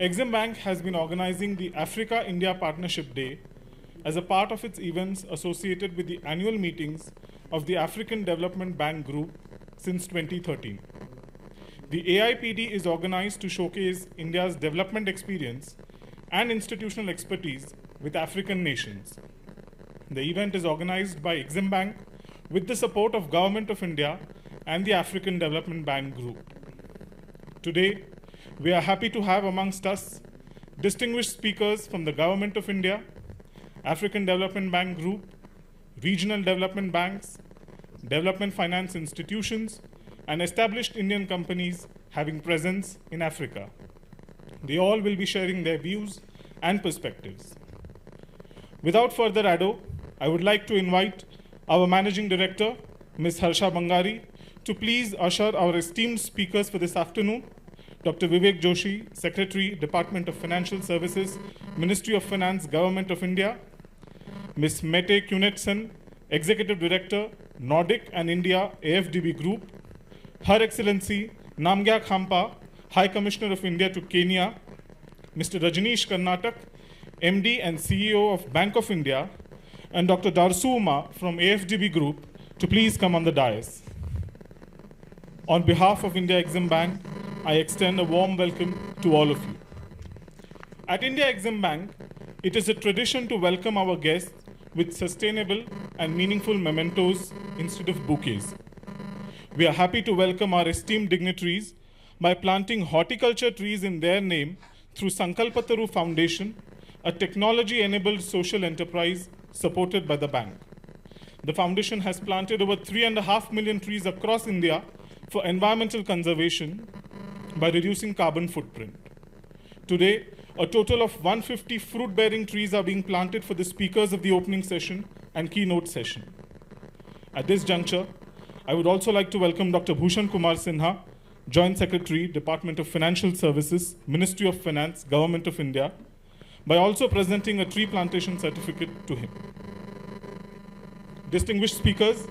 Exim Bank has been organizing the Africa-India Partnership Day as a part of its events associated with the annual meetings of the African Development Bank Group since 2013. The AIPD is organized to showcase India's development experience and institutional expertise with African nations. The event is organized by Exim Bank with the support of Government of India and the African Development Bank Group. Today, we are happy to have amongst us distinguished speakers from the Government of India, African Development Bank Group, regional development banks, development finance institutions, and established Indian companies having presence in Africa. They all will be sharing their views and perspectives. Without further ado, I would like to invite our Managing Director, Ms. Harsha Bangari, to please usher our esteemed speakers for this afternoon, Dr. Vivek Joshi, Secretary, Department of Financial Services, Ministry of Finance, Government of India, Ms. Mette Kunetsen, Executive Director, Nordic and India AFDB Group, Her Excellency Namgya Khampa, High Commissioner of India to Kenya, Mr. Rajneesh Karnatak, MD and CEO of Bank of India, and Dr. Darsu Uma from AFDB Group to please come on the dais. On behalf of India Exim Bank, I extend a warm welcome to all of you. At India Exim Bank, it is a tradition to welcome our guests with sustainable and meaningful mementos instead of bouquets. We are happy to welcome our esteemed dignitaries by planting horticulture trees in their name through Sankalpataru Foundation, a technology-enabled social enterprise supported by the bank. The foundation has planted over 3.5 million trees across India for environmental conservation by reducing carbon footprint. Today, a total of 150 fruit-bearing trees are being planted for the speakers of the opening session and keynote session. At this juncture, I would also like to welcome Dr. Bhushan Kumar Sinha, Joint Secretary, Department of Financial Services, Ministry of Finance, Government of India, by also presenting a tree plantation certificate to him. Distinguished speakers,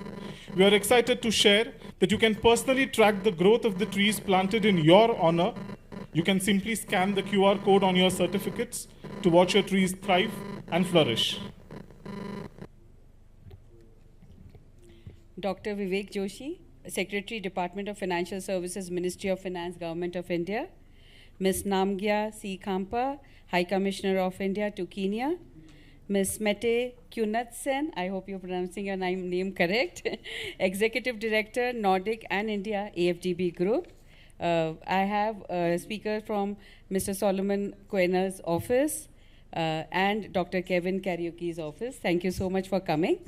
we are excited to share that you can personally track the growth of the trees planted in your honor. You can simply scan the QR code on your certificates to watch your trees thrive and flourish. Dr. Vivek Joshi, Secretary, Department of Financial Services, Ministry of Finance, Government of India. Ms. Namgya C. Khampa, High Commissioner of India to Kenya. Ms. Mette Kunetsen, I hope you're pronouncing your name correct, Executive Director, Nordic and India AFDB Group. I have a speaker from Mr. Solomon Koena's office and Dr. Kevin Karaoke's office. Thank you so much for coming.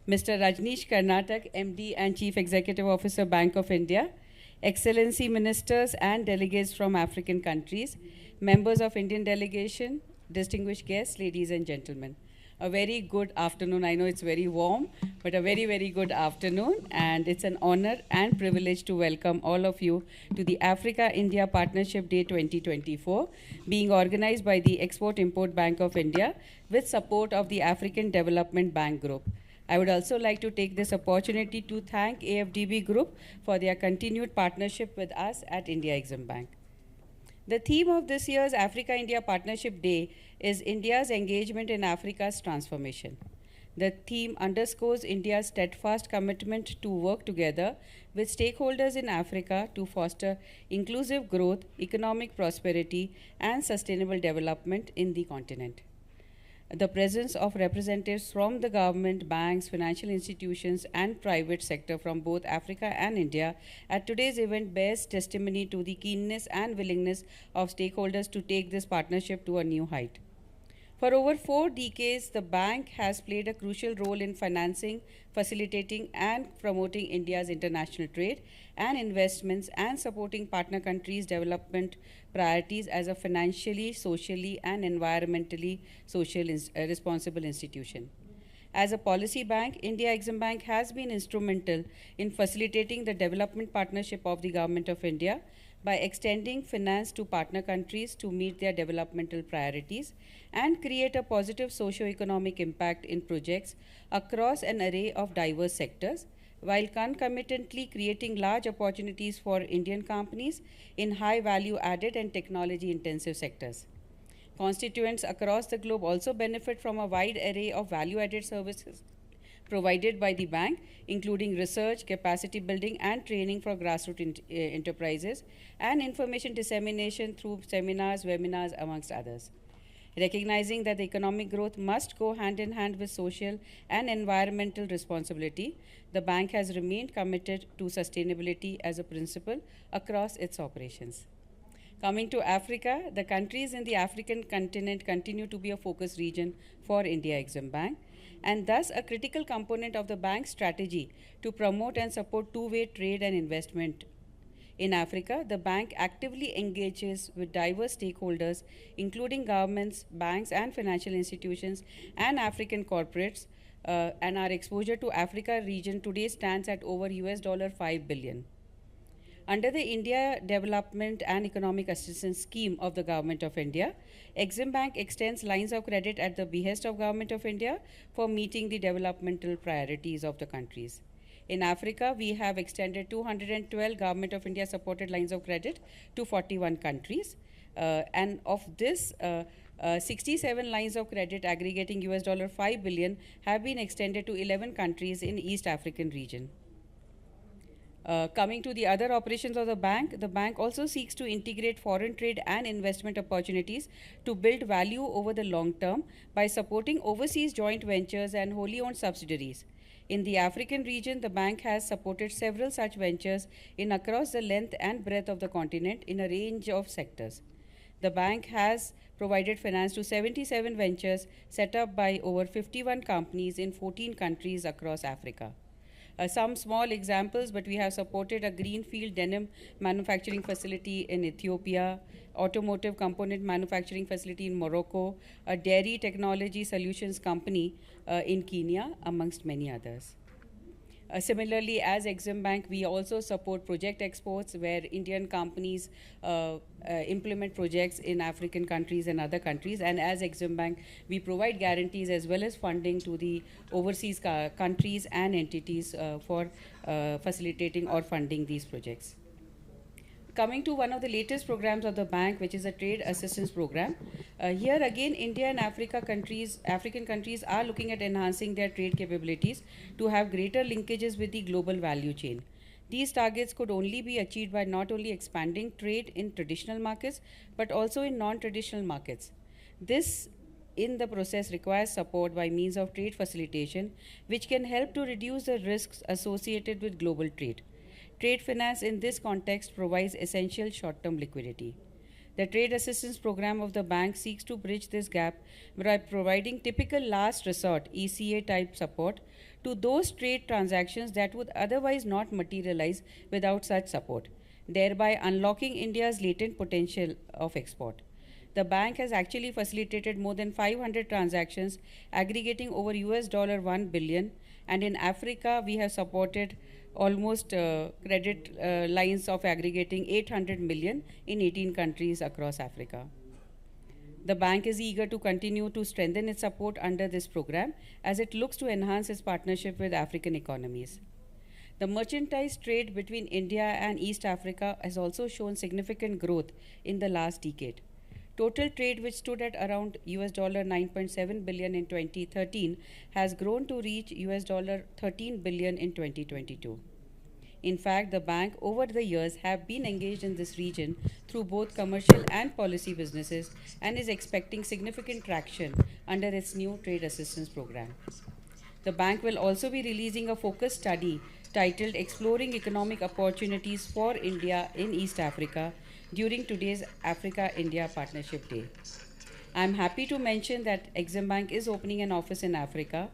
Mr. Rajneesh Karnatak, MD and Chief Executive Officer, Bank of India. Excellency Ministers and delegates from African countries, members of Indian delegation, distinguished guests, ladies and gentlemen. A very good afternoon. I know it's very warm, but a very, very good afternoon. And it's an honor and privilege to welcome all of you to the Africa-India Partnership Day 2024, being organized by the Export-Import Bank of India with support of the African Development Bank Group. I would also like to take this opportunity to thank AFDB Group for their continued partnership with us at India Exim Bank. The theme of this year's Africa-India Partnership Day is India's engagement in Africa's transformation. The theme underscores India's steadfast commitment to work together with stakeholders in Africa to foster inclusive growth, economic prosperity, and sustainable development in the continent. The presence of representatives from the government, banks, financial institutions, and private sector from both Africa and India at today's event bears testimony to the keenness and willingness of stakeholders to take this partnership to a new height. For over 4 decades, the bank has played a crucial role in financing, facilitating, and promoting India's international trade and investments and supporting partner countries' development priorities as a financially, socially, and environmentally responsible institution. As a policy bank, India Exim Bank has been instrumental in facilitating the development partnership of the Government of India by extending finance to partner countries to meet their developmental priorities and create a positive socio-economic impact in projects across an array of diverse sectors, while concomitantly creating large opportunities for Indian companies in high value-added and technology-intensive sectors. Constituents across the globe also benefit from a wide array of value-added services provided by the bank, including research, capacity building, and training for grassroots enterprises, and information dissemination through seminars, webinars, amongst others. Recognizing that the economic growth must go hand in hand with social and environmental responsibility, the bank has remained committed to sustainability as a principle across its operations. Coming to Africa, the countries in the African continent continue to be a focus region for India Exim Bank, and thus a critical component of the bank's strategy to promote and support two-way trade and investment. In Africa, the bank actively engages with diverse stakeholders, including governments, banks, and financial institutions, and African corporates, and our exposure to Africa region today stands at over $5 billion. Under the India Development and Economic Assistance Scheme of the Government of India, Exim Bank extends lines of credit at the behest of Government of India for meeting the developmental priorities of the countries. In Africa, we have extended 212 Government of India supported lines of credit to 41 countries. And of this, 67 lines of credit aggregating $5 billion have been extended to 11 countries in East African region. Coming to the other operations of the bank also seeks to integrate foreign trade and investment opportunities to build value over the long term by supporting overseas joint ventures and wholly owned subsidiaries. In the African region, the bank has supported several such ventures in across the length and breadth of the continent in a range of sectors. The bank has provided finance to 77 ventures set up by over 51 companies in 14 countries across Africa. Some small examples, but we have supported a greenfield denim manufacturing facility in Ethiopia, automotive component manufacturing facility in Morocco, a dairy technology solutions company in Kenya, amongst many others. Similarly, as Exim Bank, we also support project exports where Indian companies implement projects in African countries and other countries. And as Exim Bank, we provide guarantees as well as funding to the overseas countries and entities for facilitating or funding these projects. Coming to one of the latest programs of the bank, which is a trade assistance program. Here again, India and African countries are looking at enhancing their trade capabilities to have greater linkages with the global value chain. These targets could only be achieved by not only expanding trade in traditional markets, but also in non-traditional markets. This in the process requires support by means of trade facilitation, which can help to reduce the risks associated with global trade. Trade finance in this context provides essential short-term liquidity. The trade assistance program of the bank seeks to bridge this gap by providing typical last resort ECA type support to those trade transactions that would otherwise not materialize without such support, thereby unlocking India's latent potential of export. The bank has actually facilitated more than 500 transactions aggregating over $1 billion, and in Africa we have supported almost credit lines of aggregating 800 million in 18 countries across Africa. The bank is eager to continue to strengthen its support under this program as it looks to enhance its partnership with African economies. The merchandise trade between India and East Africa has also shown significant growth in the last decade. Total trade, which stood at around $9.7 billion in 2013, has grown to reach $13 billion in 2022. In fact, the bank over the years have been engaged in this region through both commercial and policy businesses and is expecting significant traction under its new trade assistance program. The bank will also be releasing a focus study titled Exploring Economic Opportunities for India in East Africa during today's Africa-India Partnership Day. I'm happy to mention that Exim Bank is opening an office in Africa,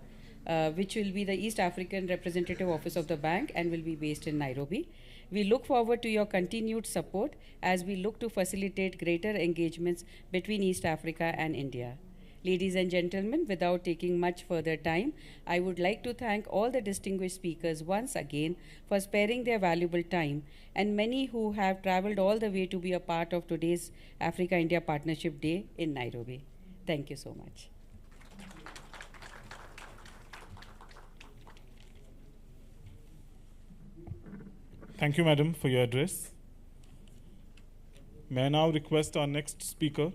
which will be the East African representative office of the bank and will be based in Nairobi. We look forward to your continued support as we look to facilitate greater engagements between East Africa and India. Ladies and gentlemen, without taking much further time, I would like to thank all the distinguished speakers once again for sparing their valuable time, and many who have traveled all the way to be a part of today's Africa-India Partnership Day in Nairobi. Thank you so much. Thank you, Madam, for your address. May I now request our next speaker,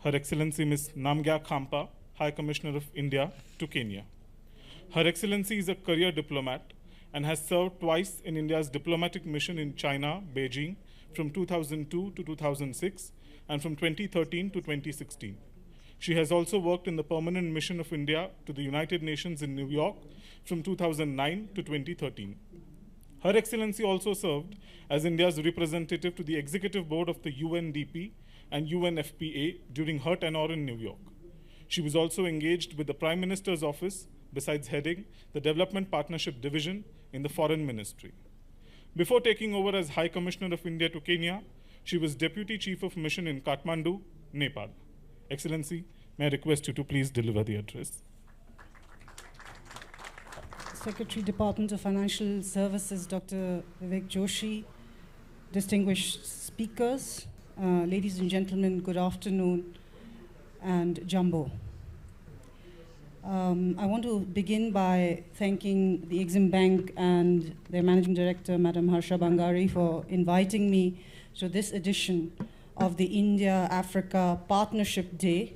Her Excellency Ms. Namgya Khampa, High Commissioner of India to Kenya. Her Excellency is a career diplomat and has served twice in India's diplomatic mission in China, Beijing, from 2002 to 2006, and from 2013 to 2016. She has also worked in the permanent mission of India to the United Nations in New York from 2009 to 2013. Her Excellency also served as India's representative to the Executive Board of the UNDP and UNFPA during her tenure in New York. She was also engaged with the Prime Minister's office, besides heading the Development Partnership Division in the Foreign Ministry. Before taking over as High Commissioner of India to Kenya, she was Deputy Chief of Mission in Kathmandu, Nepal. Excellency, may I request you to please deliver the address. Secretary, Department of Financial Services, Dr. Vivek Joshi, distinguished speakers, ladies and gentlemen, good afternoon, and Jumbo. I want to begin by thanking the Exim Bank and their Managing Director, Madam Harsha Bangari, for inviting me to this edition of the India-Africa Partnership Day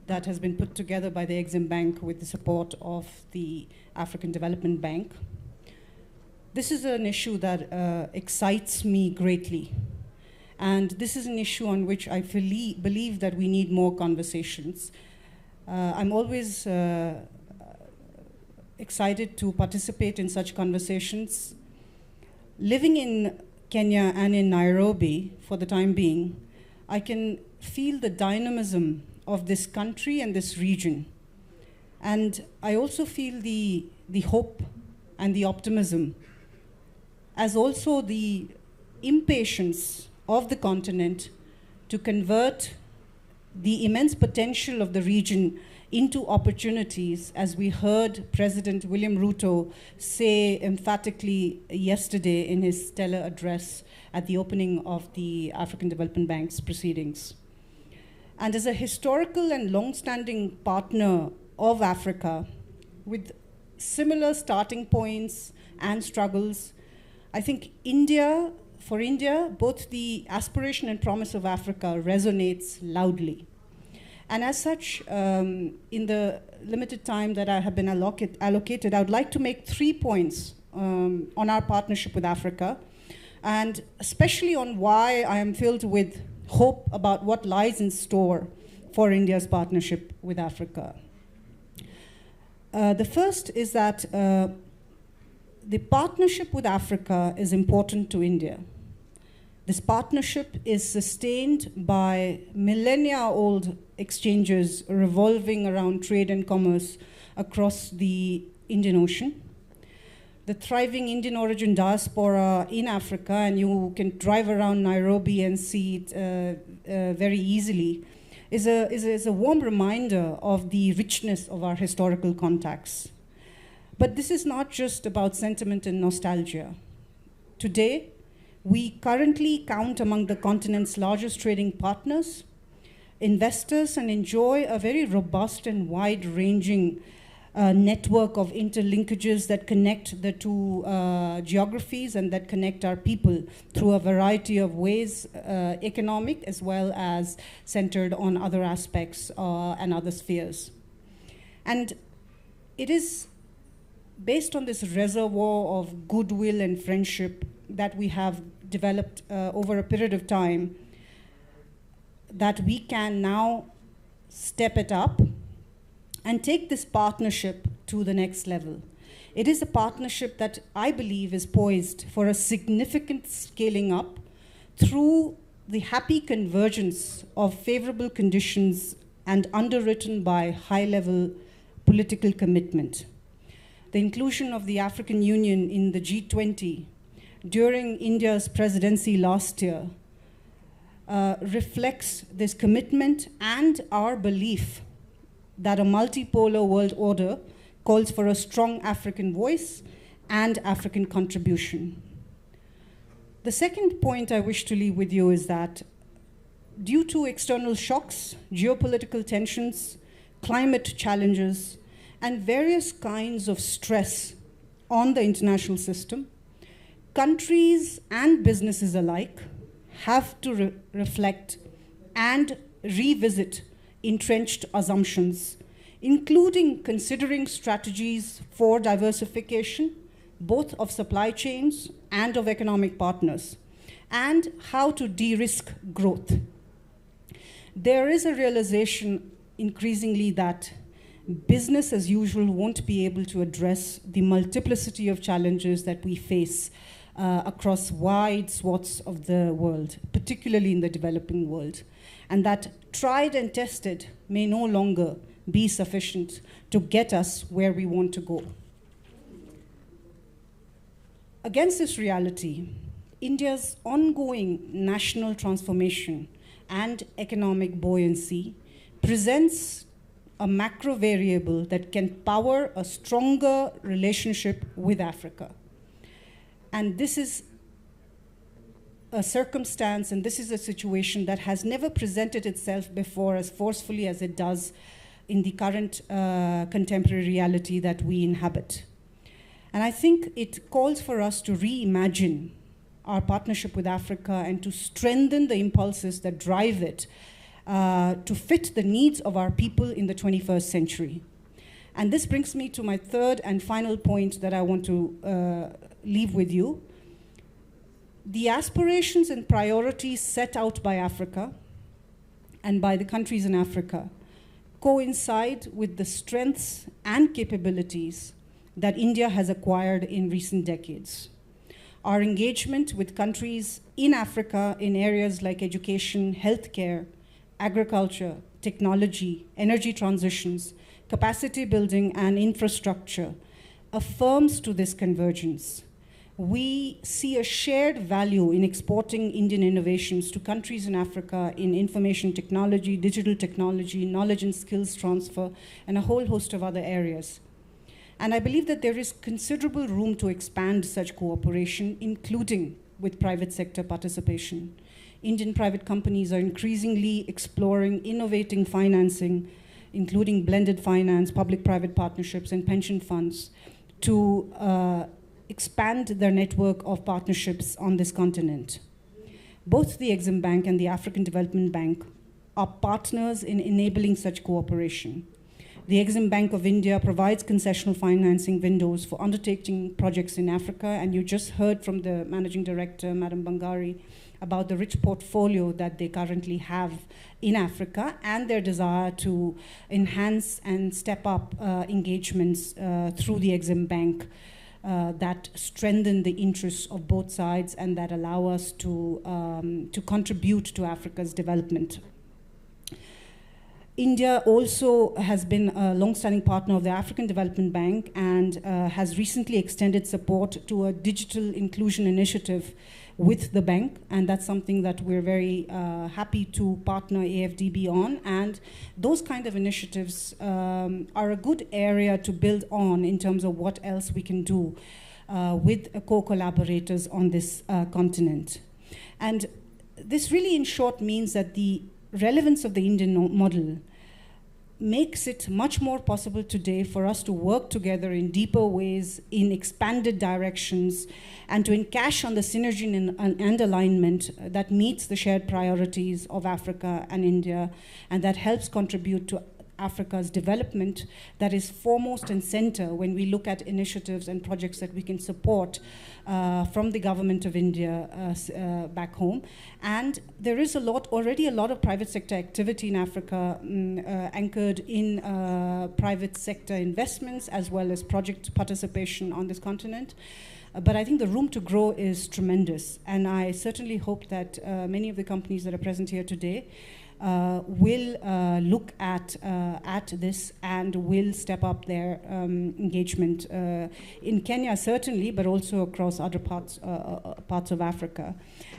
that has been put together by the Exim Bank with the support of the African Development Bank. This is an issue that excites me greatly. And this is an issue on which I believe that we need more conversations. I'm always excited to participate in such conversations. Living in Kenya and in Nairobi for the time being, I can feel the dynamism of this country and this region. And I also feel the hope and the optimism, as also the impatience of the continent to convert the immense potential of the region into opportunities, as we heard President William Ruto say emphatically yesterday in his stellar address at the opening of the African Development Bank's proceedings. And as a historical and long-standing partner of Africa, with similar starting points and struggles, I think for India, both the aspiration and promise of Africa resonates loudly. And as such, in the limited time that I have been allocated, I would like to make 3 points on our partnership with Africa, and especially on why I am filled with hope about what lies in store for India's partnership with Africa. The first is that the partnership with Africa is important to India. This partnership is sustained by millennia-old exchanges revolving around trade and commerce across the Indian Ocean. The thriving Indian origin diaspora in Africa, and you can drive around Nairobi and see it very easily, is a warm reminder of the richness of our historical contacts. But this is not just about sentiment and nostalgia. Today, we currently count among the continent's largest trading partners, investors, and enjoy a very robust and wide-ranging network of interlinkages that connect the two geographies and that connect our people through a variety of ways, economic as well as centered on other aspects and other spheres. And it is based on this reservoir of goodwill and friendship that we have developed over a period of time that we can now step it up and take this partnership to the next level. It is a partnership that I believe is poised for a significant scaling up through the happy convergence of favorable conditions and underwritten by high-level political commitment. The inclusion of the African Union in the G20 during India's presidency last year reflects this commitment and our belief that a multipolar world order calls for a strong African voice and African contribution. The second point I wish to leave with you is that due to external shocks, geopolitical tensions, climate challenges, and various kinds of stress on the international system, countries and businesses alike have to reflect and revisit entrenched assumptions, including considering strategies for diversification, both of supply chains and of economic partners, and how to de-risk growth. There is a realization increasingly that business as usual won't be able to address the multiplicity of challenges that we face across wide swaths of the world, particularly in the developing world, and that tried and tested may no longer be sufficient to get us where we want to go. Against this reality, India's ongoing national transformation and economic buoyancy presents a macro variable that can power a stronger relationship with Africa. And this is a circumstance, and this is a situation that has never presented itself before as forcefully as it does in the current contemporary reality that we inhabit. And I think it calls for us to reimagine our partnership with Africa and to strengthen the impulses that drive it to fit the needs of our people in the 21st century. And this brings me to my third and final point that I want to leave with you. The aspirations and priorities set out by Africa and by the countries in Africa coincide with the strengths and capabilities that India has acquired in recent decades. Our engagement with countries in Africa in areas like education, healthcare, agriculture, technology, energy transitions, capacity building, and infrastructure affirms to this convergence. We see a shared value in exporting Indian innovations to countries in Africa in information technology, digital technology, knowledge and skills transfer, and a whole host of other areas. And I believe that there is considerable room to expand such cooperation, including with private sector participation. Indian private companies are increasingly exploring innovating financing, including blended finance, public-private partnerships, and pension funds to expand their network of partnerships on this continent. Both the Exim Bank and the African Development Bank are partners in enabling such cooperation. The Exim Bank of India provides concessional financing windows for undertaking projects in Africa, and you just heard from the Managing Director, Madam Bangari, about the rich portfolio that they currently have in Africa and their desire to enhance and step up engagements through the Exim Bank that strengthen the interests of both sides and that allow us to contribute to Africa's development. India also has been a long-standing partner of the African Development Bank and has recently extended support to a digital inclusion initiative with the bank, and that's something that we're very happy to partner AFDB on. And those kind of initiatives are a good area to build on in terms of what else we can do with co-collaborators on this continent. And this really, in short, means that the relevance of the Indian model makes it much more possible today for us to work together in deeper ways, in expanded directions, and to encash on the synergy and alignment that meets the shared priorities of Africa and India, and that helps contribute to Africa's development that is foremost and center when we look at initiatives and projects that we can support from the government of India back home. And there is already a lot of private sector activity in Africa anchored in private sector investments as well as project participation on this continent. But I think the room to grow is tremendous. And I certainly hope that many of the companies that are present here today will look at this and will step up their engagement in Kenya, certainly, but also across other parts of Africa.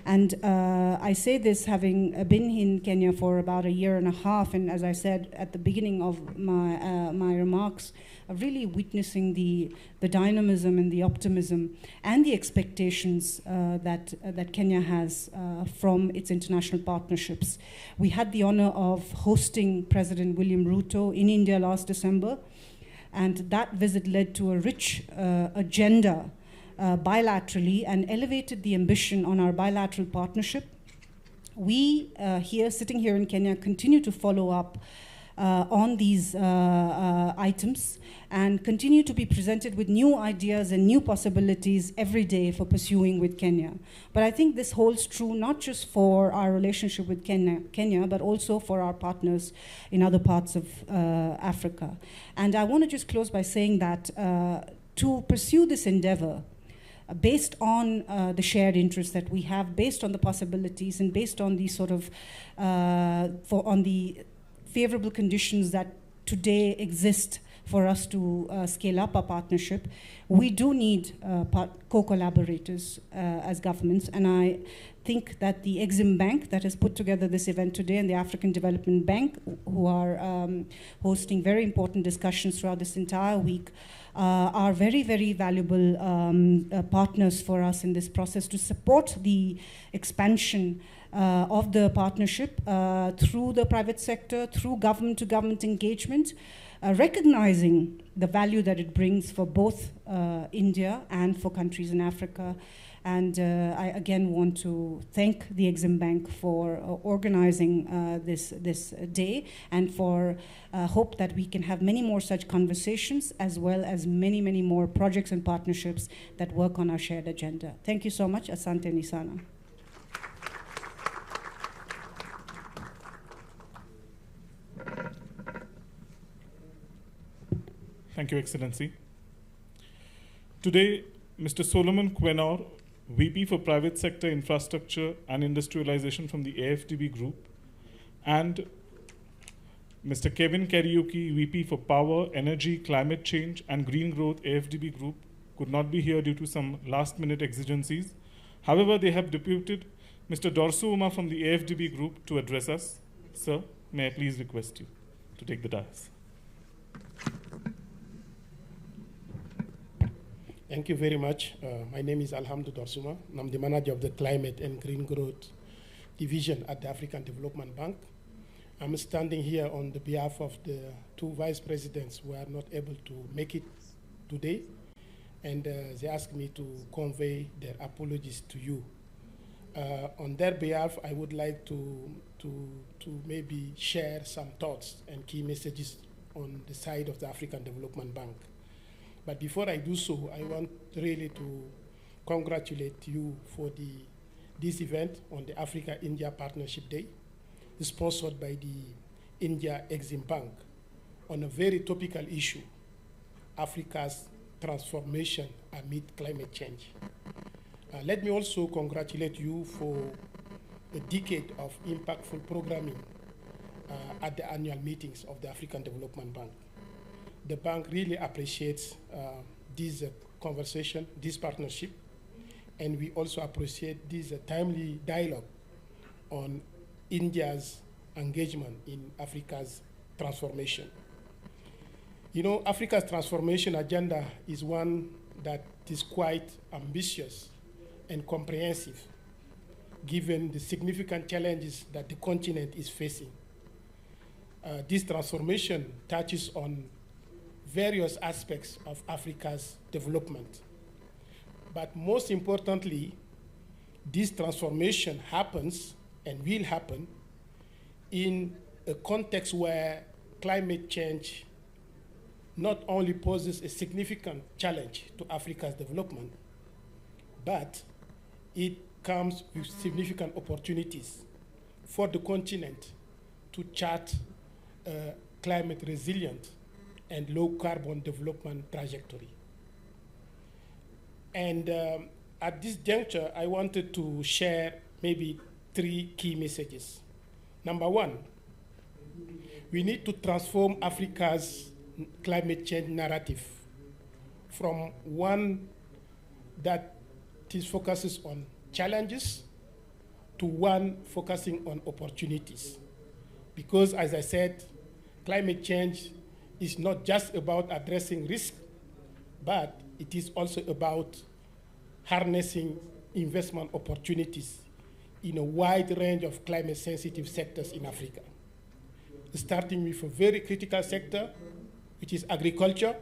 And I say this having been in Kenya for about a year and a half, and as I said at the beginning of my remarks, really witnessing the dynamism and the optimism and the expectations that Kenya has from its international partnerships. We had the honor of hosting President William Ruto in India last December, and that visit led to a rich agenda bilaterally and elevated the ambition on our bilateral partnership. We sitting here in Kenya, continue to follow up on these items and continue to be presented with new ideas and new possibilities every day for pursuing with Kenya. But I think this holds true not just for our relationship with Kenya, but also for our partners in other parts of Africa. And I want to just close by saying that to pursue this endeavor, based on the shared interests that we have, based on the possibilities, and based on the sort of on the favorable conditions that today exist for us to scale up our partnership, we do need co-collaborators as governments. And I think that the Exim Bank that has put together this event today and the African Development Bank, who are hosting very important discussions throughout this entire week, are very, very valuable partners for us in this process to support the expansion of the partnership through the private sector, through government-to-government engagement, recognizing the value that it brings for both India and for countries in Africa. And I again want to thank the Exim Bank for organizing this day, and for hope that we can have many more such conversations, as well as many, many more projects and partnerships that work on our shared agenda. Thank you so much. Asante Nisana. Thank you, Excellency. Today, Mr. Solomon Quenor, VP for Private Sector Infrastructure and Industrialization from the AFDB Group, and Mr. Kevin Kariuki, VP for Power, Energy, Climate Change and Green Growth, AFDB Group, could not be here due to some last-minute exigencies. However, they have deputed Mr. Dorsu Uma from the AFDB Group to address us. Sir, may I please request you to take the dais. Thank you very much. My name is Alhamdu Dorsuma, and I'm the manager of the Climate and Green Growth Division at the African Development Bank. I'm standing here on the behalf of the two vice presidents who are not able to make it today, and they asked me to convey their apologies to you. On their behalf, I would like to maybe share some thoughts and key messages on the side of the African Development Bank. But before I do so, I want really to congratulate you for this event on the Africa-India Partnership Day, sponsored by the India Exim Bank, on a very topical issue, Africa's transformation amid climate change. Let me also congratulate you for a decade of impactful programming at the annual meetings of the African Development Bank. The bank really appreciates this conversation, this partnership, and we also appreciate this timely dialogue on India's engagement in Africa's transformation. You know, Africa's transformation agenda is one that is quite ambitious and comprehensive, given the significant challenges that the continent is facing. This transformation touches on various aspects of Africa's development. But most importantly, this transformation happens and will happen in a context where climate change not only poses a significant challenge to Africa's development, but it comes with significant opportunities for the continent to chart a climate resilient and low carbon development trajectory. And at this juncture, I wanted to share maybe 3 key messages. Number one, we need to transform Africa's climate change narrative from one that focuses on challenges to one focusing on opportunities. Because as I said, climate change is not just about addressing risk, but it is also about harnessing investment opportunities in a wide range of climate-sensitive sectors in Africa, starting with a very critical sector, which is agriculture.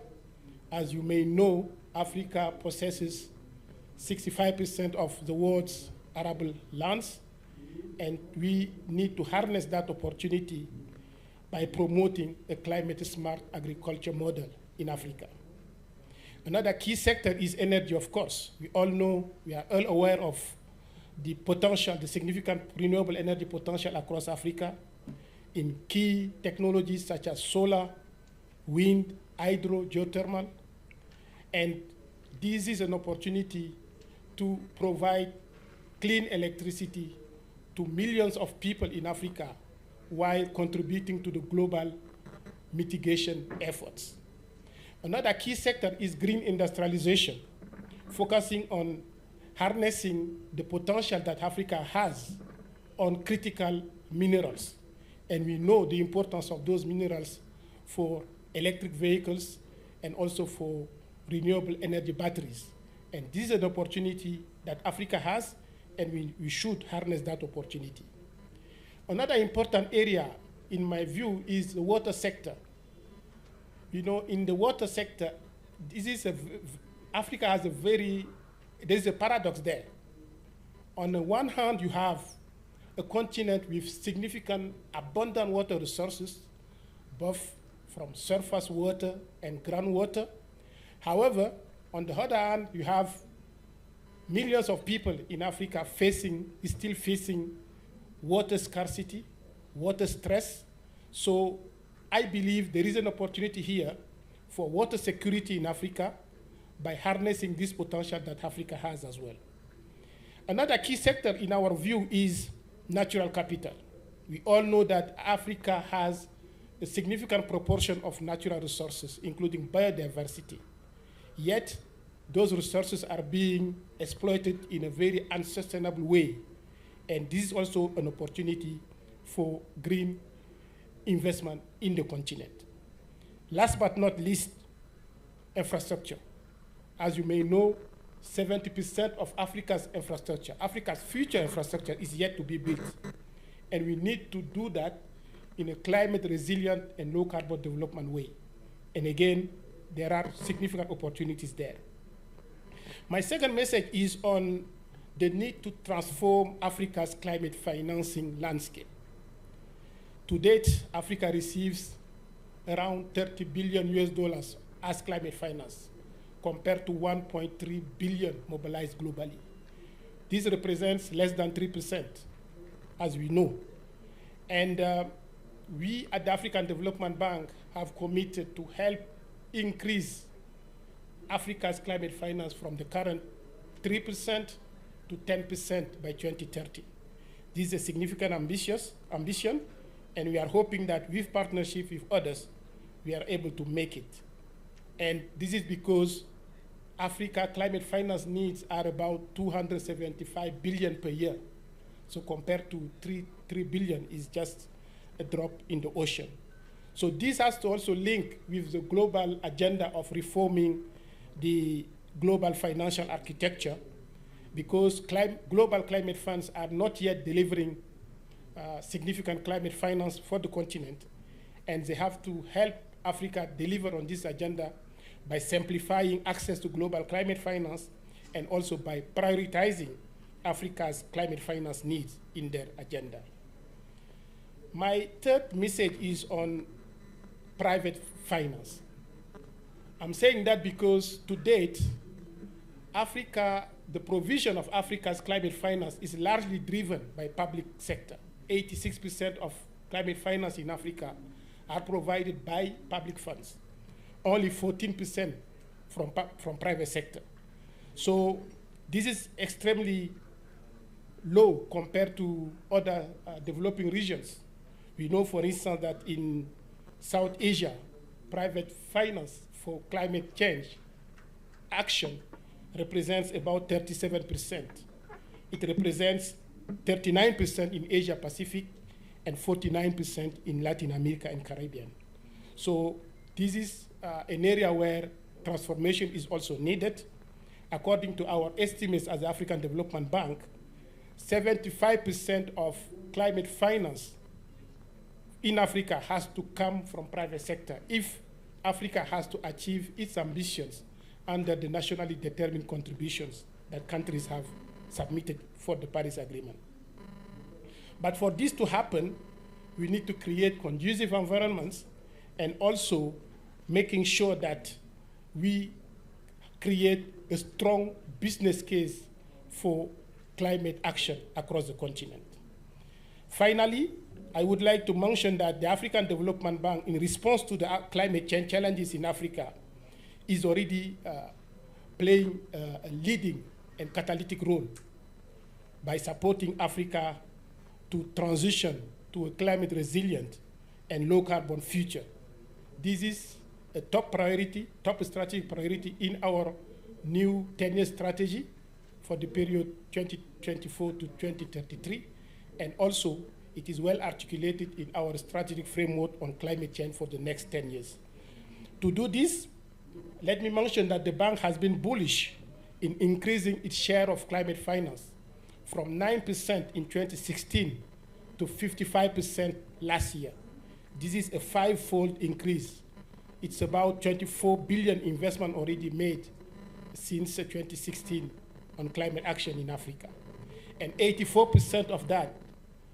As you may know, Africa possesses 65% of the world's arable lands, and we need to harness that opportunity by promoting a climate-smart agriculture model in Africa. Another key sector is energy, of course. We all know, we are all aware of the potential, the significant renewable energy potential across Africa in key technologies such as solar, wind, hydro, geothermal. And this is an opportunity to provide clean electricity to millions of people in Africa while contributing to the global mitigation efforts. Another key sector is green industrialization, focusing on harnessing the potential that Africa has on critical minerals. And we know the importance of those minerals for electric vehicles and also for renewable energy batteries. And this is an opportunity that Africa has, and we should harness that opportunity. Another important area, in my view, is the water sector. You know, in the water sector, Africa has there's a paradox there. On the one hand, you have a continent with significant abundant water resources, both from surface water and groundwater. However, on the other hand, you have millions of people in Africa still facing water scarcity, water stress. So I believe there is an opportunity here for water security in Africa by harnessing this potential that Africa has as well. Another key sector in our view is natural capital. We all know that Africa has a significant proportion of natural resources, including biodiversity. Yet, those resources are being exploited in a very unsustainable way. And this is also an opportunity for green investment in the continent. Last but not least, infrastructure. As you may know, 70% of Africa's infrastructure, Africa's future infrastructure, is yet to be built. And we need to do that in a climate resilient and low carbon development way. And again, there are significant opportunities there. My second message is on the need to transform Africa's climate financing landscape. To date, Africa receives around $30 billion as climate finance, compared to 1.3 billion mobilized globally. This represents less than 3%, as we know. And we at the African Development Bank have committed to help increase Africa's climate finance from the current 3% to 10% by 2030. This is a significant ambition, and we are hoping that with partnership with others, we are able to make it. And this is because Africa climate finance needs are about 275 billion per year. So compared to 3 billion is just a drop in the ocean. So this has to also link with the global agenda of reforming the global financial architecture, because global climate funds are not yet delivering significant climate finance for the continent, and they have to help Africa deliver on this agenda by simplifying access to global climate finance and also by prioritizing Africa's climate finance needs in their agenda. My third message is on private finance. I'm saying that because to date, Africa, the provision of Africa's climate finance is largely driven by public sector. 86% of climate finance in Africa are provided by public funds. Only 14% from private sector. So this is extremely low compared to other developing regions. We know, for instance, that in South Asia, private finance for climate change action represents about 37%. It represents 39% in Asia Pacific and 49% in Latin America and Caribbean. So this is an area where transformation is also needed. According to our estimates as the African Development Bank, 75% of climate finance in Africa has to come from private sector if Africa has to achieve its ambitions under the nationally determined contributions that countries have submitted for the Paris Agreement. But for this to happen, we need to create conducive environments and also making sure that we create a strong business case for climate action across the continent. Finally, I would like to mention that the African Development Bank, in response to the climate change challenges in Africa, is already playing a leading and catalytic role by supporting Africa to transition to a climate resilient and low carbon future. This is a top priority, top strategic priority in our new 10-year strategy for the period 2024 to 2033, and also it is well articulated in our strategic framework on climate change for the next 10 years. To do this, let me mention that the bank has been bullish in increasing its share of climate finance from 9% in 2016 to 55% last year. This is a 5-fold increase. It's about 24 billion investment already made since 2016 on climate action in Africa. And 84% of that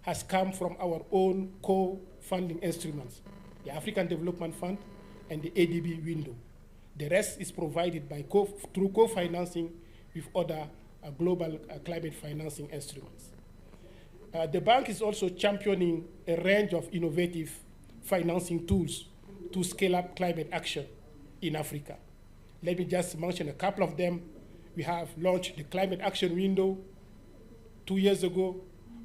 has come from our own co-funding instruments, the African Development Fund and the ADB window. The rest is provided by through co-financing with other global climate financing instruments. The bank is also championing a range of innovative financing tools to scale up climate action in Africa. Let me just mention a couple of them. We have launched the Climate Action Window 2 years ago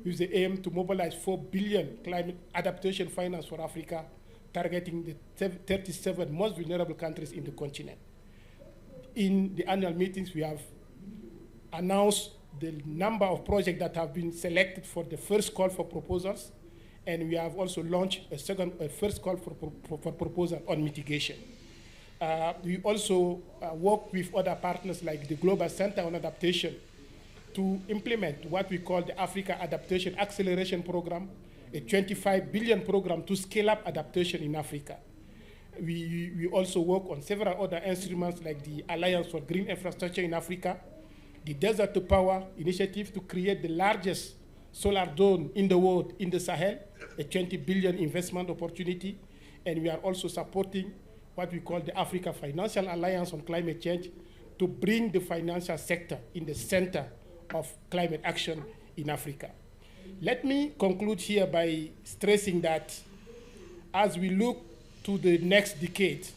with the aim to mobilize 4 billion climate adaptation finance for Africa, targeting the 37 most vulnerable countries in the continent. In the annual meetings, we have announced the number of projects that have been selected for the first call for proposals, and we have also launched a first call for proposal on mitigation. We also work with other partners like the Global Center on Adaptation to implement what we call the Africa Adaptation Acceleration Program, a 25 billion program to scale up adaptation in Africa. We also work on several other instruments like the Alliance for Green Infrastructure in Africa, the Desert to Power initiative to create the largest solar dome in the world in the Sahel, a 20 billion investment opportunity. And we are also supporting what we call the Africa Financial Alliance on Climate Change to bring the financial sector in the center of climate action in Africa. Let me conclude here by stressing that as we look to the next decade,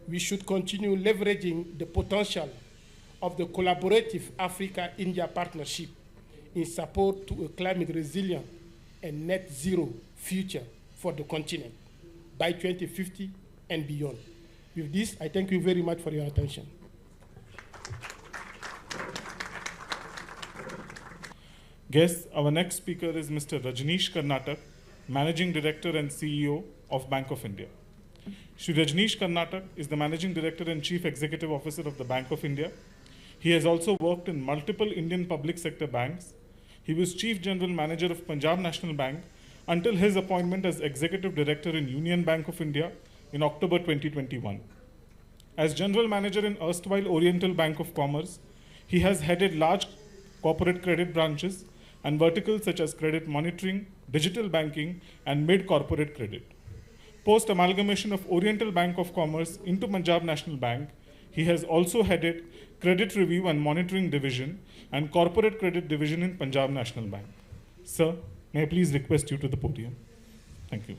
we should continue leveraging the potential of the collaborative Africa-India partnership in support to a climate resilient and net zero future for the continent by 2050 and beyond. With this, I thank you very much for your attention. Guests, our next speaker is Mr. Rajneesh Karnatak, Managing Director and CEO of Bank of India. Shri Rajneesh Karnatak is the Managing Director and Chief Executive Officer of the Bank of India. He has also worked in multiple Indian public sector banks. He was Chief General Manager of Punjab National Bank until his appointment as Executive Director in Union Bank of India in October 2021. As General Manager in erstwhile Oriental Bank of Commerce, he has headed large corporate credit branches and verticals such as credit monitoring, digital banking, and mid-corporate credit. Post amalgamation of Oriental Bank of Commerce into Punjab National Bank, he has also headed Credit Review and Monitoring Division and Corporate Credit Division in Punjab National Bank. Sir, may I please request you to the podium? Thank you.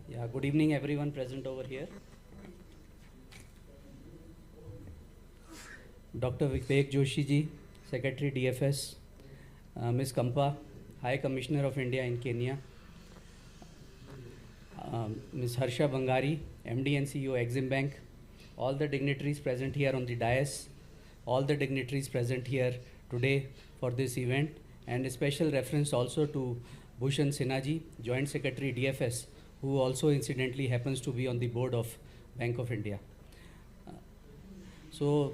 Yeah, good evening everyone present over here. Dr. Vivek Joshi ji, Secretary DFS, Ms. Kampa, High Commissioner of India in Kenya, Ms. Harsha Bangari, MD and CEO Exim Bank, all the dignitaries present here on the dais, all the dignitaries present here today for this event, and a special reference also to Bhushan Sinha ji, Joint Secretary DFS, who also incidentally happens to be on the board of Bank of India. So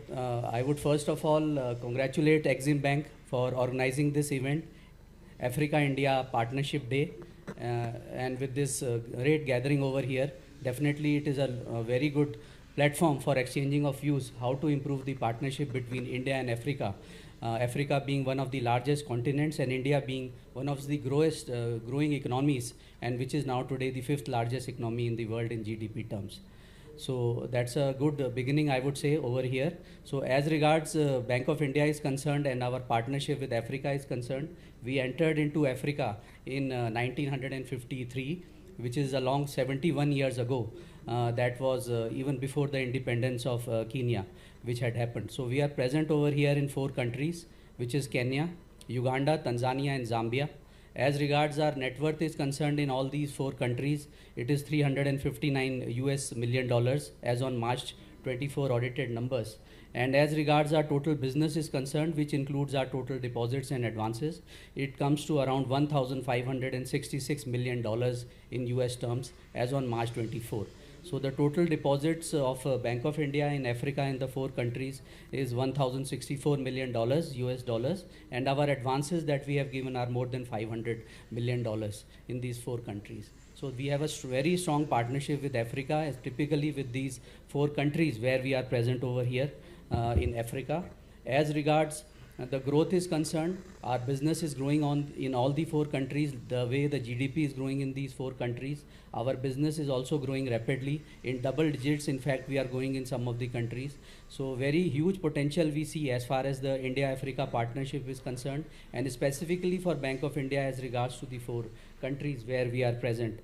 I would first of all congratulate Exim Bank for organizing this event, Africa-India Partnership Day, and with this great gathering over here, definitely it is a very good platform for exchanging of views, how to improve the partnership between India and Africa Africa being one of the largest continents and India being one of the growing economies, and which is now today the 5th largest economy in the world in GDP terms. So that's a good beginning, I would say, over here. So as regards Bank of India is concerned and our partnership with Africa is concerned, we entered into Africa in 1953, which is along 71 years ago. That was even before the independence of Kenya, which had happened. So we are present over here in 4 countries, which is Kenya, Uganda, Tanzania, and Zambia. As regards our net worth is concerned in all these 4 countries, it is $359 million as on March 24 audited numbers. And as regards our total business is concerned, which includes our total deposits and advances, it comes to around $1,566 million in US terms as on March 24. So the total deposits of Bank of India in Africa in the 4 countries is $1,064 million US dollars, and our advances that we have given are more than $500 million in these 4 countries. So we have a very strong partnership with Africa, typically with these 4 countries where we are present over here in Africa. As regards the growth is concerned, our business is growing in all the 4 countries. The way the GDP is growing in these 4 countries, our business is also growing rapidly in double digits. In fact, we are going in some of the countries. So very huge potential we see as far as the India-Africa partnership is concerned, and specifically for Bank of India as regards to the 4 countries where we are present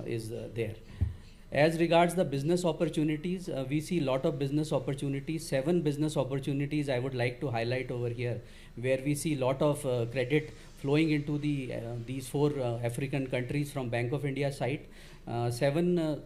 is there. As regards the business opportunities, we see a lot of business opportunities, 7 business opportunities I would like to highlight over here, where we see a lot of credit flowing into these 4 African countries from Bank of India side. 7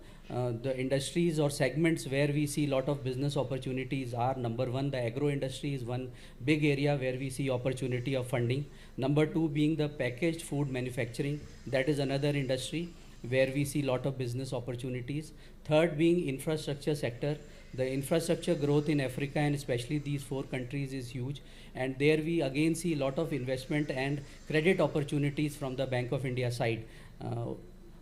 the industries or segments where we see a lot of business opportunities are: number 1, the agro industry is one big area where we see opportunity of funding. Number 2 being the packaged food manufacturing, that is another industry where we see a lot of business opportunities. Third being infrastructure sector. The infrastructure growth in Africa and especially these 4 countries is huge, and there we again see a lot of investment and credit opportunities from the Bank of India side.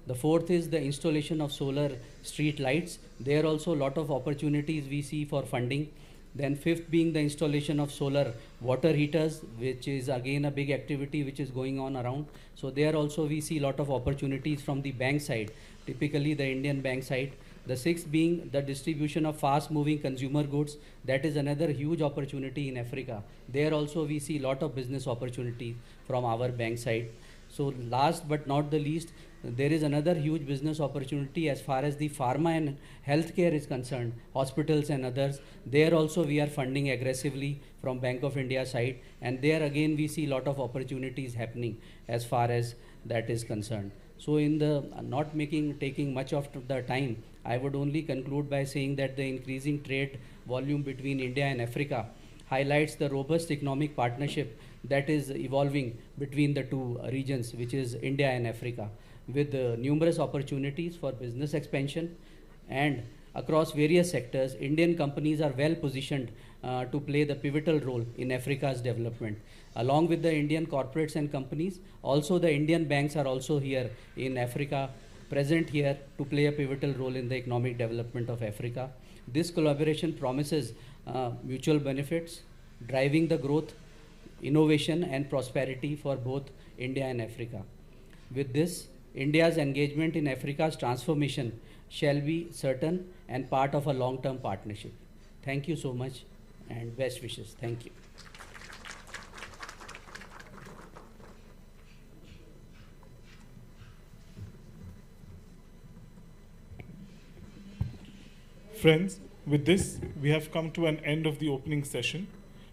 The 4th is the installation of solar street lights. There also a lot of opportunities we see for funding. Then 5th being the installation of solar water heaters, which is again a big activity which is going on around. So there also we see a lot of opportunities from the bank side, typically the Indian bank side. The 6th being the distribution of fast moving consumer goods. That is another huge opportunity in Africa. There also we see a lot of business opportunity from our bank side. So last but not the least, there is another huge business opportunity as far as the pharma and healthcare is concerned, hospitals and others. There also we are funding aggressively from Bank of India side, and there again we see a lot of opportunities happening as far as that is concerned. So in the taking much of the time, I would only conclude by saying that the increasing trade volume between India and Africa highlights the robust economic partnership that is evolving between the 2 regions, which is India and Africa, with numerous opportunities for business expansion. And across various sectors, Indian companies are well positioned to play the pivotal role in Africa's development. Along with the Indian corporates and companies, also the Indian banks are also here in Africa, present here to play a pivotal role in the economic development of Africa. This collaboration promises mutual benefits, driving the growth, innovation and prosperity for both India and Africa. With this, India's engagement in Africa's transformation shall be certain and part of a long-term partnership. Thank you so much and best wishes. Thank you. Friends, with this, we have come to an end of the opening session.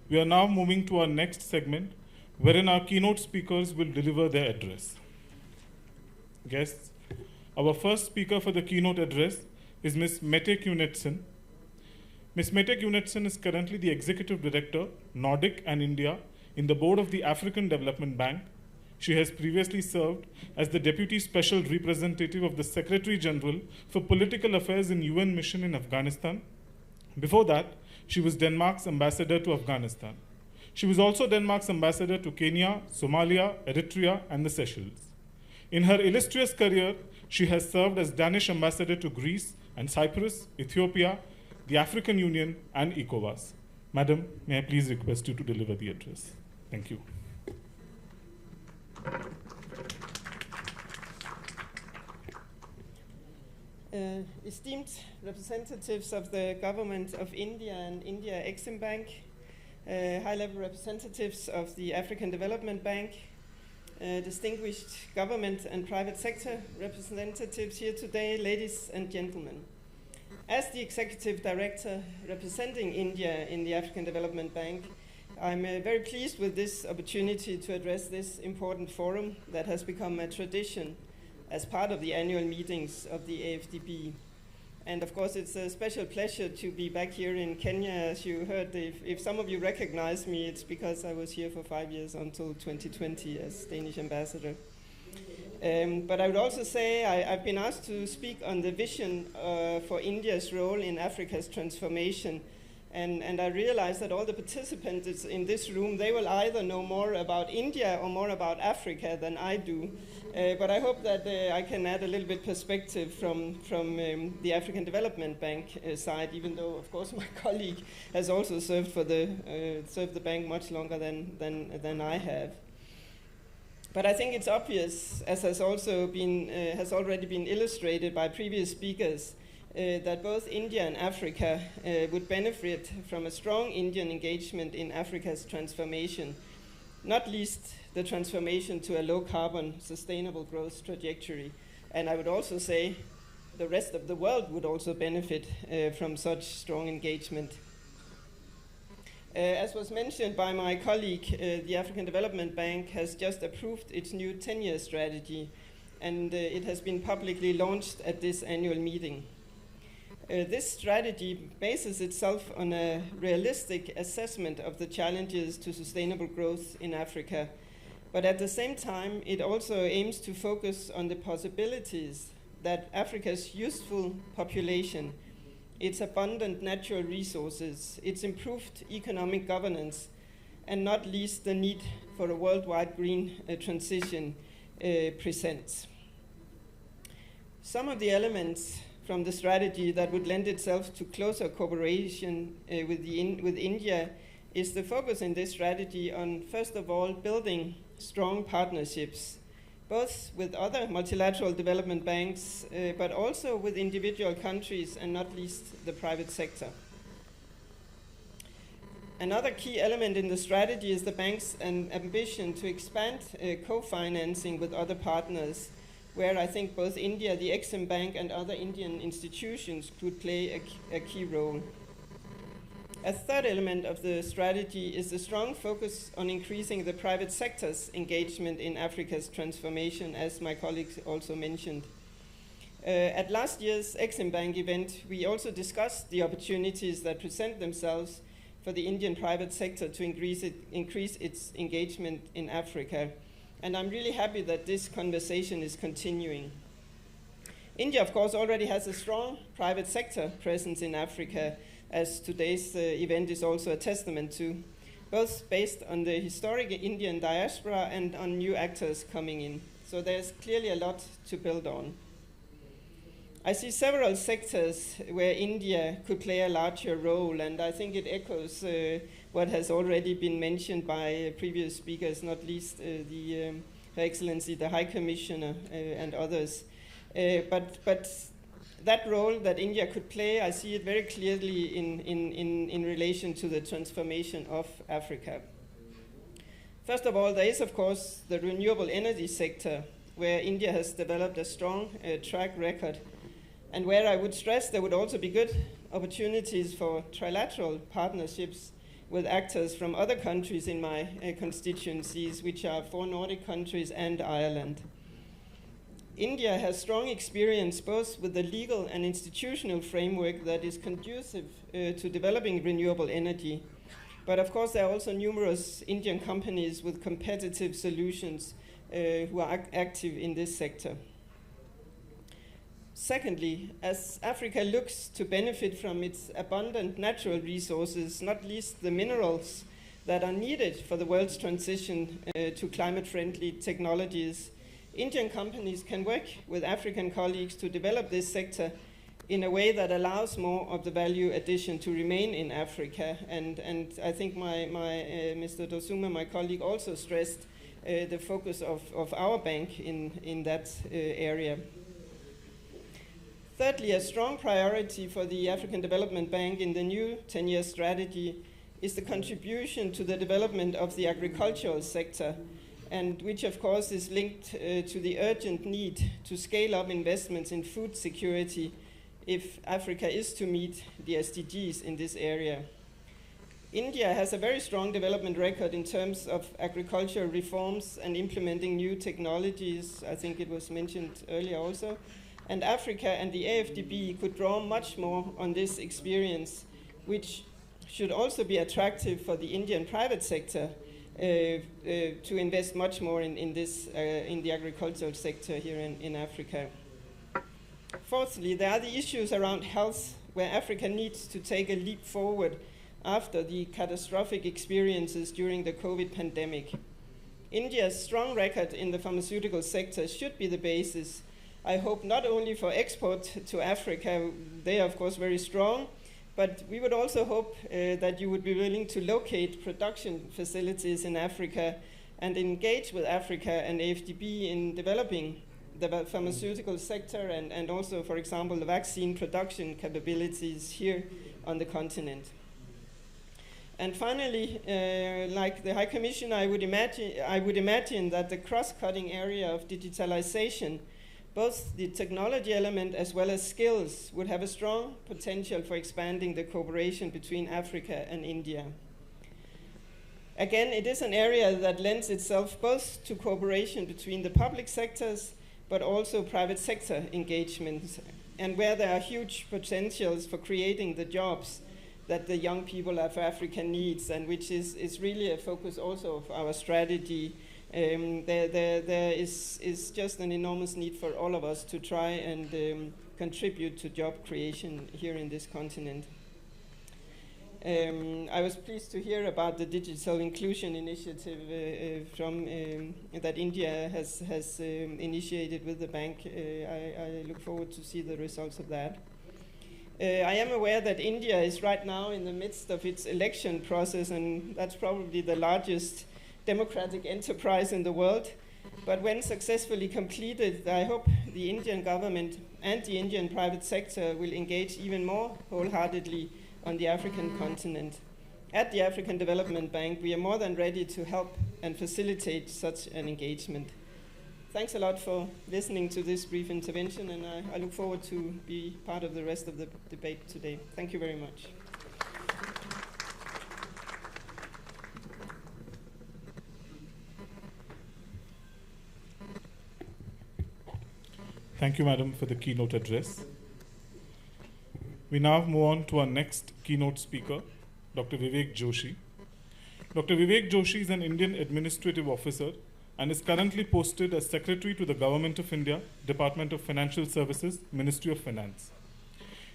We are now moving to our next segment, wherein our keynote speakers will deliver their address. Guests, our first speaker for the keynote address is Ms. Mette Kunetsen. Ms. Mette Kunetsen is currently the Executive Director, Nordic and India, in the board of the African Development Bank. She has previously served as the Deputy Special Representative of the Secretary General for Political Affairs in UN Mission in Afghanistan. Before that, she was Denmark's ambassador to Afghanistan. She was also Denmark's ambassador to Kenya, Somalia, Eritrea, and the Seychelles. In her illustrious career, she has served as Danish ambassador to Greece and Cyprus, Ethiopia, the African Union, and ECOWAS. Madam, may I please request you to deliver the address? Thank you. Esteemed representatives of the Government of India and India Exim Bank, high-level representatives of the African Development Bank, distinguished government and private sector representatives here today, ladies and gentlemen. As the Executive Director representing India in the African Development Bank, I'm very pleased with this opportunity to address this important forum that has become a tradition as part of the annual meetings of the AFDB. And of course, it's a special pleasure to be back here in Kenya. As you heard, if some of you recognize me, it's because I was here for 5 years until 2020 as Danish ambassador. But I would also say I've been asked to speak on the vision for India's role in Africa's transformation. And I realize that all the participants in this room, they will either know more about India or more about Africa than I do. But I hope that I can add a little bit perspective from the African Development Bank side, even though, of course, my colleague has also served the bank much longer than I have. But I think it's obvious, as has already been illustrated by previous speakers, that both India and Africa would benefit from a strong Indian engagement in Africa's transformation, not least the transformation to a low-carbon, sustainable growth trajectory. And I would also say the rest of the world would also benefit from such strong engagement. As was mentioned by my colleague, the African Development Bank has just approved its new 10-year strategy, and it has been publicly launched at this annual meeting. This strategy bases itself on a realistic assessment of the challenges to sustainable growth in Africa, but at the same time, it also aims to focus on the possibilities that Africa's youthful population, its abundant natural resources, its improved economic governance, and not least the need for a worldwide green transition presents. Some of the elements from the strategy that would lend itself to closer cooperation with India is the focus in this strategy on, first of all, building strong partnerships, both with other multilateral development banks, but also with individual countries and not least the private sector. Another key element in the strategy is the bank's ambition to expand co-financing with other partners, where I think both India, the Exim Bank, and other Indian institutions could play a key role. A third element of the strategy is the strong focus on increasing the private sector's engagement in Africa's transformation, as my colleagues also mentioned. At last year's Exim Bank event, we also discussed the opportunities that present themselves for the Indian private sector to increase its engagement in Africa. And I'm really happy that this conversation is continuing. India, of course, already has a strong private sector presence in Africa, as today's event is also a testament to, both based on the historic Indian diaspora and on new actors coming in. So there's clearly a lot to build on. I see several sectors where India could play a larger role, and I think it echoes what has already been mentioned by previous speakers, not least Her Excellency, the High Commissioner, and others. But that role that India could play, I see it very clearly in relation to the transformation of Africa. First of all, there is, of course, the renewable energy sector, where India has developed a strong track record, and where I would stress there would also be good opportunities for trilateral partnerships with actors from other countries in my constituencies, which are 4 Nordic countries and Ireland. India has strong experience both with the legal and institutional framework that is conducive to developing renewable energy. But of course, there are also numerous Indian companies with competitive solutions who are active in this sector. Secondly, as Africa looks to benefit from its abundant natural resources, not least the minerals that are needed for the world's transition to climate-friendly technologies, Indian companies can work with African colleagues to develop this sector in a way that allows more of the value addition to remain in Africa. And I think Mr. Dosuma, my colleague, also stressed the focus of our bank in that area. Thirdly, a strong priority for the African Development Bank in the new 10-year strategy is the contribution to the development of the agricultural sector, and which of course is linked to the urgent need to scale up investments in food security if Africa is to meet the SDGs in this area. India has a very strong development record in terms of agricultural reforms and implementing new technologies. I think it was mentioned earlier also. And Africa and the AFDB could draw much more on this experience, which should also be attractive for the Indian private sector to invest much more in the agricultural sector here in Africa. Fourthly, there are the issues around health, where Africa needs to take a leap forward after the catastrophic experiences during the COVID pandemic. India's strong record in the pharmaceutical sector should be the basis, I hope, not only for export to Africa, they are of course very strong, but we would also hope that you would be willing to locate production facilities in Africa and engage with Africa and AFDB in developing the pharmaceutical sector and also, for example, the vaccine production capabilities here on the continent. And finally, like the High Commission, I would imagine that the cross-cutting area of digitalization, both the technology element as well as skills, would have a strong potential for expanding the cooperation between Africa and India. Again, it is an area that lends itself both to cooperation between the public sectors but also private sector engagements, and where there are huge potentials for creating the jobs that the young people of Africa needs, and which is really a focus also of our strategy. There is just an enormous need for all of us to try and contribute to job creation here in this continent. I was pleased to hear about the Digital Inclusion Initiative that India has initiated with the bank. I look forward to see the results of that. I am aware that India is right now in the midst of its election process, and that's probably the largest democratic enterprise in the world. But when successfully completed, I hope the Indian government and the Indian private sector will engage even more wholeheartedly on the African continent. At the African Development Bank, we are more than ready to help and facilitate such an engagement. Thanks a lot for listening to this brief intervention, and I look forward to be part of the rest of the debate today. Thank you very much. Thank you, Madam, for the keynote address. We now move on to our next keynote speaker, Dr. Vivek Joshi. Dr. Vivek Joshi is an Indian administrative officer and is currently posted as Secretary to the Government of India, Department of Financial Services, Ministry of Finance.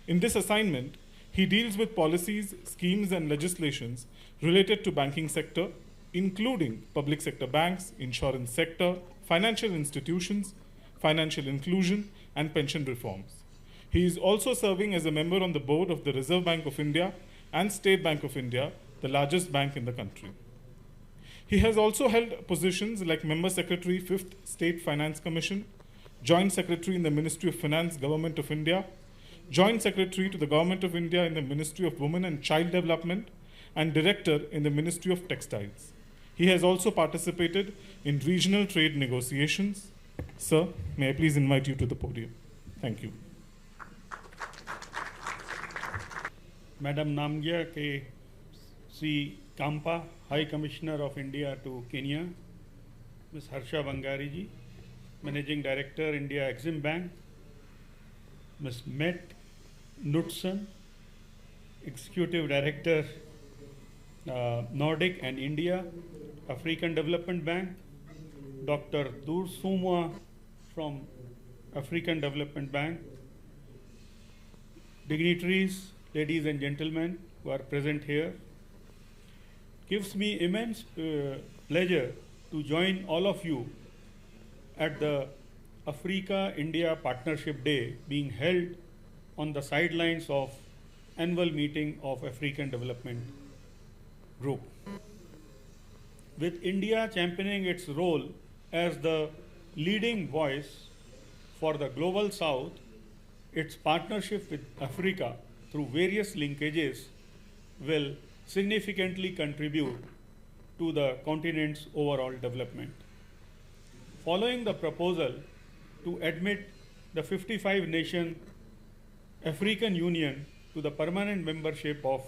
In this assignment, he deals with policies, schemes, and legislations related to banking sector, including public sector banks, insurance sector, financial institutions, financial inclusion, and pension reforms. He is also serving as a member on the board of the Reserve Bank of India and State Bank of India, the largest bank in the country. He has also held positions like Member Secretary, 5th State Finance Commission, Joint Secretary in the Ministry of Finance, Government of India, Joint Secretary to the Government of India in the Ministry of Women and Child Development, and Director in the Ministry of Textiles. He has also participated in regional trade negotiations. Sir, may I please invite you to the podium? Thank you. Madam Namgyal K. C. Kampa, High Commissioner of India to Kenya, Ms. Harsha Bangari ji, Managing Director, India Exim Bank, Ms. Met Knudsen, Executive Director, Nordic and India, African Development Bank, Dr. Dosuma from African Development Bank, dignitaries, ladies and gentlemen who are present here. Gives me immense pleasure to join all of you at the Africa-India Partnership Day being held on the sidelines of annual meeting of African Development Group. With India championing its role as the leading voice for the global south, its partnership with Africa through various linkages will significantly contribute to the continent's overall development. Following the proposal to admit the 55-nation African Union to the permanent membership of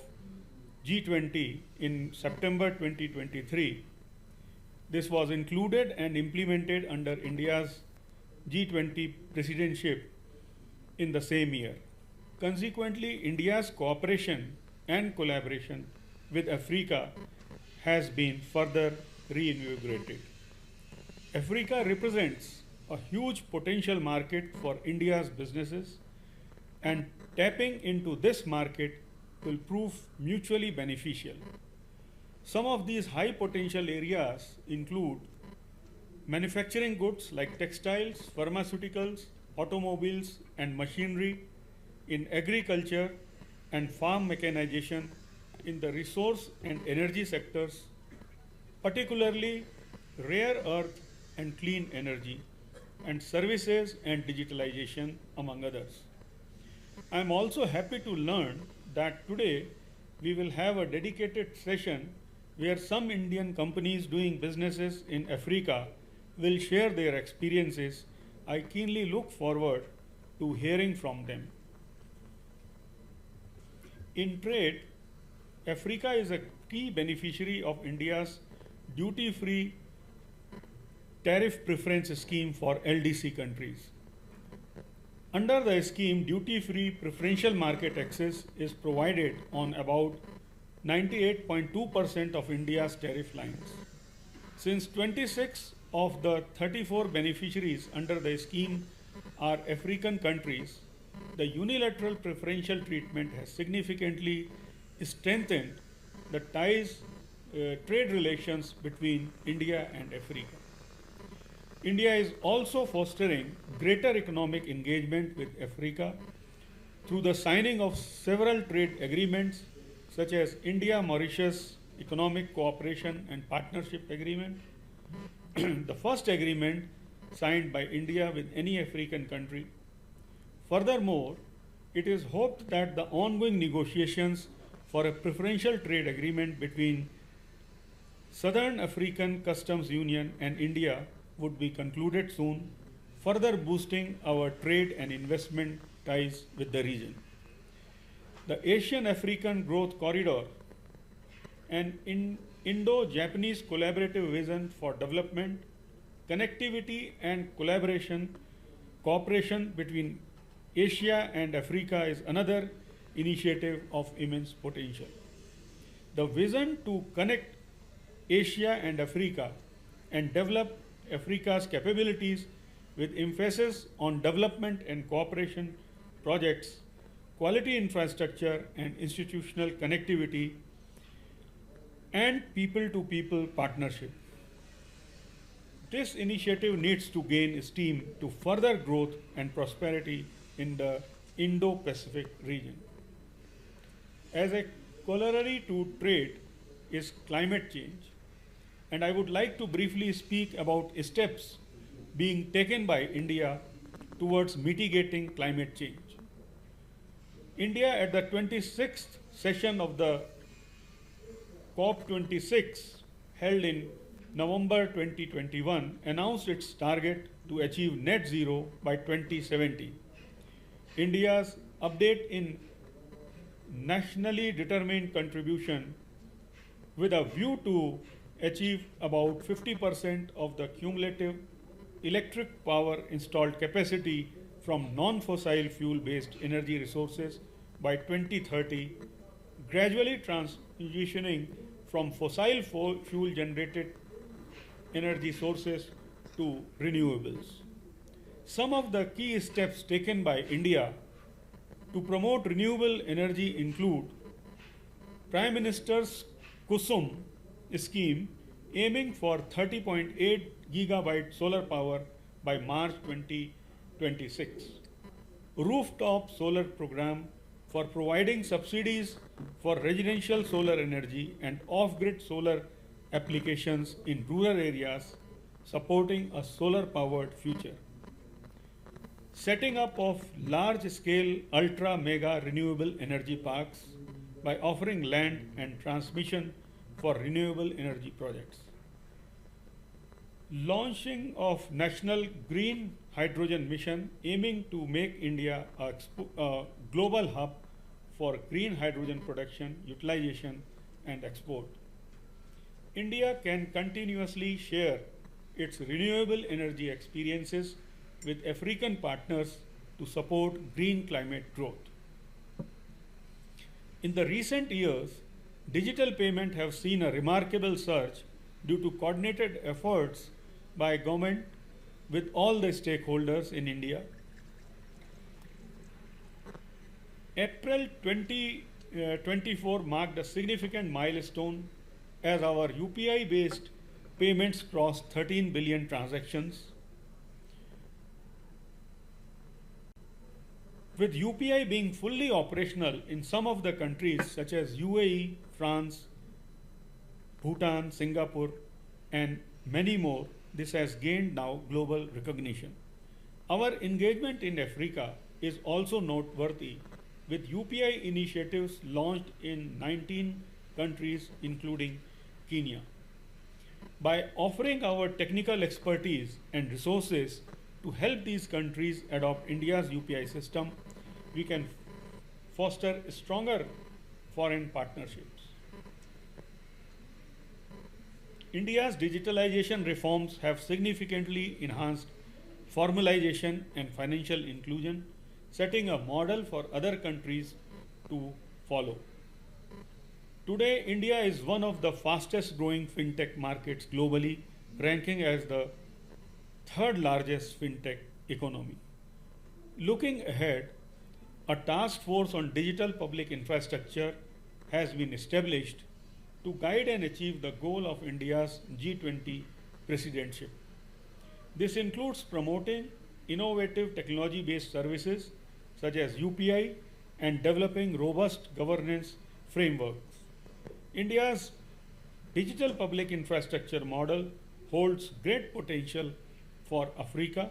G20 in September 2023, this was included and implemented under India's G20 presidency in the same year. Consequently, India's cooperation and collaboration with Africa has been further reinvigorated. Africa represents a huge potential market for India's businesses, and tapping into this market will prove mutually beneficial. Some of these high potential areas include manufacturing goods like textiles, pharmaceuticals, automobiles, and machinery, in agriculture and farm mechanization, in the resource and energy sectors, particularly rare earth and clean energy, and services and digitalization, among others. I am also happy to learn that today we will have a dedicated session where some Indian companies doing businesses in Africa will share their experiences. I keenly look forward to hearing from them. In trade, Africa is a key beneficiary of India's duty-free tariff preference scheme for LDC countries. Under the scheme, duty-free preferential market access is provided on about 98.2% of India's tariff lines. Since 26 of the 34 beneficiaries under the scheme are African countries, the unilateral preferential treatment has significantly strengthened the trade relations between India and Africa. India is also fostering greater economic engagement with Africa through the signing of several trade agreements such as India-Mauritius Economic Cooperation and Partnership Agreement, the first agreement signed by India with any African country. Furthermore, it is hoped that the ongoing negotiations for a preferential trade agreement between Southern African Customs Union and India would be concluded soon, further boosting our trade and investment ties with the region. The Asian-African Growth Corridor, an Indo-Japanese collaborative vision for development, connectivity and cooperation between Asia and Africa is another initiative of immense potential. The vision to connect Asia and Africa and develop Africa's capabilities with emphasis on development and cooperation projects, quality infrastructure and institutional connectivity, and people-to-people partnership. This initiative needs to gain steam to further growth and prosperity in the Indo-Pacific region. As a corollary to trade is climate change, and I would like to briefly speak about steps being taken by India towards mitigating climate change. India at the 26th session of the COP26 held in November 2021 announced its target to achieve net zero by 2070. India's update in nationally determined contribution with a view to achieve about 50% of the cumulative electric power installed capacity from non-fossil fuel-based energy resources by 2030, gradually transitioning from fossil fuel-generated energy sources to renewables. Some of the key steps taken by India to promote renewable energy include Prime Minister's Kusum scheme aiming for 30.8 gigawatt solar power by March 2026. rooftop solar program for providing subsidies for residential solar energy and off-grid solar applications in rural areas, supporting a solar-powered future. Setting up of large-scale ultra-mega renewable energy parks by offering land and transmission for renewable energy projects. Launching of National Green Hydrogen Mission aiming to make India a global hub for green hydrogen production, utilization and export. India can continuously share its renewable energy experiences with African partners to support green climate growth. In the recent years, digital payment have seen a remarkable surge due to coordinated efforts by government with all the stakeholders in India. April 2024 marked a significant milestone as our UPI-based payments crossed 13 billion transactions. With UPI being fully operational in some of the countries such as UAE, France, Bhutan, Singapore, and many more, this has gained now global recognition. Our engagement in Africa is also noteworthy, with UPI initiatives launched in 19 countries, including Kenya. By offering our technical expertise and resources to help these countries adopt India's UPI system, we can foster stronger foreign partnerships. India's digitalization reforms have significantly enhanced formalization and financial inclusion, setting a model for other countries to follow. Today, India is one of the fastest growing fintech markets globally, ranking as the third largest fintech economy. Looking ahead, a task force on digital public infrastructure has been established to guide and achieve the goal of India's G20 presidentship. This includes promoting innovative technology-based services such as UPI and developing robust governance frameworks. India's digital public infrastructure model holds great potential for Africa,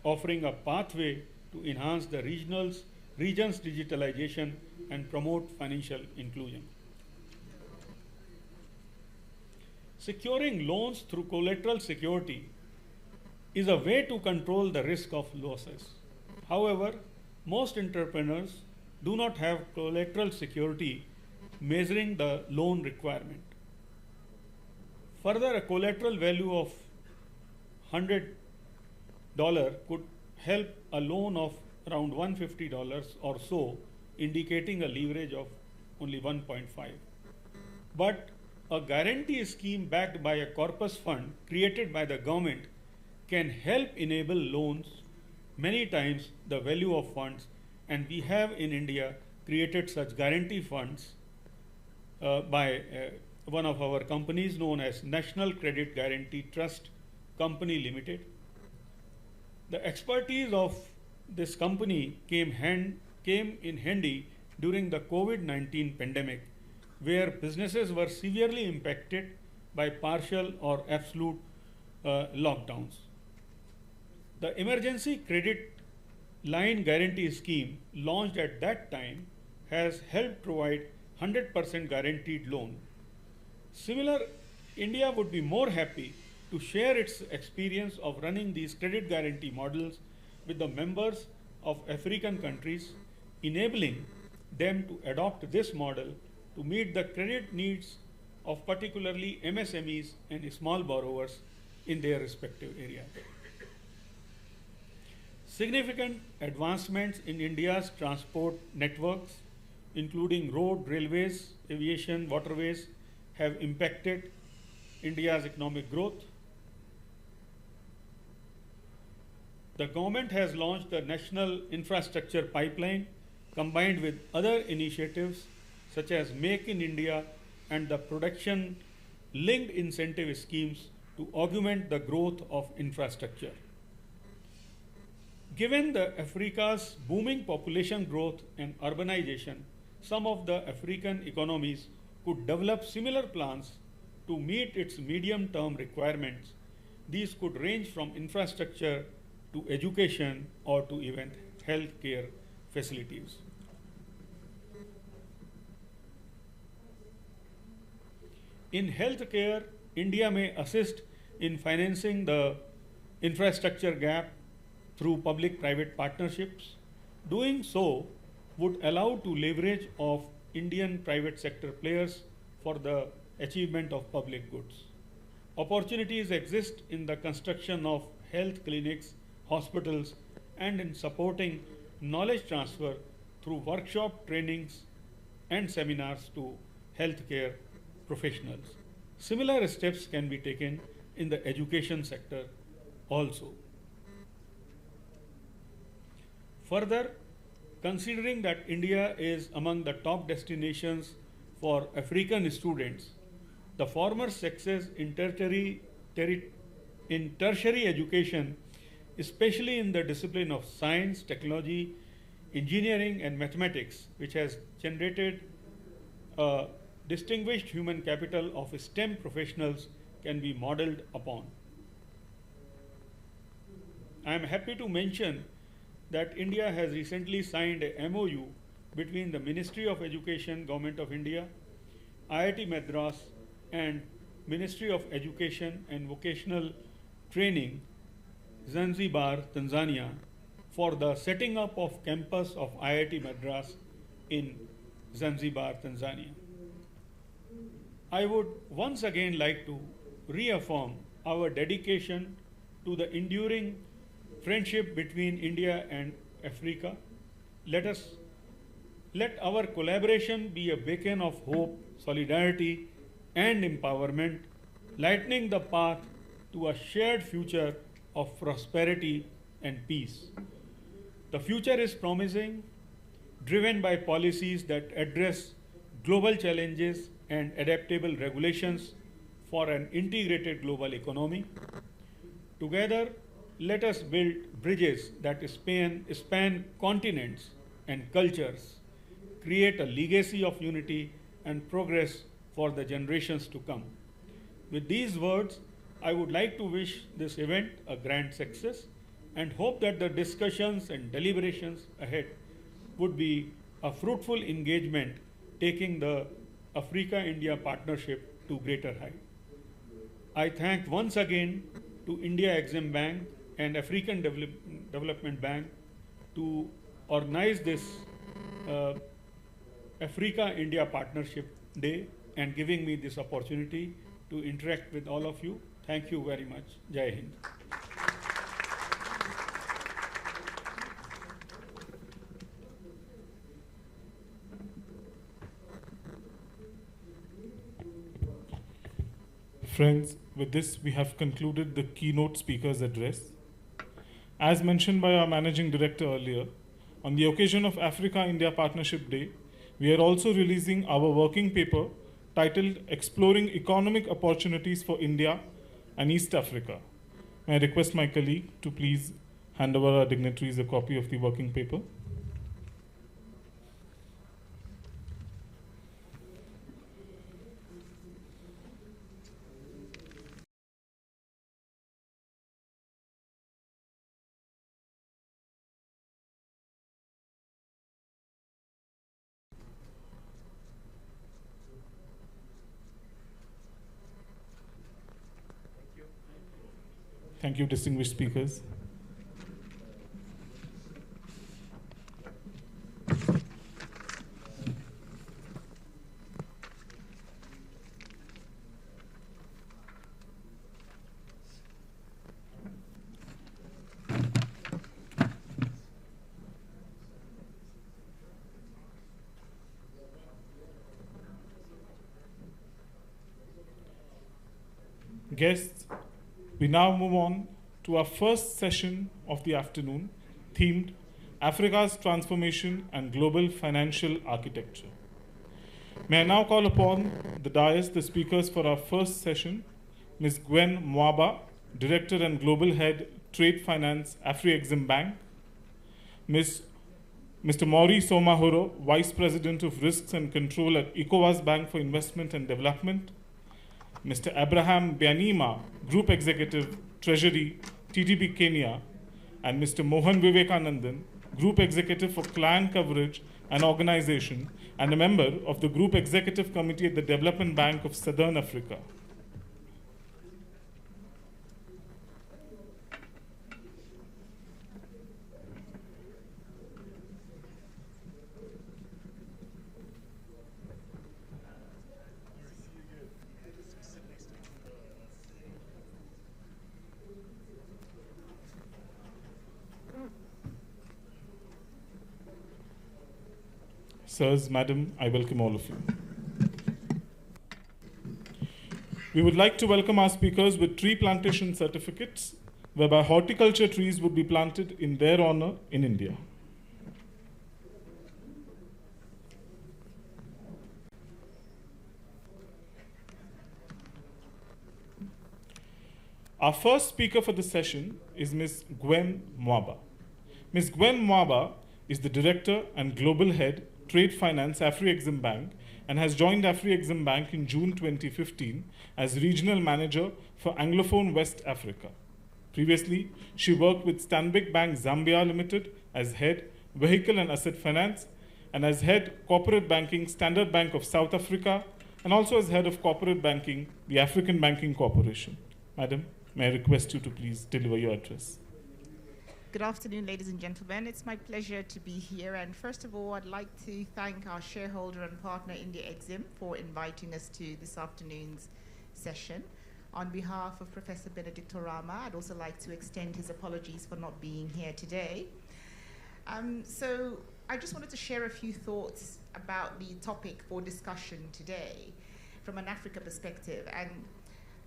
offering a pathway to enhance the region's digitalization and promote financial inclusion. Securing loans through collateral security is a way to control the risk of losses. However, most entrepreneurs do not have collateral security measuring the loan requirement. Further, a collateral value of $100 could help a loan of around $150 or so, indicating a leverage of only 1.5. But a guarantee scheme backed by a corpus fund created by the government can help enable loans many times the value of funds, and we have in India created such guarantee funds by one of our companies known as National Credit Guarantee Trust Company Limited. The expertise of this company came in handy during the COVID-19 pandemic, where businesses were severely impacted by partial or absolute lockdowns. The emergency credit line guarantee scheme launched at that time has helped provide 100% guaranteed loan. Similar, India would be more happy to share its experience of running these credit guarantee models with the members of African countries, enabling them to adopt this model to meet the credit needs of particularly MSMEs and small borrowers in their respective areas. Significant advancements in India's transport networks, including road, railways, aviation, waterways, have impacted India's economic growth. The government has launched the National Infrastructure Pipeline, combined with other initiatives such as Make in India and the production-linked incentive schemes to augment the growth of infrastructure. Given the Africa's booming population growth and urbanization, some of the African economies could develop similar plans to meet its medium-term requirements. These could range from infrastructure to education or to even healthcare facilities. In healthcare, India may assist in financing the infrastructure gap through public-private partnerships. Doing so would allow to leverage of Indian private sector players for the achievement of public goods. Opportunities exist in the construction of health clinics, hospitals, and in supporting knowledge transfer through workshop trainings and seminars to healthcare professionals. Similar steps can be taken in the education sector also. Further, considering that India is among the top destinations for African students, the former success in tertiary education, especially in the discipline of science, technology, engineering, and mathematics, which has generated a distinguished human capital of STEM professionals, can be modeled upon. I am happy to mention that India has recently signed a MOU between the Ministry of Education, Government of India, IIT Madras, and Ministry of Education and Vocational Training, Zanzibar, Tanzania, for the setting up of campus of IIT Madras in Zanzibar, Tanzania. I would once again like to reaffirm our dedication to the enduring friendship between India and Africa. Let our collaboration be a beacon of hope, solidarity, and empowerment, lightening the path to a shared future of prosperity and peace. The future is promising, driven by policies that address global challenges and adaptable regulations for an integrated global economy. Together, let us build bridges that span continents and cultures, create a legacy of unity and progress for the generations to come. With these words, I would like to wish this event a grand success and hope that the discussions and deliberations ahead would be a fruitful engagement, taking the Africa-India partnership to greater height. I thank once again to India Exim Bank and African Development Bank to organize this Africa-India Partnership Day and giving me this opportunity to interact with all of you. Thank you very much. Jai Hind. Friends, with this we have concluded the keynote speaker's address. As mentioned by our Managing Director earlier, on the occasion of Africa-India Partnership Day, we are also releasing our working paper titled Exploring Economic Opportunities for India and East Africa. May I request my colleague to please hand over our dignitaries a copy of the working paper. Thank you, distinguished speakers. Guests, we now move on to our first session of the afternoon, themed Africa's Transformation and Global Financial Architecture. May I now call upon the dais the speakers for our first session, Ms. Gwen Mwaba, Director and Global Head, Trade Finance, Afri-Exim Bank, Mr. Mauri Somahoro, Vice President of Risks and Control at ECOWAS Bank for Investment and Development, Mr. Abraham Bianima, Group Executive, Treasury, TTB Kenya, and Mr. Mohan Vivekanandan, Group Executive for Client Coverage and Organization, and a member of the Group Executive Committee at the Development Bank of Southern Africa. Sirs, Madam, I welcome all of you. We would like to welcome our speakers with tree plantation certificates, whereby horticulture trees would be planted in their honor in India. Our first speaker for the session is Ms. Gwen Mwaba. Ms. Gwen Mwaba is the Director and Global Head, Trade Finance, Afri-Exim Bank, and has joined Afri-Exim Bank in June 2015 as Regional Manager for Anglophone West Africa. Previously, she worked with Stanbic Bank Zambia Limited as Head, Vehicle and Asset Finance, and as Head, Corporate Banking, Standard Bank of South Africa, and also as Head of Corporate Banking, the African Banking Corporation. Madam, may I request you to please deliver your address. Good afternoon, ladies and gentlemen. It's my pleasure to be here. And first of all, I'd like to thank our shareholder and partner, India Exim, for inviting us to this afternoon's session. On behalf of Professor Benedicto Rama, I'd also like to extend his apologies for not being here today. So I just wanted to share a few thoughts about the topic for discussion today from an Africa perspective. And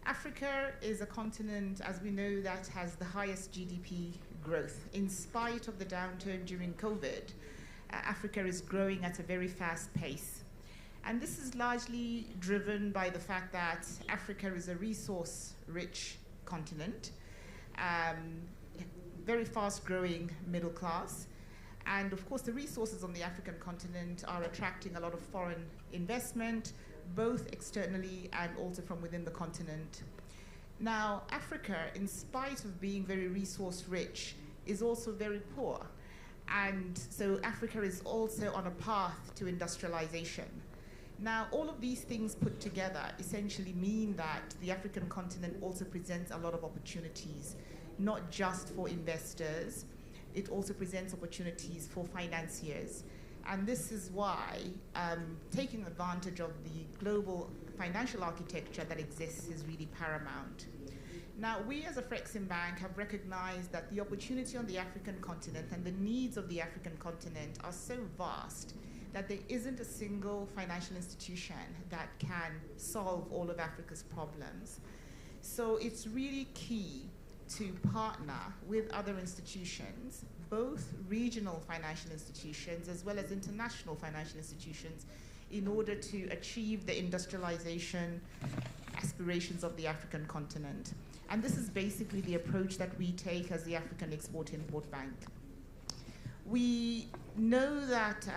Africa is a continent, as we know, that has the highest GDP growth. In spite of the downturn during COVID, Africa is growing at a very fast pace. And this is largely driven by the fact that Africa is a resource-rich continent, very fast-growing middle class. And of course, the resources on the African continent are attracting a lot of foreign investment, both externally and also from within the continent. Now, Africa, in spite of being very resource-rich, is also very poor. And so Africa is also on a path to industrialization. Now, all of these things put together essentially mean that the African continent also presents a lot of opportunities, not just for investors. It also presents opportunities for financiers. And this is why taking advantage of the global financial architecture that exists is really paramount. Now, we as a Afri-Exim Bank have recognized that the opportunity on the African continent and the needs of the African continent are so vast that there isn't a single financial institution that can solve all of Africa's problems. So it's really key to partner with other institutions, both regional financial institutions as well as international financial institutions, in order to achieve the industrialization aspirations of the African continent. And this is basically the approach that we take as the African Export-Import Bank. We know that,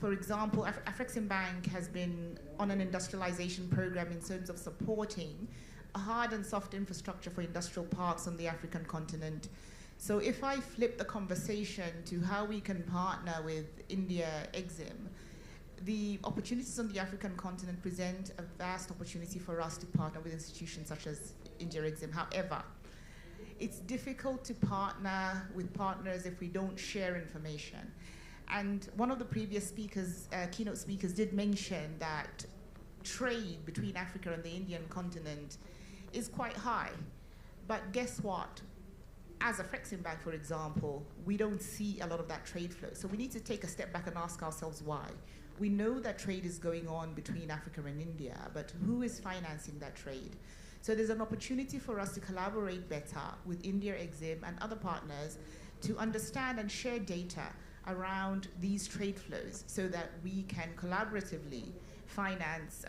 for example, Afri-Exim Bank has been on an industrialization program in terms of supporting a hard and soft infrastructure for industrial parks on the African continent. So if I flip the conversation to how we can partner with India Exim, the opportunities on the African continent present a vast opportunity for us to partner with institutions such as India Exim. However, it's difficult to partner with partners if we don't share information. And one of the previous speakers, keynote speakers, did mention that trade between Africa and the Indian continent is quite high. But guess what? As a Afri-Exim Bank, for example, we don't see a lot of that trade flow. So we need to take a step back and ask ourselves why. We know that trade is going on between Africa and India, but who is financing that trade? So there's an opportunity for us to collaborate better with India Exim and other partners to understand and share data around these trade flows so that we can collaboratively finance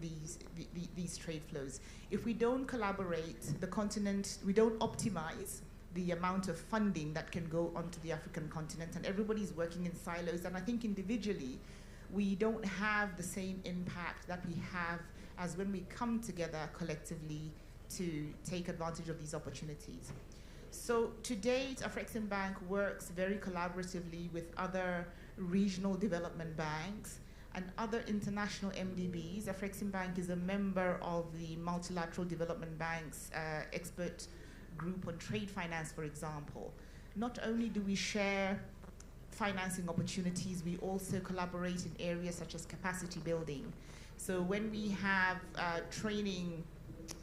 these trade flows. If we don't collaborate, the continent, we don't optimize the amount of funding that can go onto the African continent, and everybody's working in silos. And I think individually, we don't have the same impact that we have as when we come together collectively to take advantage of these opportunities. So to date, Afreximbank works very collaboratively with other regional development banks and other international MDBs. Afreximbank is a member of the Multilateral Development Bank's expert group on trade finance, for example. Not only do we share financing opportunities, we also collaborate in areas such as capacity building. So when we have training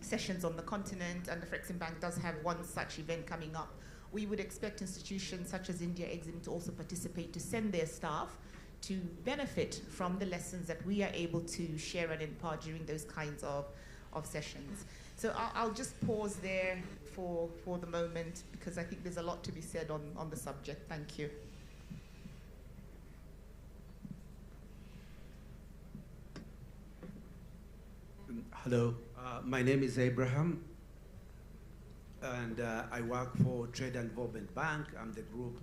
sessions on the continent, and the Afreximbank does have one such event coming up, we would expect institutions such as India Exim to also participate, to send their staff to benefit from the lessons that we are able to share and impart during those kinds of sessions. So I'll just pause there for the moment, because I think there's a lot to be said on the subject. Thank you. Hello, my name is Abraham, and I work for Trade and Development Bank. I'm the group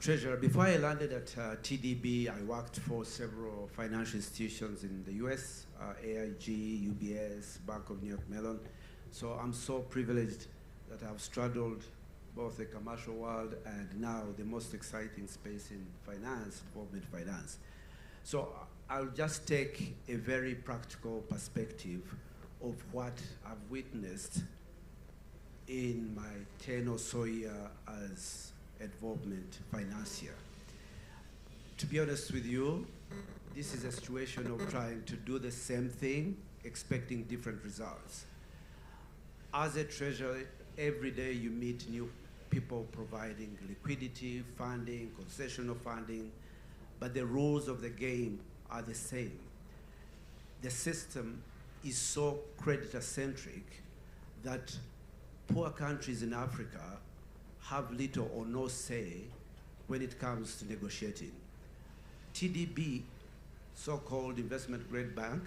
treasurer. Before I landed at TDB, I worked for several financial institutions in the US, AIG, UBS, Bank of New York Mellon. So I'm so privileged that I've straddled both the commercial world and now the most exciting space in finance, development finance. So I'll just take a very practical perspective of what I've witnessed in my 10 or so years as a development financier. To be honest with you, this is a situation of trying to do the same thing, expecting different results. As a treasurer, every day you meet new people providing liquidity, funding, concessional funding, but the rules of the game are the same. The system is so creditor-centric that poor countries in Africa have little or no say when it comes to negotiating. TDB, so-called investment grade bank,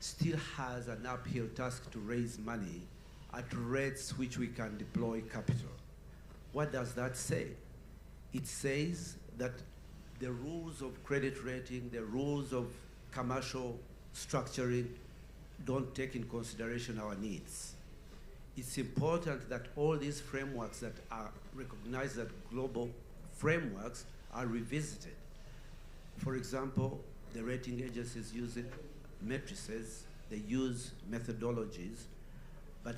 still has an uphill task to raise money at rates which we can deploy capital. What does that say? It says that the rules of credit rating, the rules of commercial structuring don't take in consideration our needs. It's important that all these frameworks that are recognized as global frameworks are revisited. For example, the rating agencies use matrices, they use methodologies, but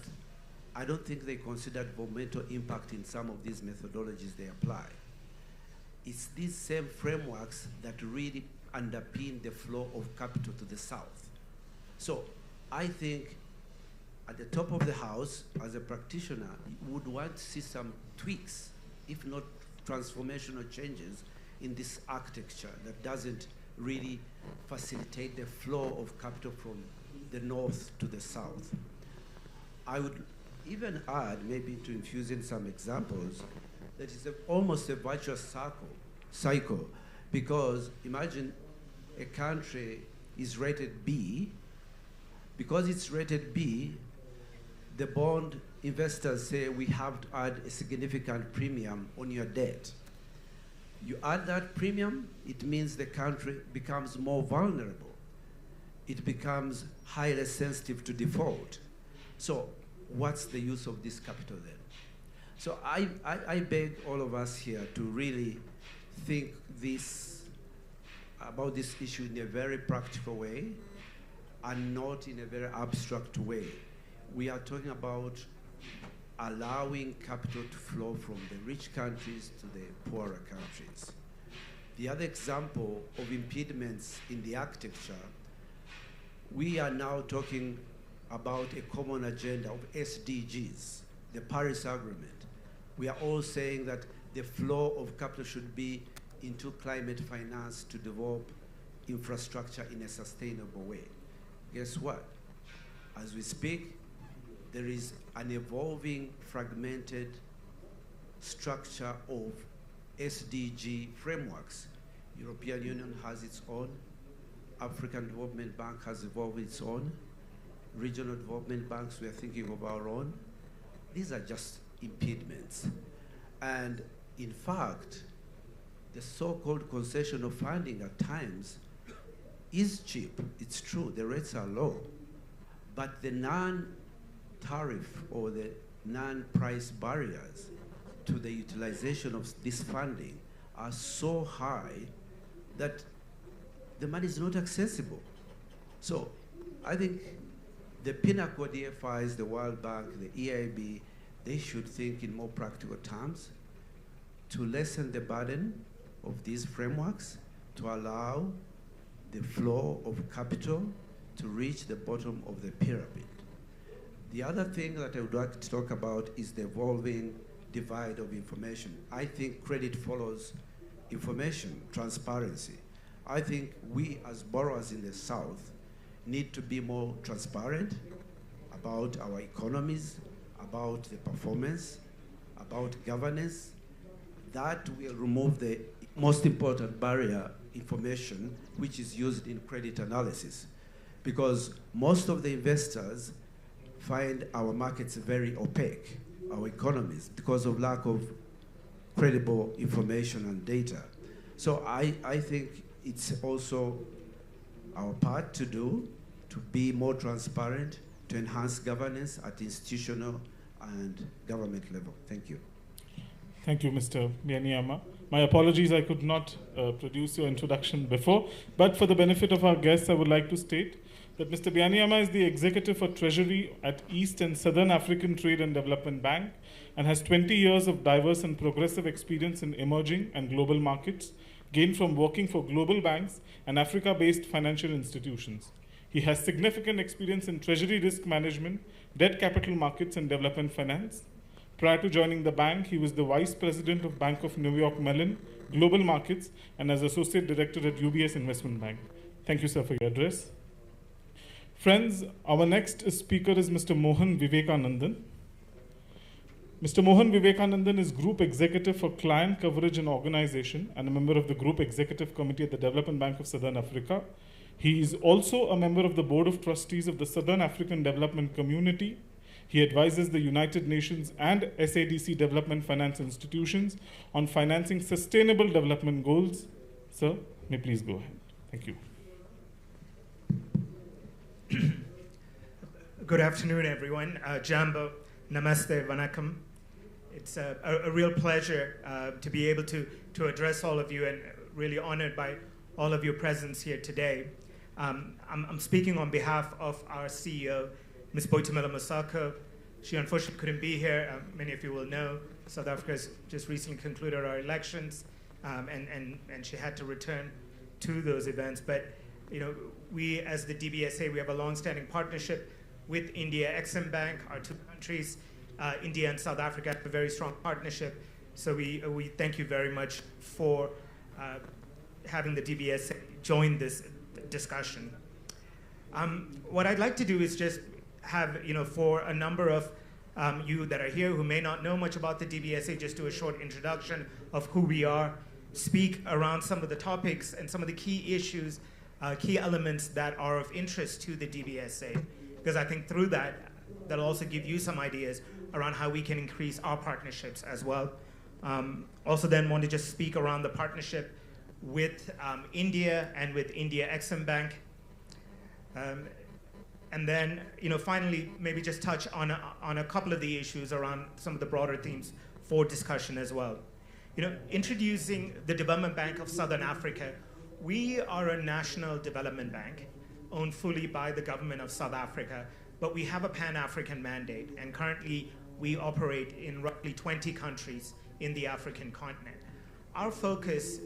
I don't think they consider environmental impact in some of these methodologies they apply. It's these same frameworks that really underpin the flow of capital to the south. So I think at the top of the house, as a practitioner, you would want to see some tweaks, if not transformational changes in this architecture that doesn't really facilitate the flow of capital from the north to the south. I would even add, maybe to infuse in some examples, that is almost a virtuous cycle, because imagine a country is rated B. Because it's rated B, the bond investors say we have to add a significant premium on your debt. You add that premium, it means the country becomes more vulnerable. It becomes highly sensitive to default. So what's the use of this capital then? So I beg all of us here to really think about this issue in a very practical way and not in a very abstract way. We are talking about allowing capital to flow from the rich countries to the poorer countries. The other example of impediments in the architecture, we are now talking about a common agenda of SDGs, the Paris Agreement. We are all saying that the flow of capital should be into climate finance to develop infrastructure in a sustainable way. Guess what? As we speak, there is an evolving, fragmented structure of SDG frameworks. European Union has its own. African Development Bank has evolved its own. Regional development banks, we are thinking of our own. These are just impediments. And in fact, the so-called concessional funding at times is cheap. It's true, the rates are low. But the non-tariff or the non-price barriers to the utilization of this funding are so high that the money is not accessible. So I think the pinnacle DFIs, the World Bank, the EIB, they should think in more practical terms to lessen the burden of these frameworks, to allow the flow of capital to reach the bottom of the pyramid. The other thing that I would like to talk about is the evolving divide of information. I think credit follows information, transparency. I think we as borrowers in the South need to be more transparent about our economies, about the performance, about governance. That will remove the most important barrier, information, which is used in credit analysis. Because most of the investors find our markets very opaque, our economies, because of lack of credible information and data. So I think it's also our part to do, to be more transparent, to enhance governance at institutional and government level. Thank you. Thank you, Mr. Byanyama. My apologies, I could not produce your introduction before, but for the benefit of our guests, I would like to state that Mr. Byanyama is the Executive for Treasury at East and Southern African Trade and Development Bank and has 20 years of diverse and progressive experience in emerging and global markets, gained from working for global banks and Africa-based financial institutions. He has significant experience in treasury risk management, debt capital markets, and development finance. Prior to joining the bank, he was the Vice President of Bank of New York Mellon, Global Markets, and as Associate Director at UBS Investment Bank. Thank you, sir, for your address. Friends, our next speaker is Mr. Mohan Vivekanandan. Mr. Mohan Vivekanandan is Group Executive for Client Coverage and Organization and a member of the Group Executive Committee at the Development Bank of Southern Africa. He is also a member of the Board of Trustees of the Southern African Development Community. He advises the United Nations and SADC development finance institutions on financing sustainable development goals. Sir, may please go ahead. Thank you. Good afternoon, everyone. Jambo, namaste, vanakkam. It's a real pleasure to be able to address all of you, and really honored by all of your presence here today. I'm speaking on behalf of our CEO, Ms. Boitumelo Masako. She unfortunately couldn't be here. Many of you will know South Africa has just recently concluded our elections, and she had to return to those events. But you know, we as the DBSA, we have a long-standing partnership with India Exim Bank. Our two countries, India and South Africa, have a very strong partnership. So we thank you very much for having the DBSA join this discussion. What I'd like to do is just have, for a number of you that are here who may not know much about the DBSA, just do a short introduction of who we are, speak around some of the topics and some of the key issues, key elements that are of interest to the DBSA, because I think through that, that'll also give you some ideas around how we can increase our partnerships as well. Also then want to just speak around the partnership with India and with India Exim Bank. And then, finally, maybe just touch on a couple of the issues around some of the broader themes for discussion as well. Introducing the Development Bank of Southern Africa, we are a national development bank owned fully by the government of South Africa, but we have a Pan-African mandate, and currently we operate in roughly 20 countries in the African continent. Our focus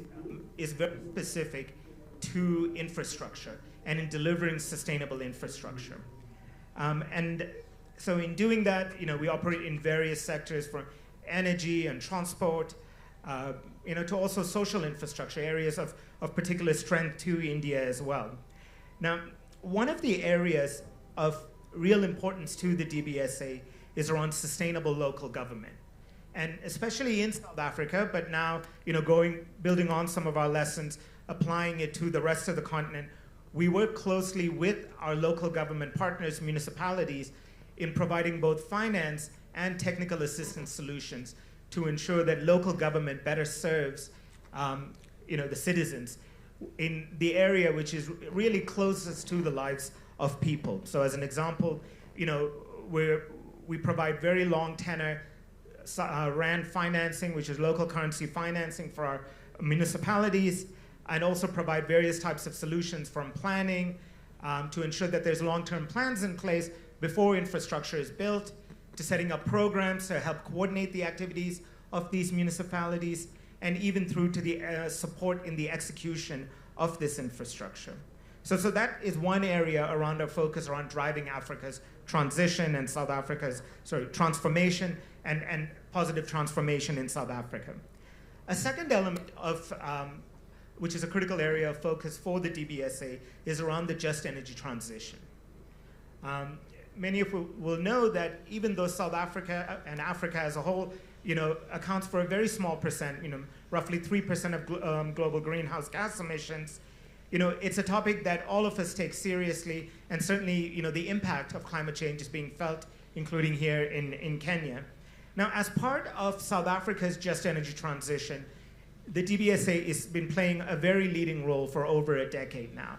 is very specific to infrastructure and in delivering sustainable infrastructure. And so in doing that, we operate in various sectors from energy and transport, to also social infrastructure, areas of particular strength to India as well. Now, one of the areas of real importance to the DBSA is around sustainable local government. And especially in South Africa, but now, building on some of our lessons, applying it to the rest of the continent, we work closely with our local government partners, municipalities, in providing both finance and technical assistance solutions to ensure that local government better serves the citizens in the area which is really closest to the lives of people. So as an example, we provide very long tenor RAND financing, which is local currency financing for our municipalities, and also provide various types of solutions from planning to ensure that there's long-term plans in place before infrastructure is built, to setting up programs to help coordinate the activities of these municipalities, and even through to the support in the execution of this infrastructure. So that is one area around our focus around driving Africa's transition and transformation and positive transformation in South Africa. A second element of, which is a critical area of focus for the DBSA, is around the just energy transition. Many of you will know that even though South Africa and Africa as a whole, accounts for a very small percent, roughly 3% of global greenhouse gas emissions, it's a topic that all of us take seriously, and certainly, the impact of climate change is being felt, including here in Kenya. Now, as part of South Africa's just energy transition, the DBSA has been playing a very leading role for over a decade now.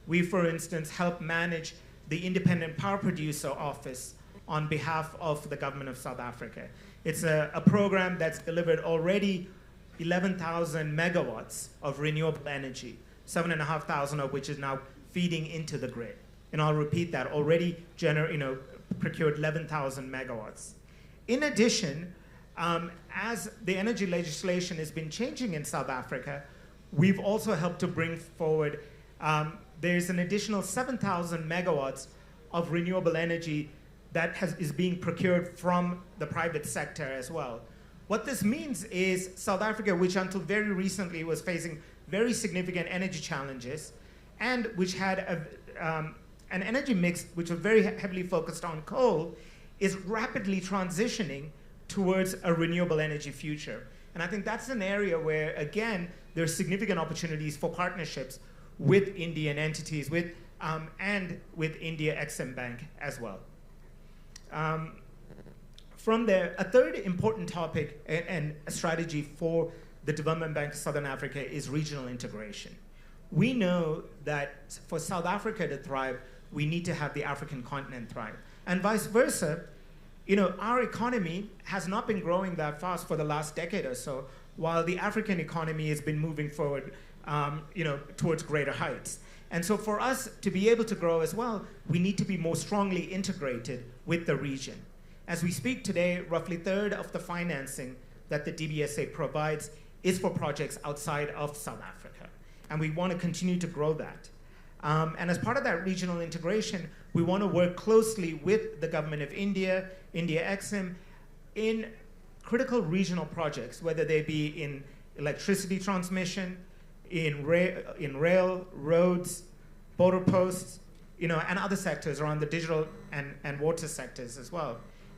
We, for instance, help manage the Independent Power Producer Office on behalf of the government of South Africa. It's a program that's delivered already 11,000 megawatts of renewable energy, 7,500 of which is now feeding into the grid. And I'll repeat that, already procured 11,000 megawatts. In addition, as the energy legislation has been changing in South Africa, we've also helped to bring forward, there's an additional 7,000 megawatts of renewable energy that is being procured from the private sector as well. What this means is South Africa, which until very recently was facing very significant energy challenges, and which had an energy mix which was very heavily focused on coal, is rapidly transitioning towards a renewable energy future. And I think that's an area where, again, there's significant opportunities for partnerships with Indian entities, and with India Exim Bank as well. From there, a third important topic and a strategy for the Development Bank of Southern Africa is regional integration. We know that for South Africa to thrive, we need to have the African continent thrive. And vice versa, our economy has not been growing that fast for the last decade or so, while the African economy has been moving forward towards greater heights. And so for us to be able to grow as well, we need to be more strongly integrated with the region. As we speak today, roughly a third of the financing that the DBSA provides is for projects outside of South Africa. And we want to continue to grow that. And as part of that regional integration, we want to work closely with the government of India, India Exim, in critical regional projects, whether they be in electricity transmission, in rail, roads, border posts, and other sectors around the digital and water sectors as well.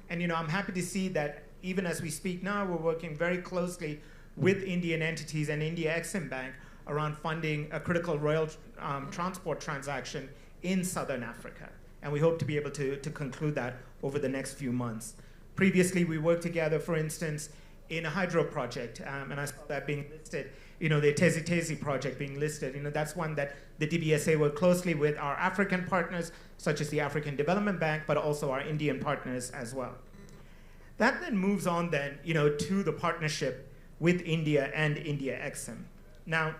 And I'm happy to see that even as we speak now, we're working very closely with Indian entities and India Exim Bank around funding a critical rail transport transaction in Southern Africa. And we hope to be able to conclude that over the next few months. Previously, we worked together, for instance, in a hydro project, and I saw that being listed, the Tezi Tezi project being listed. That's one that the DBSA worked closely with our African partners, such as the African Development Bank, but also our Indian partners as well. That then moves on then, to the partnership with India and India Exim. Now,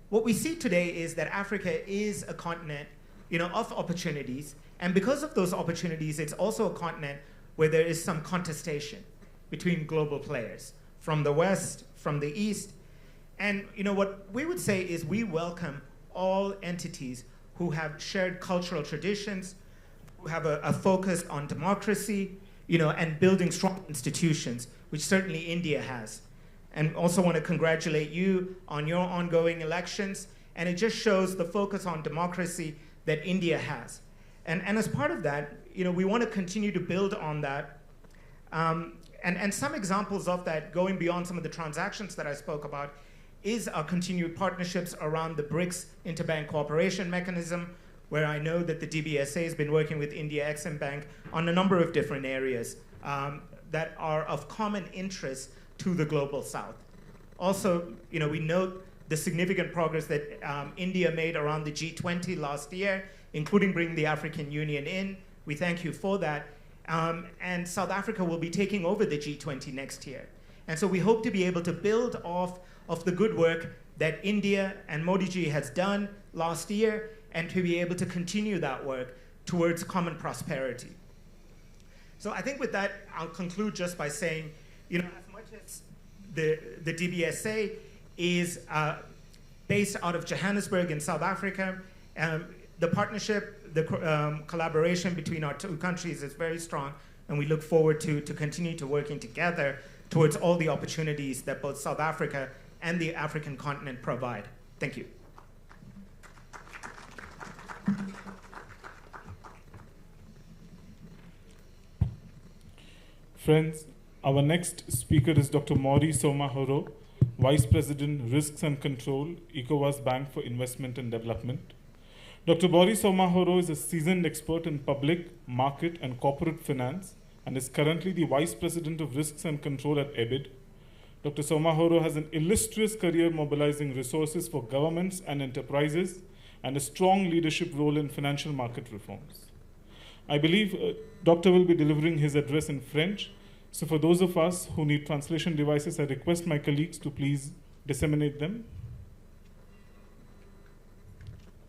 what we see today is that Africa is a continent, of opportunities, and because of those opportunities, it's also a continent where there is some contestation between global players from the West, from the East. And what we would say is we welcome all entities who have shared cultural traditions, who have a focus on democracy, and building strong institutions, which certainly India has. And also want to congratulate you on your ongoing elections. And it just shows the focus on democracy that India has. And as part of that, we want to continue to build on that. And some examples of that, going beyond some of the transactions that I spoke about, is our continued partnerships around the BRICS Interbank Cooperation Mechanism, where I know that the DBSA has been working with India Exim Bank on a number of different areas that are of common interest to the global South. Also, we note the significant progress that India made around the G20 last year, including bringing the African Union in. We thank you for that. And South Africa will be taking over the G20 next year. And so we hope to be able to build off of the good work that India and Modi ji has done last year, and to be able to continue that work towards common prosperity. So I think with that, I'll conclude just by saying, as much as the DBSA is based out of Johannesburg in South Africa, the partnership, the collaboration between our two countries is very strong, and we look forward to continue to working together towards all the opportunities that both South Africa and the African continent provide. Thank you. Friends, our next speaker is Dr. Maury Somahoro, Vice President, Risks and Control, ECOWAS Bank for Investment and Development. Dr. Maury Somahoro is a seasoned expert in public, market, and corporate finance, and is currently the Vice President of Risks and Control at AIPD. Dr. Somahoro has an illustrious career mobilizing resources for governments and enterprises, and a strong leadership role in financial market reforms. I believe Doctor will be delivering his address in French, so for those of us who need translation devices, I request my colleagues to please disseminate them.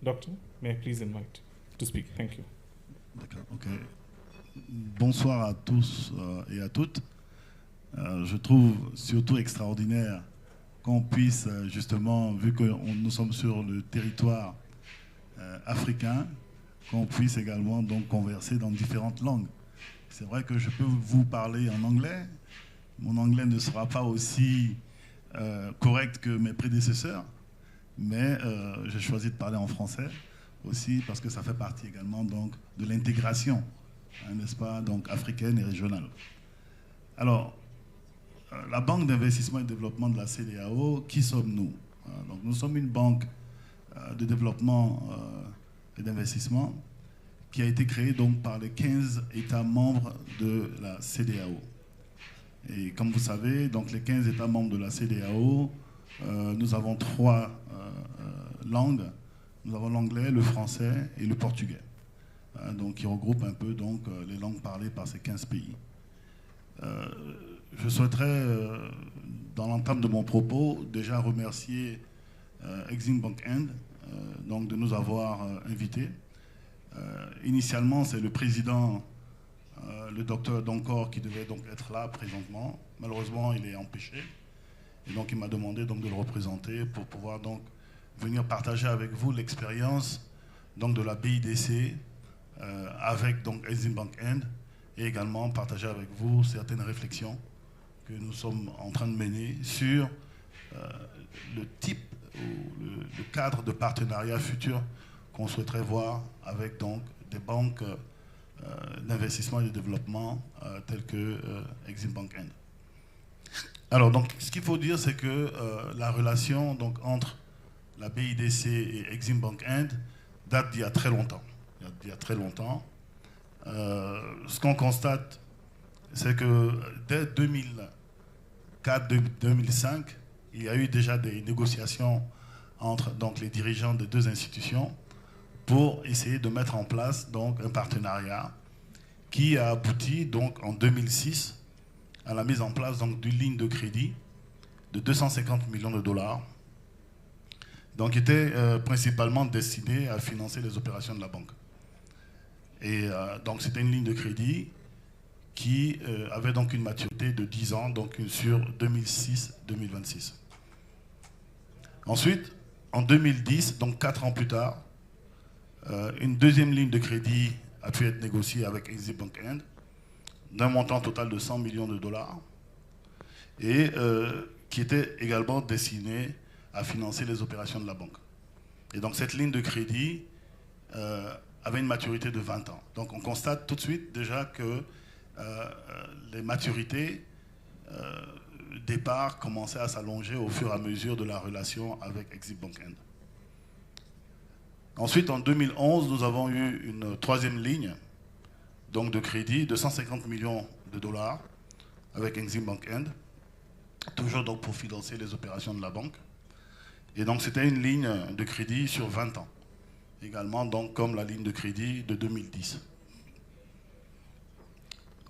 Doctor, may I please invite to speak? Thank you. D'accord, ok. Bonsoir à tous et à toutes. Je trouve surtout extraordinaire qu'on puisse justement, vu que nous sommes sur le territoire africain, qu'on puisse également donc converser dans différentes langues. C'est vrai que je peux vous parler en anglais. Mon anglais ne sera pas aussi correct que mes prédécesseurs, mais j'ai choisi de parler en français aussi parce que ça fait partie également donc de l'intégration, n'est-ce pas, donc africaine et régionale. Alors, la Banque d'investissement et de développement de la CEDEAO, qui sommes-nous? Donc, nous sommes une banque de développement et d'investissement qui a été créée donc par les 15 États membres de la CEDEAO. Et comme vous savez, donc les 15 États membres de la CEDEAO, nous avons 3 langues. Nous avons l'anglais, le français et le portugais. Donc, qui regroupent un peu donc, les langues parlées par ces 15 pays. Je souhaiterais, dans l'entame de mon propos, déjà remercier Exim Bank End donc de nous avoir invités. Initialement, c'est le président, le docteur Donkor, qui devait donc être là présentement. Malheureusement, il est empêché. Et donc, il m'a demandé donc, de le représenter pour pouvoir donc, venir partager avec vous l'expérience donc, de la BIDC avec donc, Exim Bank End, et également partager avec vous certaines réflexions que nous sommes en train de mener sur le type ou le cadre de partenariat futur qu'on souhaiterait voir avec donc, des banques d'investissement et de développement telles que Exim Bank End. Alors, donc, ce qu'il faut dire, c'est que la relation donc, entre la BIDC et Exim Bank End date d'il y a très longtemps. Il y a très longtemps. Ce qu'on constate, c'est que dès 2004-2005, il y a eu déjà des négociations entre donc, les dirigeants des deux institutions pour essayer de mettre en place donc, un partenariat qui a abouti donc, en 2006 à la mise en place donc, d'une ligne de crédit de 250 millions de dollars, donc qui était principalement destinée à financer les opérations de la banque. Et donc c'était une ligne de crédit qui avait donc une maturité de 10 ans, donc sur 2006-2026. Ensuite, en 2010, donc 4 ans plus tard, une deuxième ligne de crédit a pu être négociée avec Exim Bank End d'un montant total de 100 millions de dollars et qui était également destinée à financer les opérations de la banque. Et donc cette ligne de crédit avait une maturité de 20 ans. Donc on constate tout de suite déjà que les maturités départ commençaient à s'allonger au fur et à mesure de la relation avec Exim Bank End. Ensuite, en 2011, nous avons eu une troisième ligne donc de crédit de 150 millions de dollars avec Exim Bank End, toujours donc pour financer les opérations de la banque. Et donc c'était une ligne de crédit sur 20 ans, également donc comme la ligne de crédit de 2010.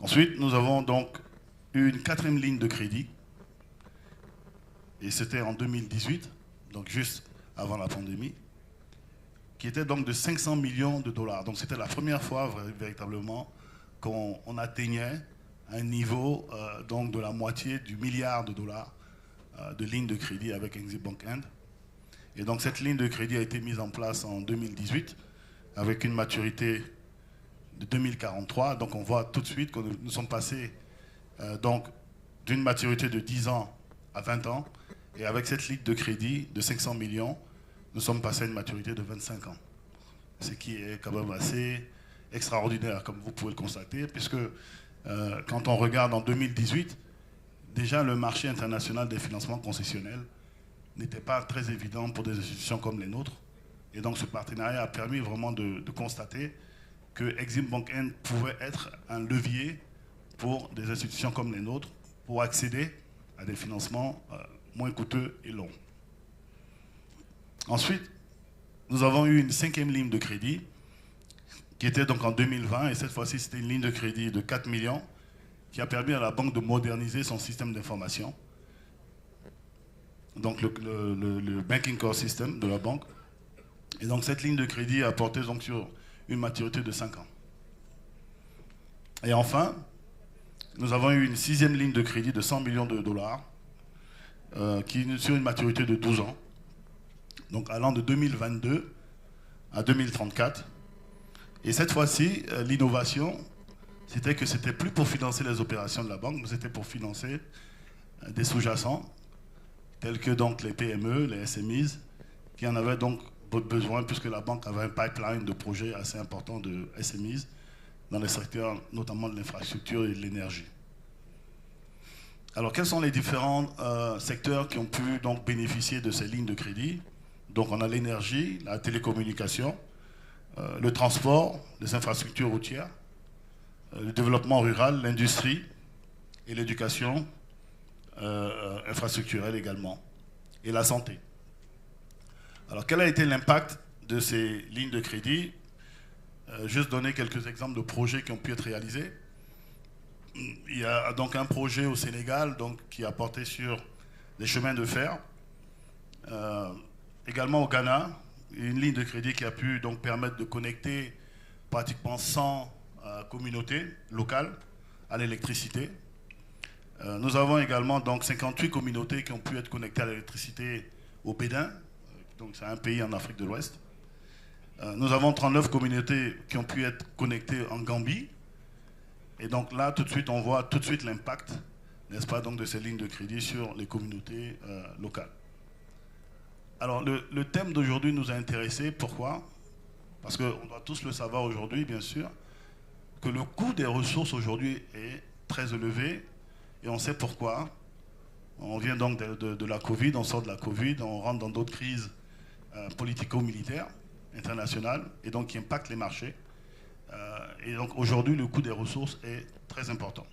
Ensuite, nous avons donc eu une 4e ligne de crédit, et c'était en 2018, donc juste avant la pandémie, qui était donc de 500 millions de dollars. Donc c'était la première fois véritablement qu'on atteignait un niveau donc de la moitié du milliard de dollars de ligne de crédit avec Exim Bank End. Et donc cette ligne de crédit a été mise en place en 2018 avec une maturité de 2043. Donc on voit tout de suite que nous sommes passés donc d'une maturité de 10 ans à 20 ans. Et avec cette ligne de crédit de 500 millions, nous sommes passés à une maturité de 25 ans. Ce qui est quand même assez extraordinaire, comme vous pouvez le constater, puisque quand on regarde en 2018, déjà le marché international des financements concessionnels n'était pas très évident pour des institutions comme les nôtres. Et donc ce partenariat a permis vraiment de constater que Exim Bank End pouvait être un levier pour des institutions comme les nôtres pour accéder à des financements moins coûteux et longs. Ensuite, nous avons eu une 5e ligne de crédit qui était donc en 2020, et cette fois-ci c'était une ligne de crédit de 4 millions qui a permis à la banque de moderniser son système d'information, donc le banking core system de la banque. Et donc cette ligne de crédit a porté donc sur une maturité de 5 ans. Et enfin, nous avons eu une 6e ligne de crédit de 100 millions de dollars qui est sur une maturité de 12 ans, donc allant de 2022 à 2034. Et cette fois-ci, l'innovation, c'était que c'était plus pour financer les opérations de la banque, mais c'était pour financer des sous-jacents, tels que donc les PME, les SMEs, qui en avaient donc besoin, puisque la banque avait un pipeline de projets assez important de SMEs dans les secteurs notamment de l'infrastructure et de l'énergie. Alors, quels sont les différents secteurs qui ont pu donc bénéficier de ces lignes de crédit? Donc, on a l'énergie, la télécommunication, le transport, les infrastructures routières, le développement rural, l'industrie et l'éducation infrastructurelle également, et la santé. Alors, quel a été l'impact de ces lignes de crédit? Juste donner quelques exemples de projets qui ont pu être réalisés. Il y a donc un projet au Sénégal donc, qui a porté sur les chemins de fer. Également au Ghana, une ligne de crédit qui a pu donc permettre de connecter pratiquement 100 communautés locales à l'électricité. Nous avons également donc 58 communautés qui ont pu être connectées à l'électricité au Bénin, donc c'est un pays en Afrique de l'Ouest. Nous avons 39 communautés qui ont pu être connectées en Gambie. Et donc là, tout de suite, on voit tout de suite l'impact, n'est-ce pas, donc de ces lignes de crédit sur les communautés locales. Alors, le thème d'aujourd'hui nous a intéressés. Pourquoi? Parce qu'on doit tous le savoir aujourd'hui, bien sûr, que le coût des ressources aujourd'hui est très élevé. Et on sait pourquoi. On vient donc de la Covid, on sort de la Covid, on rentre dans d'autres crises politico-militaires internationales, et donc qui impactent les marchés. Et donc aujourd'hui, le coût des ressources est très important.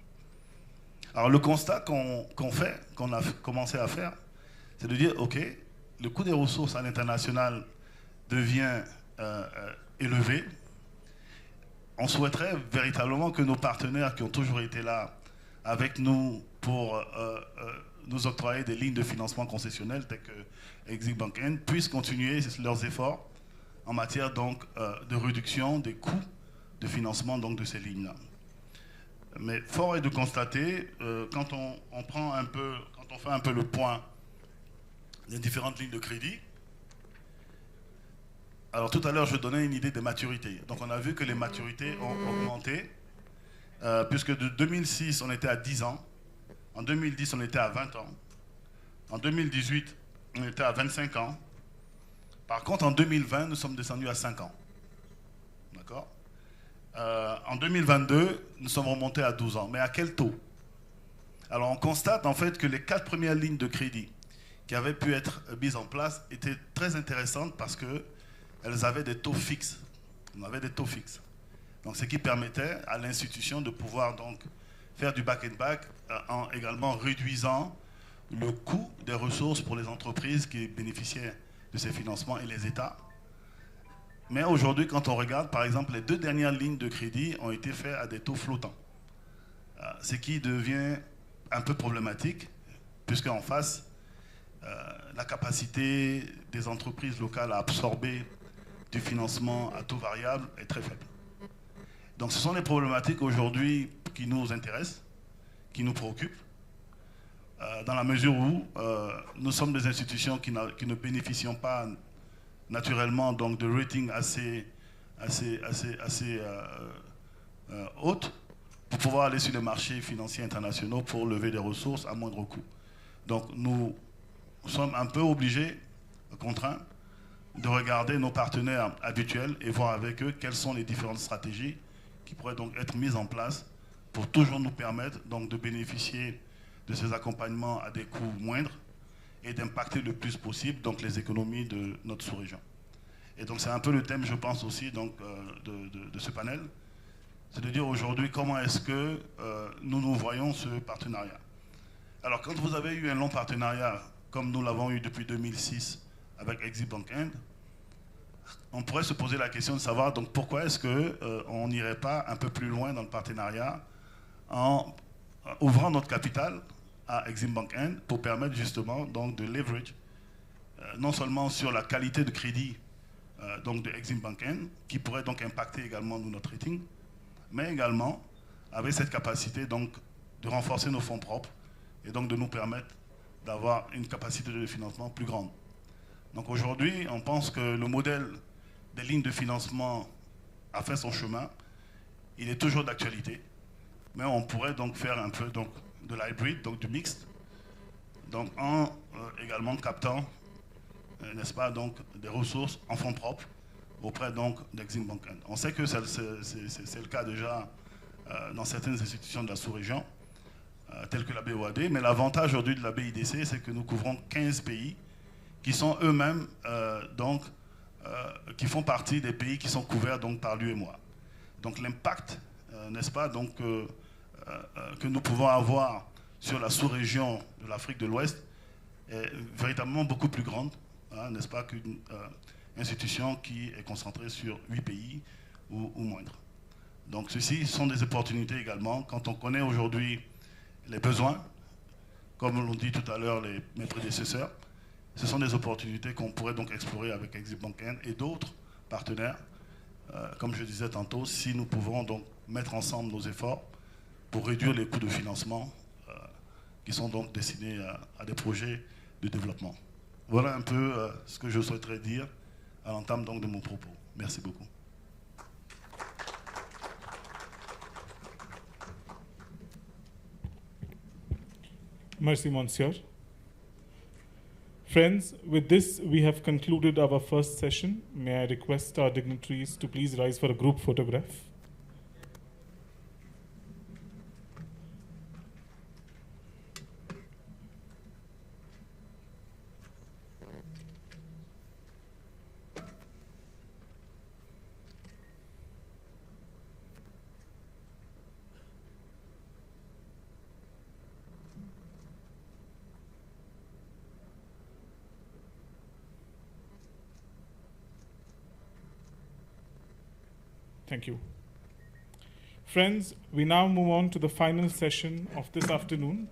Alors le constat qu'on fait, qu'on a commencé à faire, c'est de dire, OK, le coût des ressources à l'international devient élevé. On souhaiterait véritablement que nos partenaires qui ont toujours été là avec nous pour nous octroyer des lignes de financement concessionnelles telles que Exim Bank End puissent continuer leurs efforts en matière donc de réduction des coûts de financement donc de ces lignes-là. Mais fort est de constater, quand on fait un peu le point des différentes lignes de crédit, alors tout à l'heure je donnais une idée des maturités. Donc on a vu que les maturités ont augmenté, puisque de 2006 on était à 10 ans, en 2010 on était à 20 ans, en 2018 on était à 25 ans, par contre en 2020 nous sommes descendus à 5 ans. D'accord ? En 2022, nous sommes remontés à 12 ans. Mais à quel taux? Alors on constate en fait que les 4 premières lignes de crédit qui avaient pu être mises en place étaient très intéressantes parce qu'elles avaient des taux fixes. On avait des taux fixes. Donc ce qui permettait à l'institution de pouvoir donc faire du back-and-back en également réduisant le coût des ressources pour les entreprises qui bénéficiaient de ces financements et les États. Mais aujourd'hui, quand on regarde, par exemple, les 2 dernières lignes de crédit ont été faites à des taux flottants. Ce qui devient un peu problématique, puisqu'en face, la capacité des entreprises locales à absorber du financement à taux variable est très faible. Donc ce sont les problématiques aujourd'hui qui nous intéressent, qui nous préoccupent, dans la mesure où nous sommes des institutions qui ne bénéficient pas naturellement donc, de rating assez hautes pour pouvoir aller sur les marchés financiers internationaux pour lever des ressources à moindre coût. Donc nous sommes un peu obligés, contraints, de regarder nos partenaires habituels et voir avec eux quelles sont les différentes stratégies qui pourraient donc être mises en place pour toujours nous permettre donc, de bénéficier de ces accompagnements à des coûts moindres et d'impacter le plus possible donc, les économies de notre sous-région. Et donc c'est un peu le thème, je pense aussi, donc, de ce panel. C'est de dire aujourd'hui comment est-ce que nous voyons ce partenariat. Alors quand vous avez eu un long partenariat, comme nous l'avons eu depuis 2006 avec Exim Bank End, on pourrait se poser la question de savoir donc, pourquoi est-ce qu'on n'irait pas un peu plus loin dans le partenariat en ouvrant notre capital à Exim Bank End pour permettre justement donc, de leverage non seulement sur la qualité de crédit donc de Exim Bank End, qui pourrait donc impacter également notre rating, mais également avec cette capacité donc, de renforcer nos fonds propres et donc de nous permettre d'avoir une capacité de financement plus grande. Donc aujourd'hui, on pense que le modèle des lignes de financement a fait son chemin. Il est toujours d'actualité, mais on pourrait donc faire un peu donc, de l'hybrid, donc du mixte, donc en également captant, n'est-ce pas, donc des ressources en fonds propres auprès donc d'Exim Bank End. On sait que c'est le cas déjà dans certaines institutions de la sous-région, telles que la VoD, mais l'avantage aujourd'hui de la BIDC, c'est que nous couvrons 15 pays qui sont eux-mêmes qui font partie des pays qui sont couverts donc, par l'UEMOA. Donc l'impact, n'est-ce pas, donc, que nous pouvons avoir sur la sous-région de l'Afrique de l'Ouest est véritablement beaucoup plus grande, hein, n'est-ce pas, qu'une institution qui est concentrée sur 8 pays ou moindre. Donc ceci sont des opportunités également. Quand on connaît aujourd'hui les besoins, comme l'ont dit tout à l'heure mes prédécesseurs, ce sont des opportunités qu'on pourrait donc explorer avec Exim Bank End et d'autres partenaires, comme je disais tantôt, si nous pouvons donc mettre ensemble nos efforts pour réduire les coûts de financement qui sont donc destinés à des projets de développement. Voilà un peu ce que je souhaiterais dire à l'entame donc de mon propos. Merci beaucoup. Merci, Monsieur. Friends, with this, we have concluded our first session. May I request our dignitaries to please rise for a group photograph. Thank you. Friends, we now move on to the final session of this afternoon.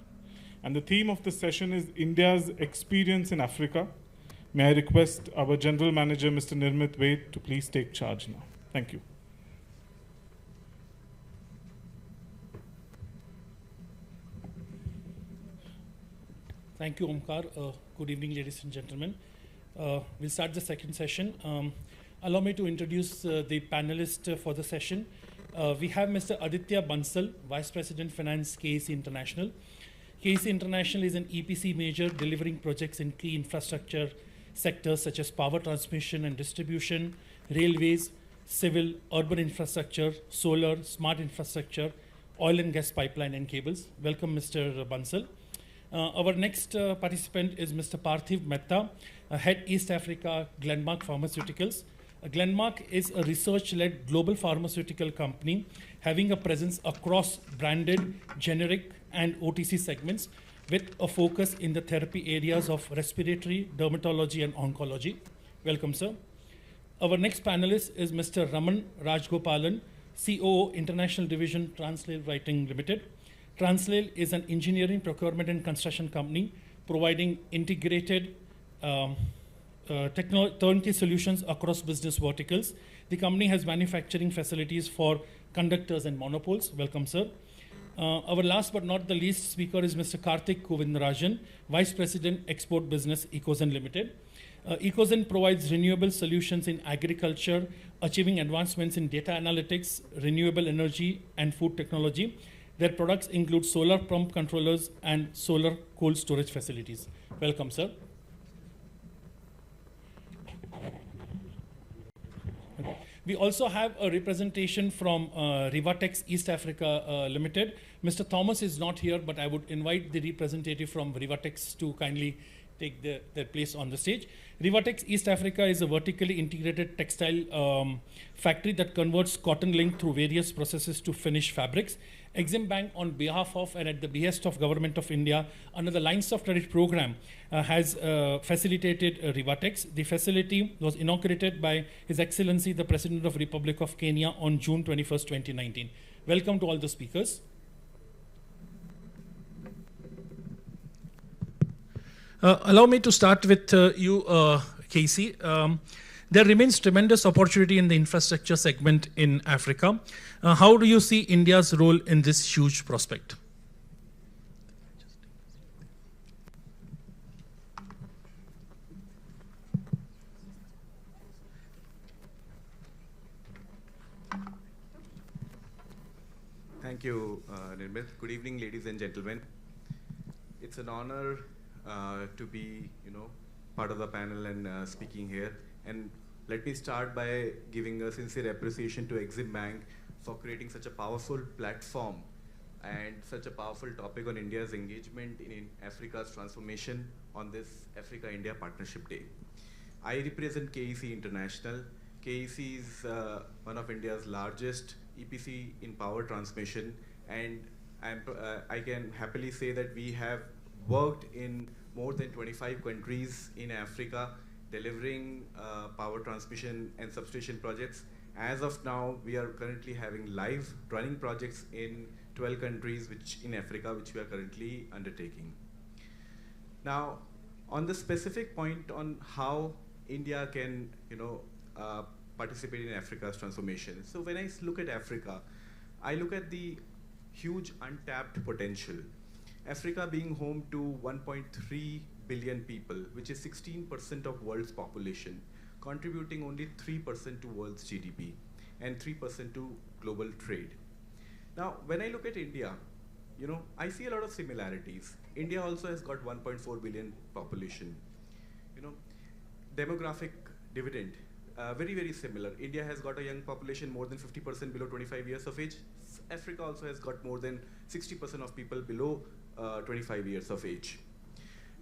And the theme of the session is India's experience in Africa. May I request our General Manager, Mr. Nirmit Ved, to please take charge now. Thank you. Thank you, Omkar. Good evening, ladies and gentlemen. We'll start the second session. Allow me to introduce the panelists for the session. We have Mr. Aditya Bansal, Vice President Finance, KEC International. KEC International is an EPC major delivering projects in key infrastructure sectors such as power transmission and distribution, railways, civil, urban infrastructure, solar, smart infrastructure, oil and gas pipeline and cables. Welcome, Mr. Bansal. Our next participant is Mr. Parthiv Mehta, Head East Africa, Glenmark Pharmaceuticals. Glenmark is a research-led global pharmaceutical company having a presence across branded, generic, and OTC segments with a focus in the therapy areas of respiratory, dermatology, and oncology. Welcome, sir. Our next panelist is Mr. Raman Rajgopalan, COO, International Division, Translate Writing Limited. Translate is an engineering, procurement, and construction company providing integrated turnkey solutions across business verticals. The company has manufacturing facilities for conductors and monopoles. Welcome, sir. Our last but not the least speaker is Mr. Karthik Govindarajan, Vice President, Export Business, Ecozen Limited. Ecozen provides renewable solutions in agriculture, achieving advancements in data analytics, renewable energy, and food technology. Their products include solar pump controllers and solar cold storage facilities. Welcome, sir. We also have a representation from Rivatex East Africa Limited. Mr. Thomas is not here, but I would invite the representative from Rivatex to kindly take their place on the stage. Rivatex East Africa is a vertically integrated textile factory that converts cotton lint through various processes to finish fabrics. Exim Bank, on behalf of and at the behest of Government of India, under the Lines of Credit program, has facilitated Rivatex. The facility was inaugurated by His Excellency the President of Republic of Kenya on June 21st, 2019. Welcome to all the speakers. Allow me to start with you, Casey. There remains tremendous opportunity in the infrastructure segment in Africa. How do you see India's role in this huge prospect? Thank you, Nirmit. Good evening, ladies and gentlemen. It's an honor to be, part of the panel and speaking here. And let me start by giving a sincere appreciation to Exim Bank for creating such a powerful platform and such a powerful topic on India's engagement in Africa's transformation on this Africa-India Partnership Day. I represent KEC International. KEC is one of India's largest EPC in power transmission, and I can happily say that we have worked in more than 25 countries in Africa, delivering power transmission and substation projects. As of now, we are currently having live running projects in 12 countries in Africa, which we are currently undertaking. Now, on the specific point on how India can, participate in Africa's transformation. So when I look at Africa, I look at the huge untapped potential. Africa being home to 1.3 billion people, which is 16% of world's population, contributing only 3% to world's GDP and 3% to global trade. Now, when I look at India, I see a lot of similarities. India also has got 1.4 billion population. Demographic dividend, very, very similar. India has got a young population more than 50% below 25 years of age. Africa also has got more than 60% of people below 25 years of age.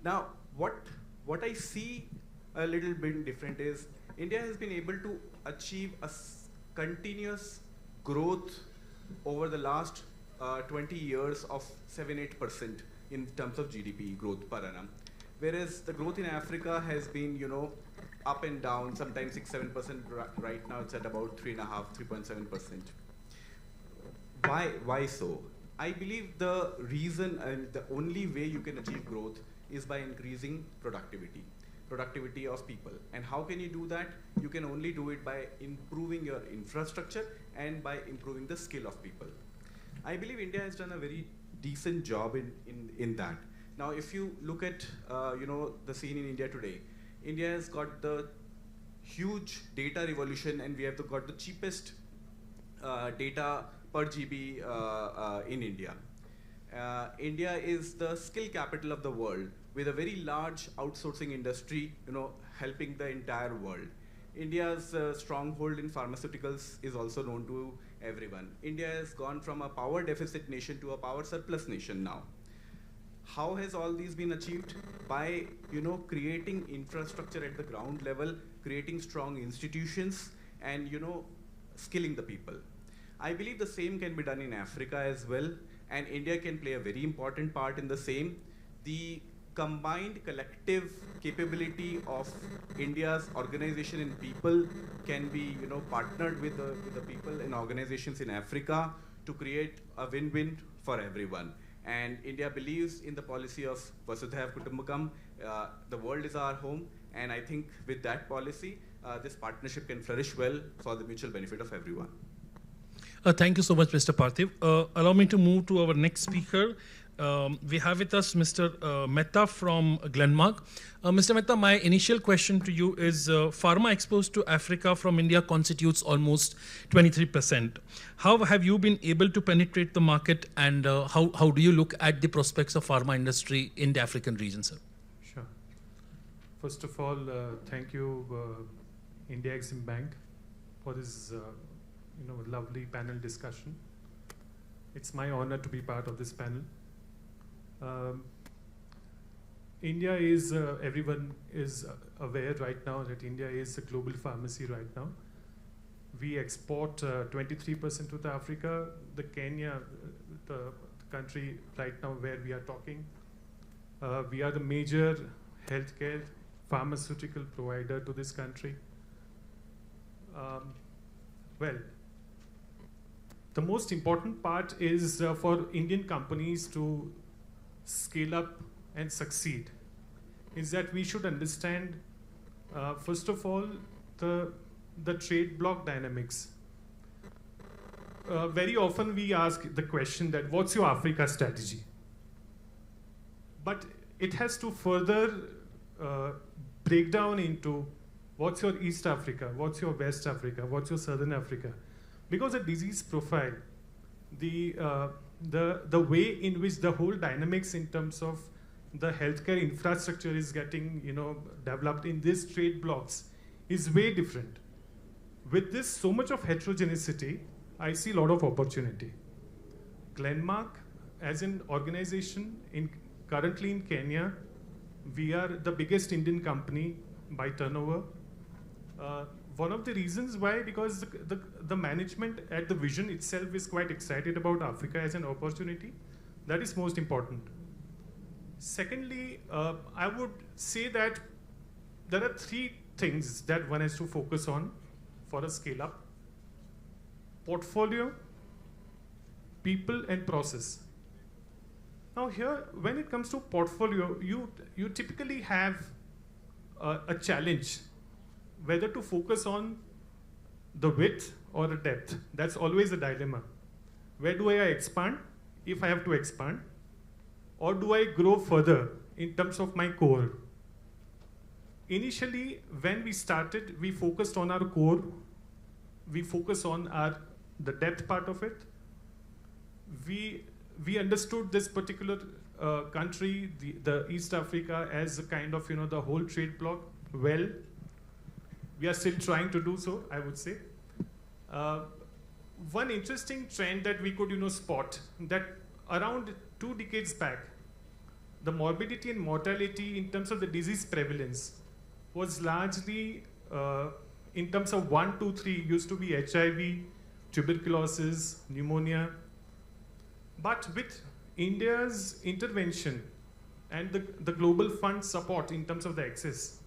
Now, what I see a little bit different is India has been able to achieve a continuous growth over the last 20 years of 7-8% in terms of GDP growth per annum. Whereas the growth in Africa has been, up and down, sometimes 6-7%. Right now it's at about 3.7%. Why so? I believe the reason and the only way you can achieve growth is by increasing productivity of people. And how can you do that? You can only do it by improving your infrastructure and by improving the skill of people. I believe India has done a very decent job in that. Now, if you look at the scene in India today, India has got the huge data revolution, and we have got the cheapest data per GB in India. India is the skill capital of the world, with a very large outsourcing industry, helping the entire world. India's stronghold in pharmaceuticals is also known to everyone. India has gone from a power deficit nation to a power surplus nation now. How has all these been achieved? By creating infrastructure at the ground level creating strong institutions, and skilling the people. I believe the same can be done in Africa as well, and India can play a very important part in the same. The combined collective capability of India's organization and people can be partnered with the people and organizations in Africa to create a win-win for everyone. And India believes in the policy of Vasudhaiva Kutumbakam. The world is our home, and I think with that policy, this partnership can flourish well for the mutual benefit of everyone. Thank you so much, Mr. Parthiv. Allow me to move to our next speaker. We have with us Mr. Mehta from Glenmark. Mr. Mehta, my initial question to you is, pharma exposed to Africa from India constitutes almost 23%. How have you been able to penetrate the market, and how do you look at the prospects of pharma industry in the African region, sir? Sure. First of all, thank you, India Exim Bank, for this lovely panel discussion. It's my honor to be part of this panel. India is, everyone is aware right now that India is a global pharmacy right now. We export 23% to the Africa. The Kenya, the country right now where we are talking, we are the major healthcare pharmaceutical provider to this country. Well, the most important part is for Indian companies to scale up and succeed is that we should understand, first of all, the trade bloc dynamics. Very often we ask the question that what's your Africa strategy? But it has to further break down into what's your East Africa, what's your West Africa, what's your Southern Africa? Because the disease profile, the way in which the whole dynamics in terms of the healthcare infrastructure is getting developed in these trade blocks is way different. With this so much of heterogeneity, I see a lot of opportunity. Glenmark, as an organization, currently in Kenya, we are the biggest Indian company by turnover. One of the reasons why, because the management at the vision itself is quite excited about Africa as an opportunity. That is most important. Secondly, I would say that there are three things that one has to focus on for a scale up: portfolio, people, and process. Now here, when it comes to portfolio, you typically have a challenge whether to focus on the width or the depth. That's always a dilemma. Where do I expand, if I have to expand? Or do I grow further in terms of my core? Initially, when we started, we focused on our core. We focused on the depth part of it. We understood this particular country, the East Africa, as a kind of the whole trade bloc well. We are still trying to do so, I would say. One interesting trend that we could spot, that around 2 decades back, the morbidity and mortality in terms of the disease prevalence was largely in terms of 1, 2, 3 used to be HIV, tuberculosis, pneumonia. But with India's intervention and the global fund support in terms of the access,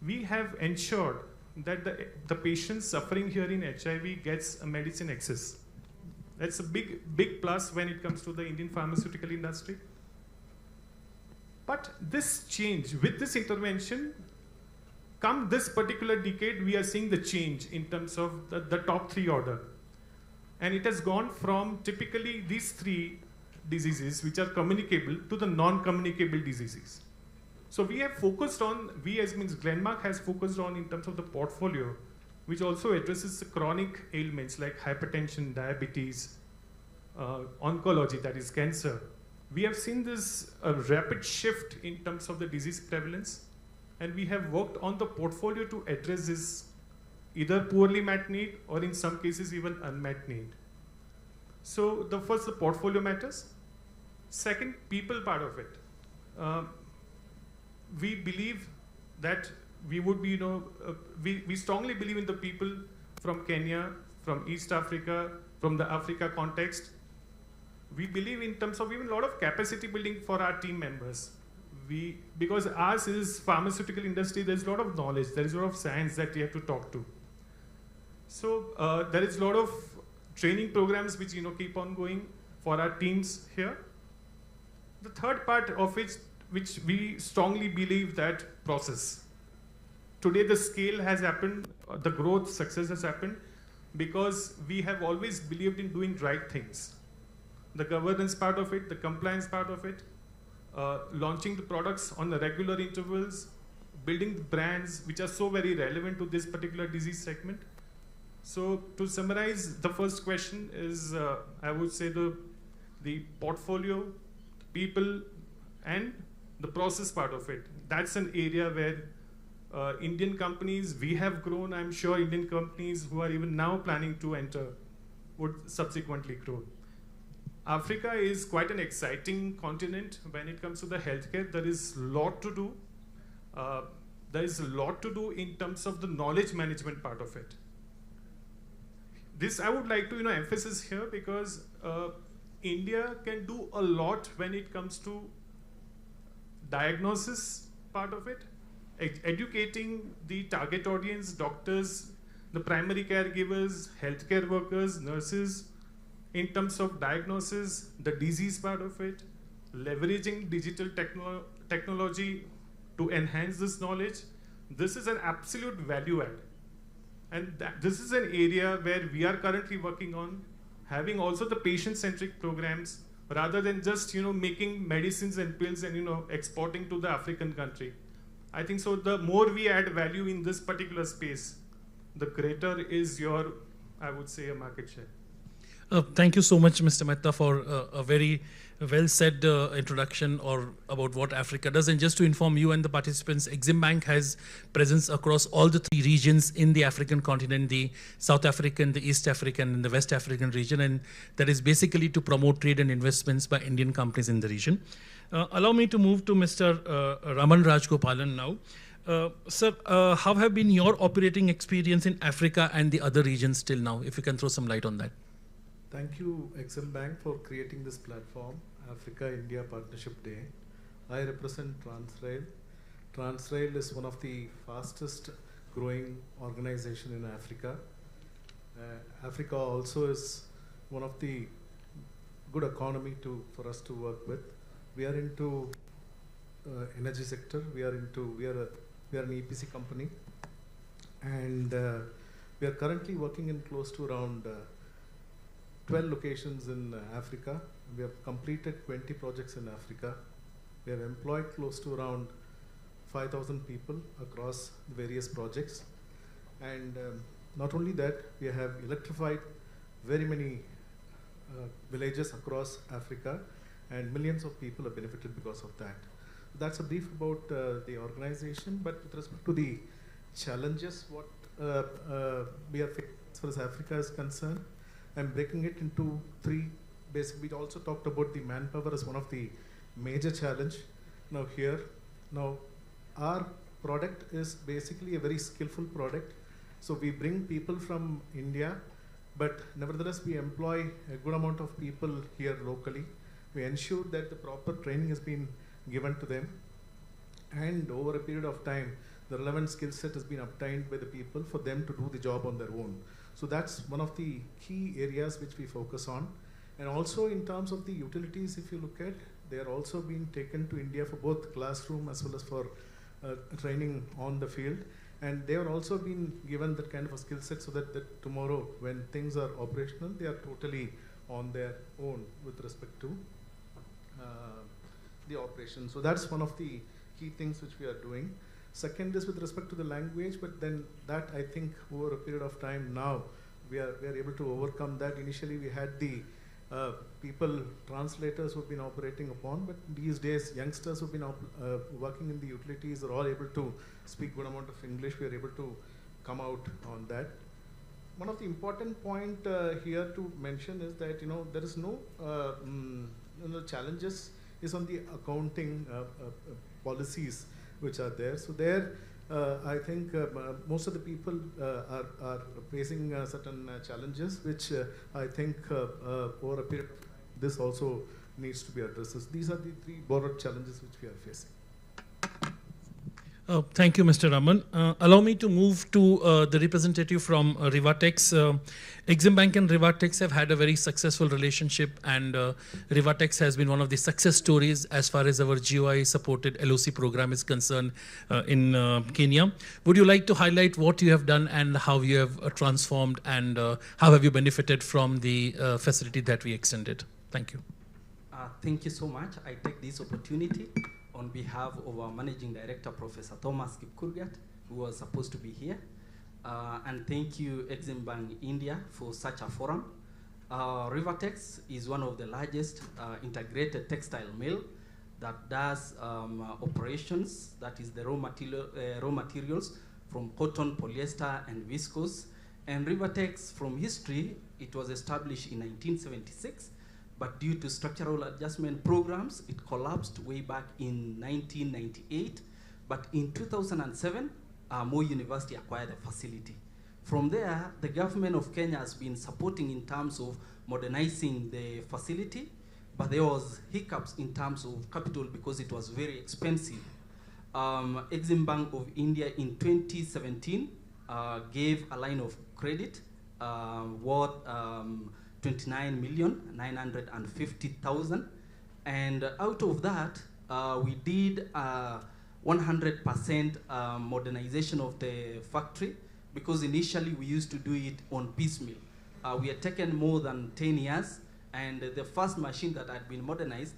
we have ensured that the patients suffering here in HIV gets a medicine access. That's a big plus when it comes to the Indian pharmaceutical industry. But this change, with this intervention, come this particular decade, we are seeing the change in terms of the top 3 order. And it has gone from typically these 3 diseases which are communicable to the non-communicable diseases. So we have focused on, we as means Glenmark has focused on in terms of the portfolio, which also addresses the chronic ailments like hypertension, diabetes, oncology, that is cancer. We have seen this rapid shift in terms of the disease prevalence, and we have worked on the portfolio to address this either poorly met need or in some cases even unmet need. So the portfolio matters. Second, people part of it. We believe that we would be, we strongly believe in the people from Kenya, from East Africa, from the Africa context. We believe in terms of even a lot of capacity building for our team members. Because ours is pharmaceutical industry, there's a lot of knowledge, there is a lot of science that we have to talk to. So there is a lot of training programs which keep on going for our teams here. The third part of it, which we strongly believe that process. Today the scale has happened, the growth, success has happened because we have always believed in doing right things. The governance part of it, the compliance part of it, launching the products on the regular intervals, building the brands which are so very relevant to this particular disease segment. So to summarize, the first question is, I would say the portfolio, people, and the process part of it. That's an area where Indian companies, we have grown. I'm sure Indian companies who are even now planning to enter would subsequently grow. Africa is quite an exciting continent when it comes to the healthcare. There is a lot to do. There is a lot to do in terms of the knowledge management part of it. This I would like to emphasize here because India can do a lot when it comes to diagnosis part of it, educating the target audience, doctors, the primary caregivers, healthcare workers, nurses, in terms of diagnosis, the disease part of it, leveraging digital technology to enhance this knowledge. This is an absolute value add. And this is an area where we are currently working on, having also the patient-centric programs, rather than just making medicines and pills and exporting to the African country. I think so the more we add value in this particular space, the greater is your, I would say, a market share. Thank you so much, Mr. Mehta, for a very well said introduction about what Africa does. And just to inform you and the participants, Exim Bank has presence across all the 3 regions in the African continent, the South African, the East African, and the West African region. And that is basically to promote trade and investments by Indian companies in the region. Allow me to move to Mr. Raman Rajgopalan now. Sir, how have been your operating experience in Africa and the other regions till now? If you can throw some light on that. Thank you, Exim Bank, for creating this platform, Africa-India Partnership Day. I represent Transrail. Transrail is one of the fastest growing organization in Africa. Africa also is one of the good economy for us to work with. We are into energy sector. We are an EPC company, and we are currently working in close to around 12 locations in Africa. We have completed 20 projects in Africa. We have employed close to around 5,000 people across various projects. And not only that, we have electrified very many villages across Africa, and millions of people have benefited because of that. That's a brief about the organization, but with respect to the challenges, what we are facing as far as Africa is concerned, I'm breaking it into 3 basic. We also talked about the manpower as one of the major challenge. Now our product is basically a very skillful product. So we bring people from India, but nevertheless we employ a good amount of people here locally. We ensure that the proper training has been given to them, and over a period of time, the relevant skill set has been obtained by the people for them to do the job on their own. So that's one of the key areas which we focus on. And also in terms of the utilities, if you look at, they are also being taken to India for both classroom as well as for training on the field. And they are also being given that kind of a skill set so that tomorrow when things are operational, they are totally on their own with respect to the operation. So that's one of the key things which we are doing. Second is with respect to the language, but then that I think over a period of time now, we are able to overcome that. Initially we had the people, translators who've been operating upon, but these days youngsters who've been working in the utilities are all able to speak good amount of English. We are able to come out on that. One of the important point here to mention is that there is no challenges is on the accounting policies which are there. So there I think most of the people are facing certain challenges, which I think over a period, this also needs to be addressed. These are the three broad challenges which we are facing. Thank you, Mr. Raman. Allow me to move to the representative from Rivatex. Exim Bank and Rivatex have had a very successful relationship, and Rivatex has been one of the success stories as far as our GOI-supported LOC program is concerned in Kenya. Would you like to highlight what you have done and how you have transformed, and how have you benefited from the facility that we extended? Thank you. Thank you so much. I take this opportunity on behalf of our Managing Director, Professor Thomas Kipkurgat, who was supposed to be here. And thank you, Exim Bank India, for such a forum. Rivatex is one of the largest integrated textile mill that does operations, that is the raw materials from cotton, polyester, and viscose. And Rivatex, from history, it was established in 1976. But due to structural adjustment programs, it collapsed way back in 1998. But in 2007, Moi University acquired the facility. From there, the government of Kenya has been supporting in terms of modernizing the facility, but there was hiccups in terms of capital because it was very expensive. Exim Bank of India in 2017 gave a line of credit worth 29,950,000, and out of that, we did 100% modernization of the factory, because initially we used to do it on piecemeal. We had taken more than 10 years, and the first machine that had been modernized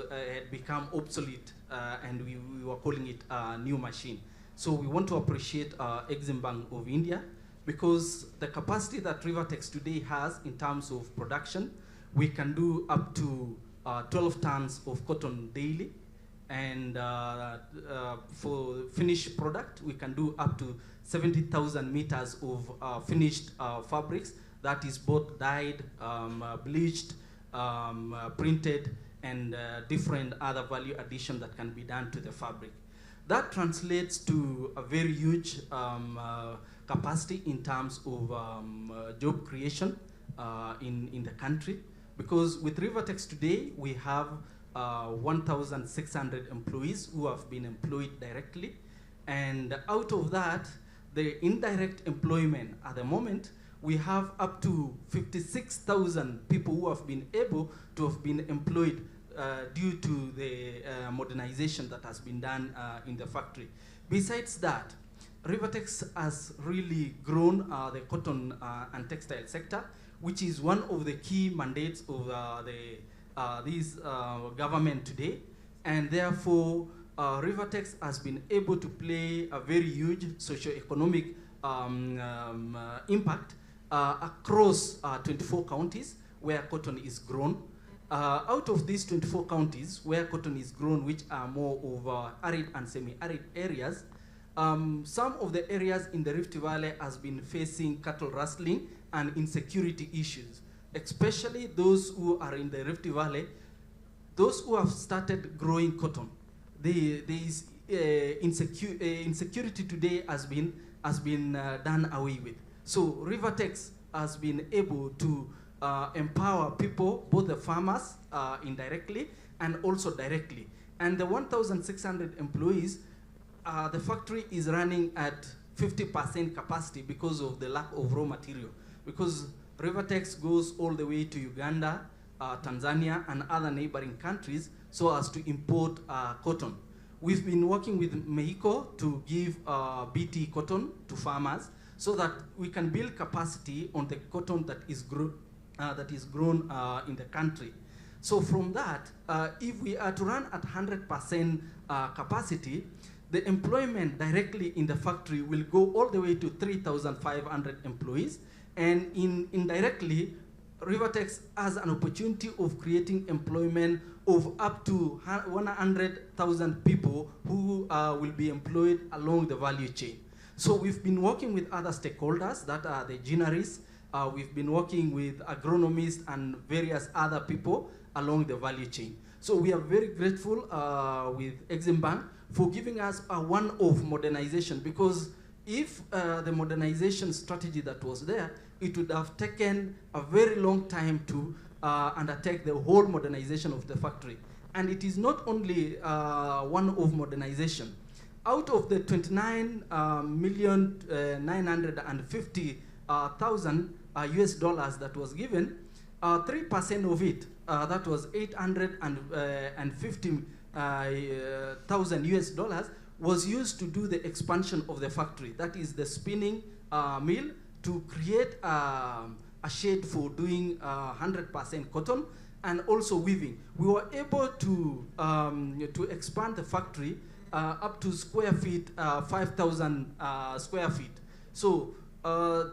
had become obsolete, and we were calling it a new machine. So we want to appreciate Exim Bank of India, because the capacity that Rivatex today has in terms of production, we can do up to 12 tons of cotton daily. And for finished product, we can do up to 70,000 meters of finished fabrics, that is both dyed, bleached, printed, and different other value addition that can be done to the fabric. That translates to a very huge capacity in terms of job creation in the country, because with Rivatex today, we have 1,600 employees who have been employed directly, and out of that, the indirect employment at the moment, we have up to 56,000 people who have been able to have been employed due to the modernization that has been done in the factory. Besides that, Rivatex has really grown the cotton and textile sector, which is one of the key mandates of this government today, and therefore Rivatex has been able to play a very huge socio-economic impact across 24 counties where cotton is grown. Out of these 24 counties where cotton is grown, which are more of arid and semi-arid areas, some of the areas in the Rift Valley has been facing cattle rustling and insecurity issues, especially those who are in the Rift Valley, those who have started growing cotton. There is insecurity today has been done away with. So Rivatex has been able to empower people, both the farmers indirectly and also directly. And the 1,600 employees, the factory is running at 50% capacity because of the lack of raw material. Because Rivatex goes all the way to Uganda, Tanzania, and other neighboring countries so as to import cotton. We've been working with Mexico to give BT cotton to farmers so that we can build capacity on the cotton that is grown in the country. So from that, if we are to run at 100% capacity, the employment directly in the factory will go all the way to 3,500 employees, and indirectly, Rivatex has an opportunity of creating employment of up to 100,000 people who will be employed along the value chain. So we've been working with other stakeholders, that are the ginneries, we've been working with agronomists and various other people along the value chain. So we are very grateful with Exim Bank for giving us a one-off modernization, because if the modernization strategy that was there, it would have taken a very long time to undertake the whole modernization of the factory. And it is not only one-off modernization. Out of the 29,950,000 US dollars that was given, 3% of it, that was 850,000 US dollars, was used to do the expansion of the factory. That is the spinning mill, to create a shed for doing 100% cotton, and also weaving. We were able to expand the factory up to square feet, 5,000 square feet. So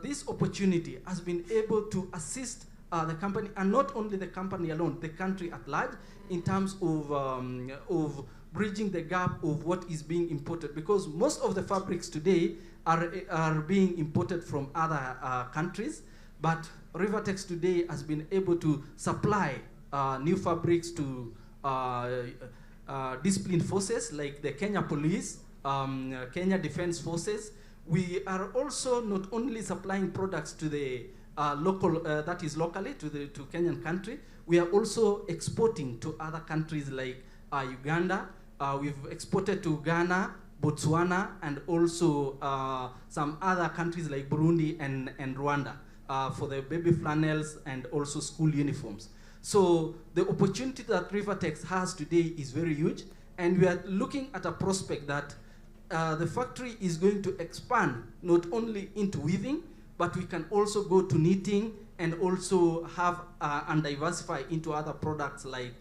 this opportunity has been able to assist the company, and not only the company alone, the country at large, in terms of bridging the gap of what is being imported, because most of the fabrics today are being imported from other countries, but Rivertex today has been able to supply new fabrics to disciplined forces like the Kenya Police, Kenya Defense Forces. We are also not only supplying products to the local, that is locally to Kenyan country, we are also exporting to other countries like Uganda. We've exported to Ghana, Botswana, and also some other countries like Burundi and Rwanda for the baby flannels and also school uniforms. So the opportunity that Rivertex has today is very huge, and we are looking at a prospect that the factory is going to expand not only into weaving, but we can also go to knitting and also have and diversify into other products like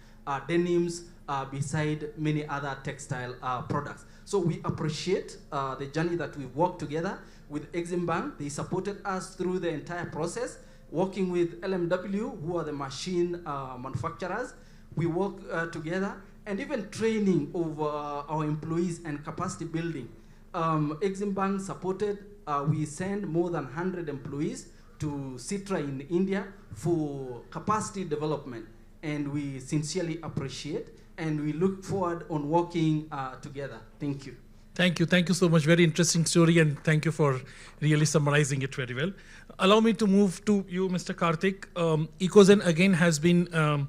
denims, beside many other textile products. So we appreciate the journey that we've worked together with Exim Bank. They supported us through the entire process, working with LMW, who are the machine manufacturers. We work together, and even training of our employees and capacity building. Exim Bank supported, we send more than 100 employees to Citra in India for capacity development. And we sincerely appreciate, and we look forward on working together. Thank you. Thank you. Thank you so much. Very interesting story, and thank you for really summarizing it very well. Allow me to move to you, Mr. Karthik. Ecozen again has been a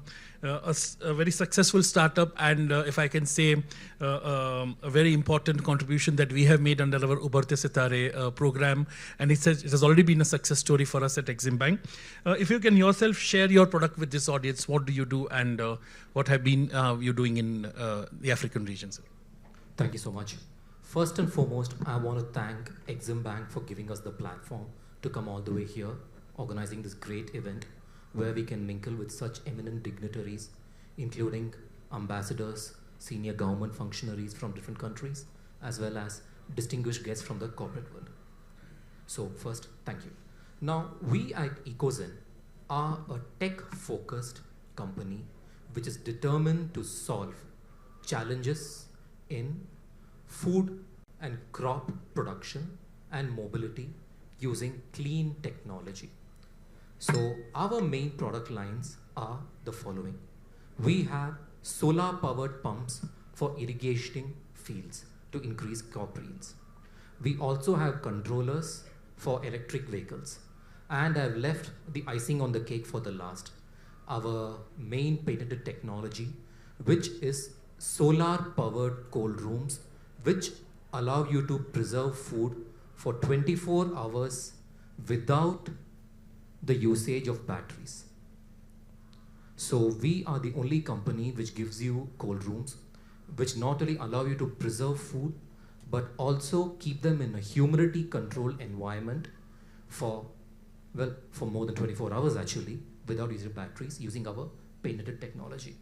very successful startup, and if I can say, a very important contribution that we have made under our Ubarte Sitare program, and it has already been a success story for us at Exim Bank. If you can yourself share your product with this audience, what do you do, and what have been you doing in the African regions? Thank you so much. First and foremost, I want to thank Exim Bank for giving us the platform to come all the way here, organizing this great event where we can mingle with such eminent dignitaries, including ambassadors, senior government functionaries from different countries, as well as distinguished guests from the corporate world. So first, thank you. Now, we at Ecozen are a tech-focused company which is determined to solve challenges in food and crop production and mobility using clean technology. So our main product lines are the following. We have solar powered pumps for irrigating fields to increase crop yields. We also have controllers for electric vehicles. And I've left the icing on the cake for the last. Our main patented technology, which is solar powered cold rooms, which allow you to preserve food for 24 hours without the usage of batteries. So we are the only company which gives you cold rooms, which not only allow you to preserve food, but also keep them in a humidity controlled environment for more than 24 hours actually, without using batteries, using our patented technology.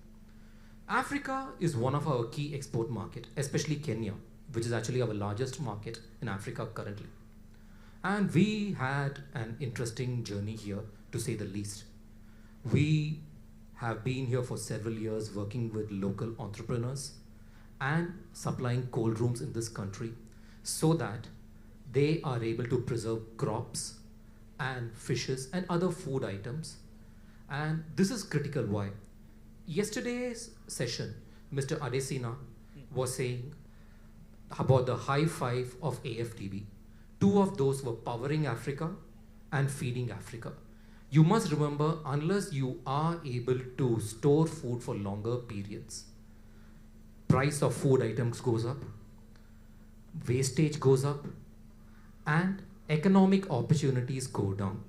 Africa is one of our key export market, especially Kenya, which is actually our largest market in Africa currently. And we had an interesting journey here, to say the least. We have been here for several years working with local entrepreneurs and supplying cold rooms in this country so that they are able to preserve crops and fishes and other food items. And this is critical. Why? Yesterday's session, Mr. Adesina was saying about the high five of AFDB. Two of those were powering Africa and feeding Africa. You must remember, unless you are able to store food for longer periods, price of food items goes up, wastage goes up, and economic opportunities go down.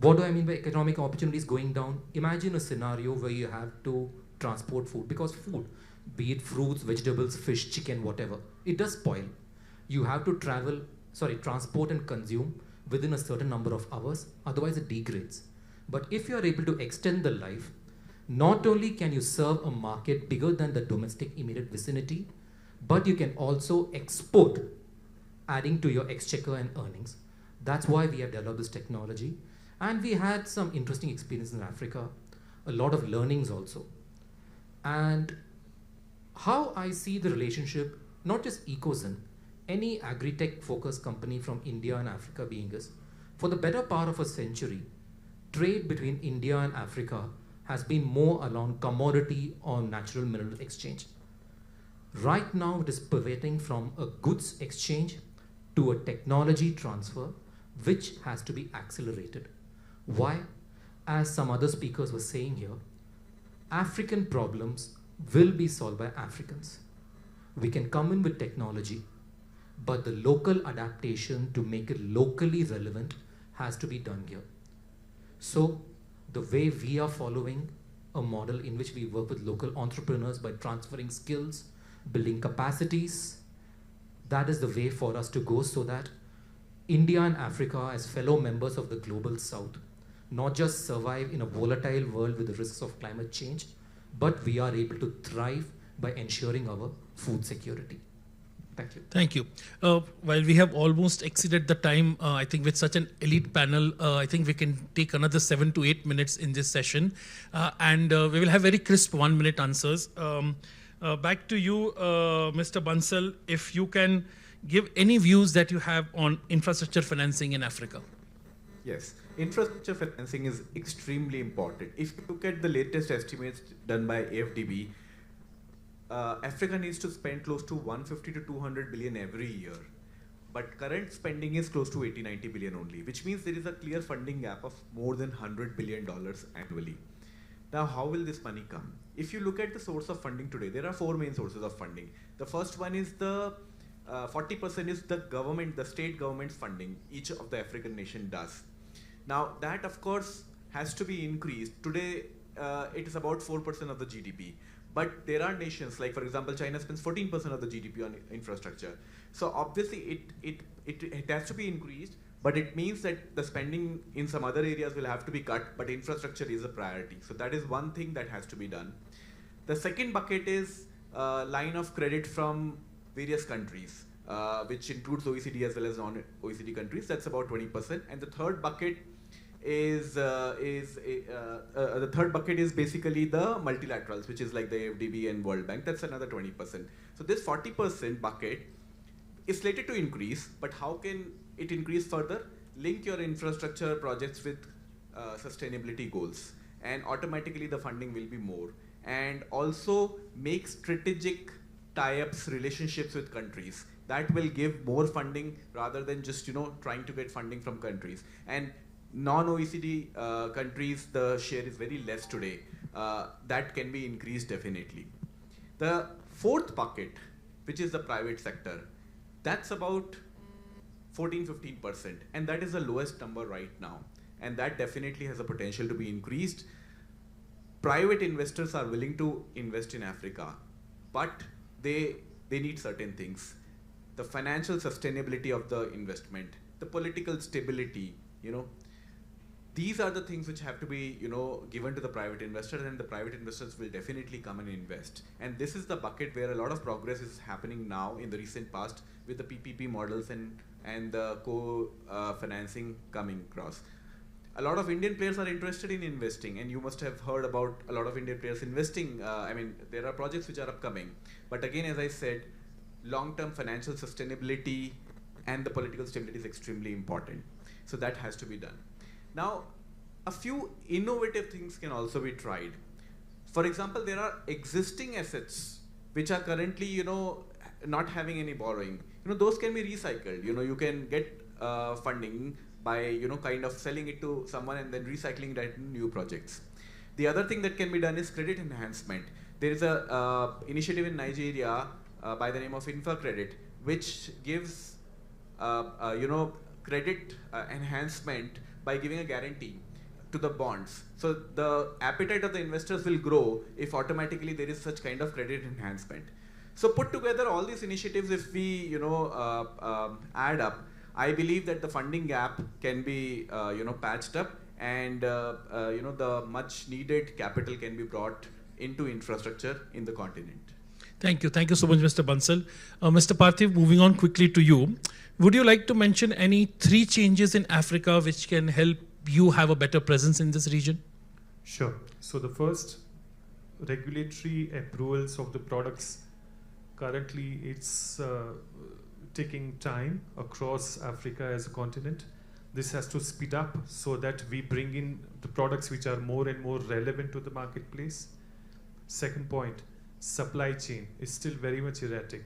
What do I mean by economic opportunities going down? Imagine a scenario where you have to transport food, because food, be it fruits, vegetables, fish, chicken, whatever, it does spoil. You have to transport and consume within a certain number of hours, otherwise it degrades. But if you are able to extend the life, not only can you serve a market bigger than the domestic immediate vicinity, but you can also export, adding to your exchequer and earnings. That's why we have developed this technology. And we had some interesting experience in Africa, a lot of learnings also. And how I see the relationship, not just Ecozin, any agri-tech focused company from India and Africa being is, for the better part of a century, trade between India and Africa has been more along commodity or natural mineral exchange. Right now, it is pivoting from a goods exchange to a technology transfer, which has to be accelerated. Why? As some other speakers were saying here, African problems will be solved by Africans. We can come in with technology, but the local adaptation to make it locally relevant has to be done here. So the way we are following a model in which we work with local entrepreneurs by transferring skills, building capacities, that is the way for us to go, so that India and Africa, as fellow members of the global south, not just survive in a volatile world with the risks of climate change, but we are able to thrive by ensuring our food security. Thank you. Thank you. While we have almost exceeded the time, I think with such an elite panel, I think we can take another 7 to 8 minutes in this session. And we will have very crisp 1 minute answers. Back to you, Mr. Bansal, if you can give any views that you have on infrastructure financing in Africa. Yes, infrastructure financing is extremely important. If you look at the latest estimates done by AFDB, Africa needs to spend close to 150 to 200 billion every year. But current spending is close to 80-90 billion only, which means there is a clear funding gap of more than $100 billion annually. Now, how will this money come? If you look at the source of funding today, there are 4 main sources of funding. The first one is the 40% is the government, the state government's funding, each of the African nation does. Now, that of course has to be increased. Today, it is about 4% of the GDP. But there are nations, like for example, China spends 14% of the GDP on infrastructure. So obviously, it has to be increased, but it means that the spending in some other areas will have to be cut, but infrastructure is a priority. So that is one thing that has to be done. The second bucket is line of credit from various countries, which includes OECD as well as non-OECD countries. That's about 20%. And the third bucket is basically the multilaterals, which is like the AFDB and World Bank. That's another 20%. So this 40% bucket is slated to increase, but how can it increase further? Link your infrastructure projects with sustainability goals, and automatically the funding will be more. And also make strategic tie-ups, relationships with countries. That will give more funding rather than just trying to get funding from countries. And non-OECD countries, the share is very less today. That can be increased definitely. The fourth bucket, which is the private sector, that's about 14-15%, and that is the lowest number right now. And that definitely has a potential to be increased. Private investors are willing to invest in Africa, but they need certain things. The financial sustainability of the investment, the political stability, these are the things which have to be, given to the private investors, and the private investors will definitely come and invest. And this is the bucket where a lot of progress is happening now in the recent past with the PPP models and the co-financing coming across. A lot of Indian players are interested in investing, and you must have heard about a lot of Indian players investing. There are projects which are upcoming. But again, as I said, long-term financial sustainability and the political stability is extremely important. So that has to be done. Now, a few innovative things can also be tried. For example, there are existing assets which are currently, not having any borrowing. Those can be recycled. You can get funding by, kind of selling it to someone and then recycling that in new projects. The other thing that can be done is credit enhancement. There is a initiative in Nigeria by the name of InfraCredit, which gives, credit enhancement by giving a guarantee to the bonds. So the appetite of the investors will grow if automatically there is such kind of credit enhancement. So put together all these initiatives, if we add up, I believe that the funding gap can be patched up, and the much needed capital can be brought into infrastructure in the continent. Thank you so much, Mr. Bansal. Mr. Parthiv, moving on quickly to you. Would you like to mention any 3 changes in Africa which can help you have a better presence in this region? Sure. So the first, regulatory approvals of the products. Currently, it's taking time across Africa as a continent. This has to speed up so that we bring in the products which are more and more relevant to the marketplace. Second point, supply chain is still very much erratic.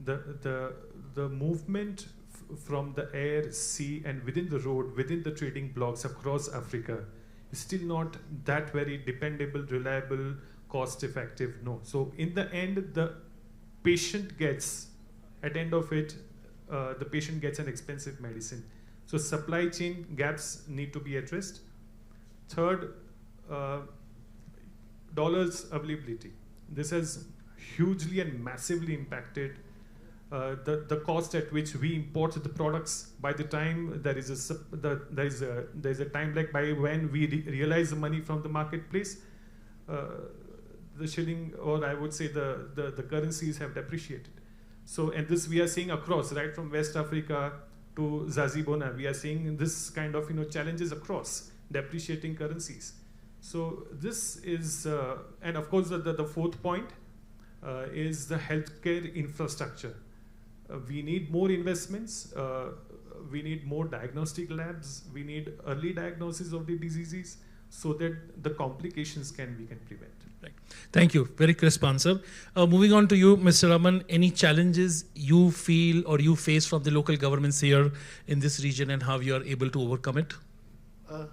The movement from the air, sea, and within the road, within the trading blocks across Africa is still not that very dependable, reliable, cost-effective. No. So in the end, the patient gets, at the end of it, the patient gets an expensive medicine. So supply chain gaps need to be addressed. Third, dollars availability. This has hugely and massively impacted the cost at which we import the products. By the time there is a time lag by when we realize the money from the marketplace, the shilling, or I would say the currencies have depreciated. So, and this we are seeing across, right from West Africa to Zazibona, we are seeing this kind of challenges across depreciating currencies. So this is, and of course the fourth point is the healthcare infrastructure. We need more investments. We need more diagnostic labs. We need early diagnosis of the diseases so that the complications we can prevent. Right. Thank you. Very crisp answer. Moving on to you, Mr. Raman, any challenges you feel or you face from the local governments here in this region and how you are able to overcome it?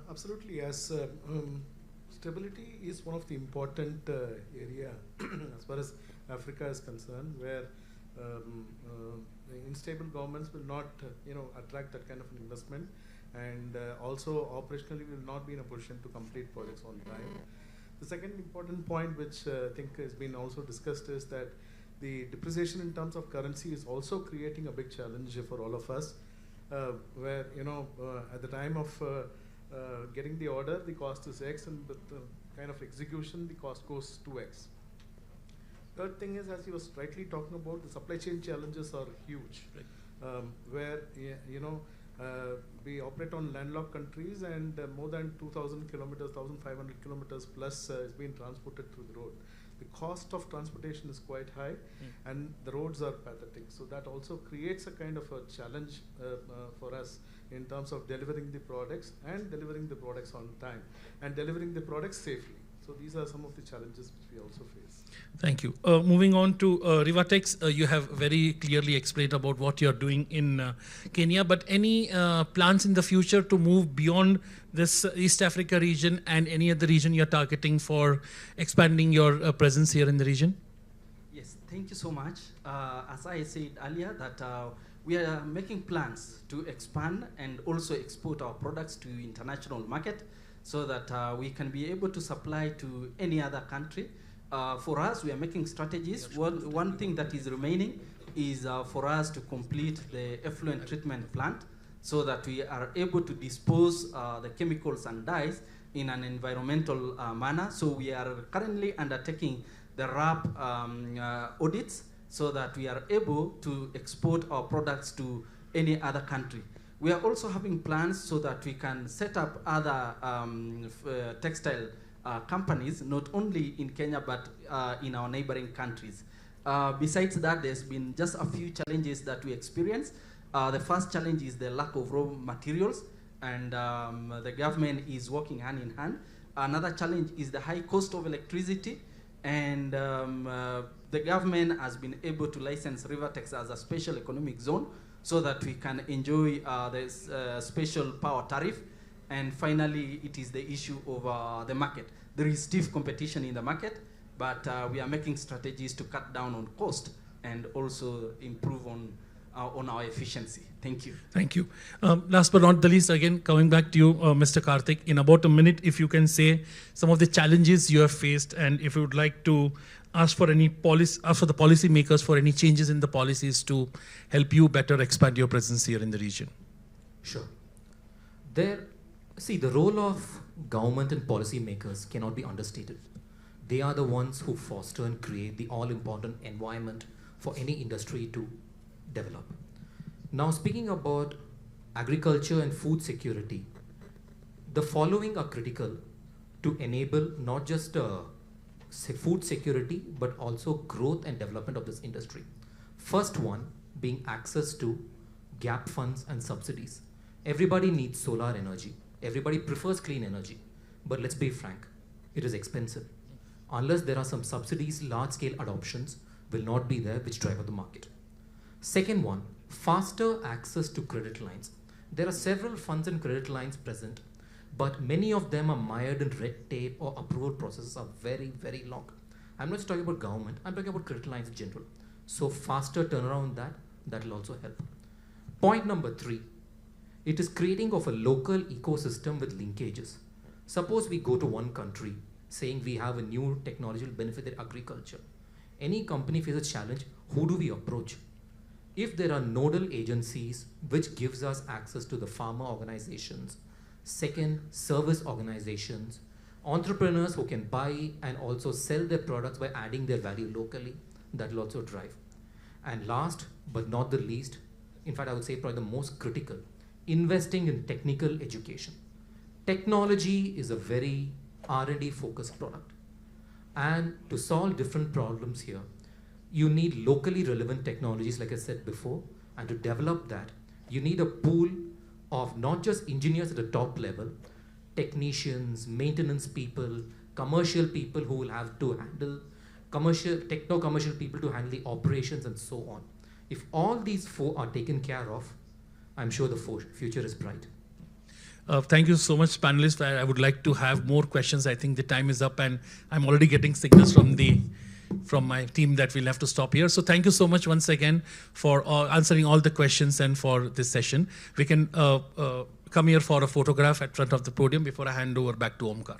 Absolutely. As stability is one of the important area as far as Africa is concerned, where unstable governments will not attract that kind of an investment, and also operationally will not be in a position to complete projects on time. The second important point, which I think has been also discussed, is that the depreciation in terms of currency is also creating a big challenge for all of us, where at the time of getting the order, the cost is X, and with the kind of execution, the cost goes 2X. Third thing is, as you was rightly talking about, the supply chain challenges are huge, right. Where we operate on landlocked countries, and more than 2,000 kilometers, 1,500 kilometers plus is being transported through the road. The cost of transportation is quite high, and the roads are pathetic. So that also creates a kind of a challenge for us in terms of delivering the products and delivering the products on time and delivering the products safely. So these are some of the challenges which we also face. Thank you. Moving on to Rivatex, you have very clearly explained about what you're doing in Kenya, but any plans in the future to move beyond this East Africa region and any other region you're targeting for expanding your presence here in the region? Yes, thank you so much. As I said earlier, that we are making plans to expand and also export our products to international market, so that we can be able to supply to any other country. For us, we are making strategies. One thing that is remaining is for us to complete the effluent treatment plant, so that we are able to dispose the chemicals and dyes in an environmental manner. So we are currently undertaking the RAP audits, so that we are able to export our products to any other country. We are also having plans so that we can set up other textile companies, not only in Kenya, but in our neighboring countries. Besides that, there's been just a few challenges that we experience. The first challenge is the lack of raw materials. and the government is working hand in hand. Another challenge is the high cost of electricity, and the government has been able to license Rivertex as a special economic zone so that we can enjoy this special power tariff. And finally, it is the issue of the market. There is stiff competition in the market, but we are making strategies to cut down on cost and also improve on our efficiency. Thank you. Thank you. Last but not the least, again, coming back to you, Mr. Karthik, in about a minute, if you can say some of the challenges you have faced, and if you would like to ask for any policy, ask for the policy makers for any changes in the policies to help you better expand your presence here in the region. Sure. See, the role of government and policy makers cannot be understated. They are the ones who foster and create the all-important environment for any industry to develop. Now, speaking about agriculture and food security, the following are critical to enable not just food security, but also growth and development of this industry. First one being access to gap funds and subsidies. Everybody needs solar energy. Everybody prefers clean energy. But let's be frank, it is expensive. Unless there are some subsidies, large-scale adoptions will not be there which drive up the market. Second one, faster access to credit lines. There are several funds and credit lines present, but many of them are mired in red tape or approval processes are very, very long. I'm not just talking about government, I'm talking about credit lines in general. So faster turnaround that will also help. Point number 3, it is creating of a local ecosystem with linkages. Suppose we go to one country saying we have a new technology will benefit their agriculture. Any company faces a challenge, who do we approach? If there are nodal agencies which gives us access to the farmer organizations, second, service organizations, entrepreneurs who can buy and also sell their products by adding their value locally, that will also drive. And last but not the least, in fact I would say probably the most critical, investing in technical education. Technology is a very R&D focused product. And to solve different problems here, you need locally relevant technologies, like I said before, and to develop that, you need a pool of not just engineers at the top level, technicians, maintenance people, commercial people who will have to handle techno-commercial people to handle the operations and so on. If all these 4 are taken care of, I'm sure the future is bright. Thank you so much, panelists. I would like to have more questions. I think the time is up, and I'm already getting signals from my team that we'll have to stop here. So thank you so much once again for answering all the questions and for this session. We can come here for a photograph at front of the podium before I hand over back to Omkar.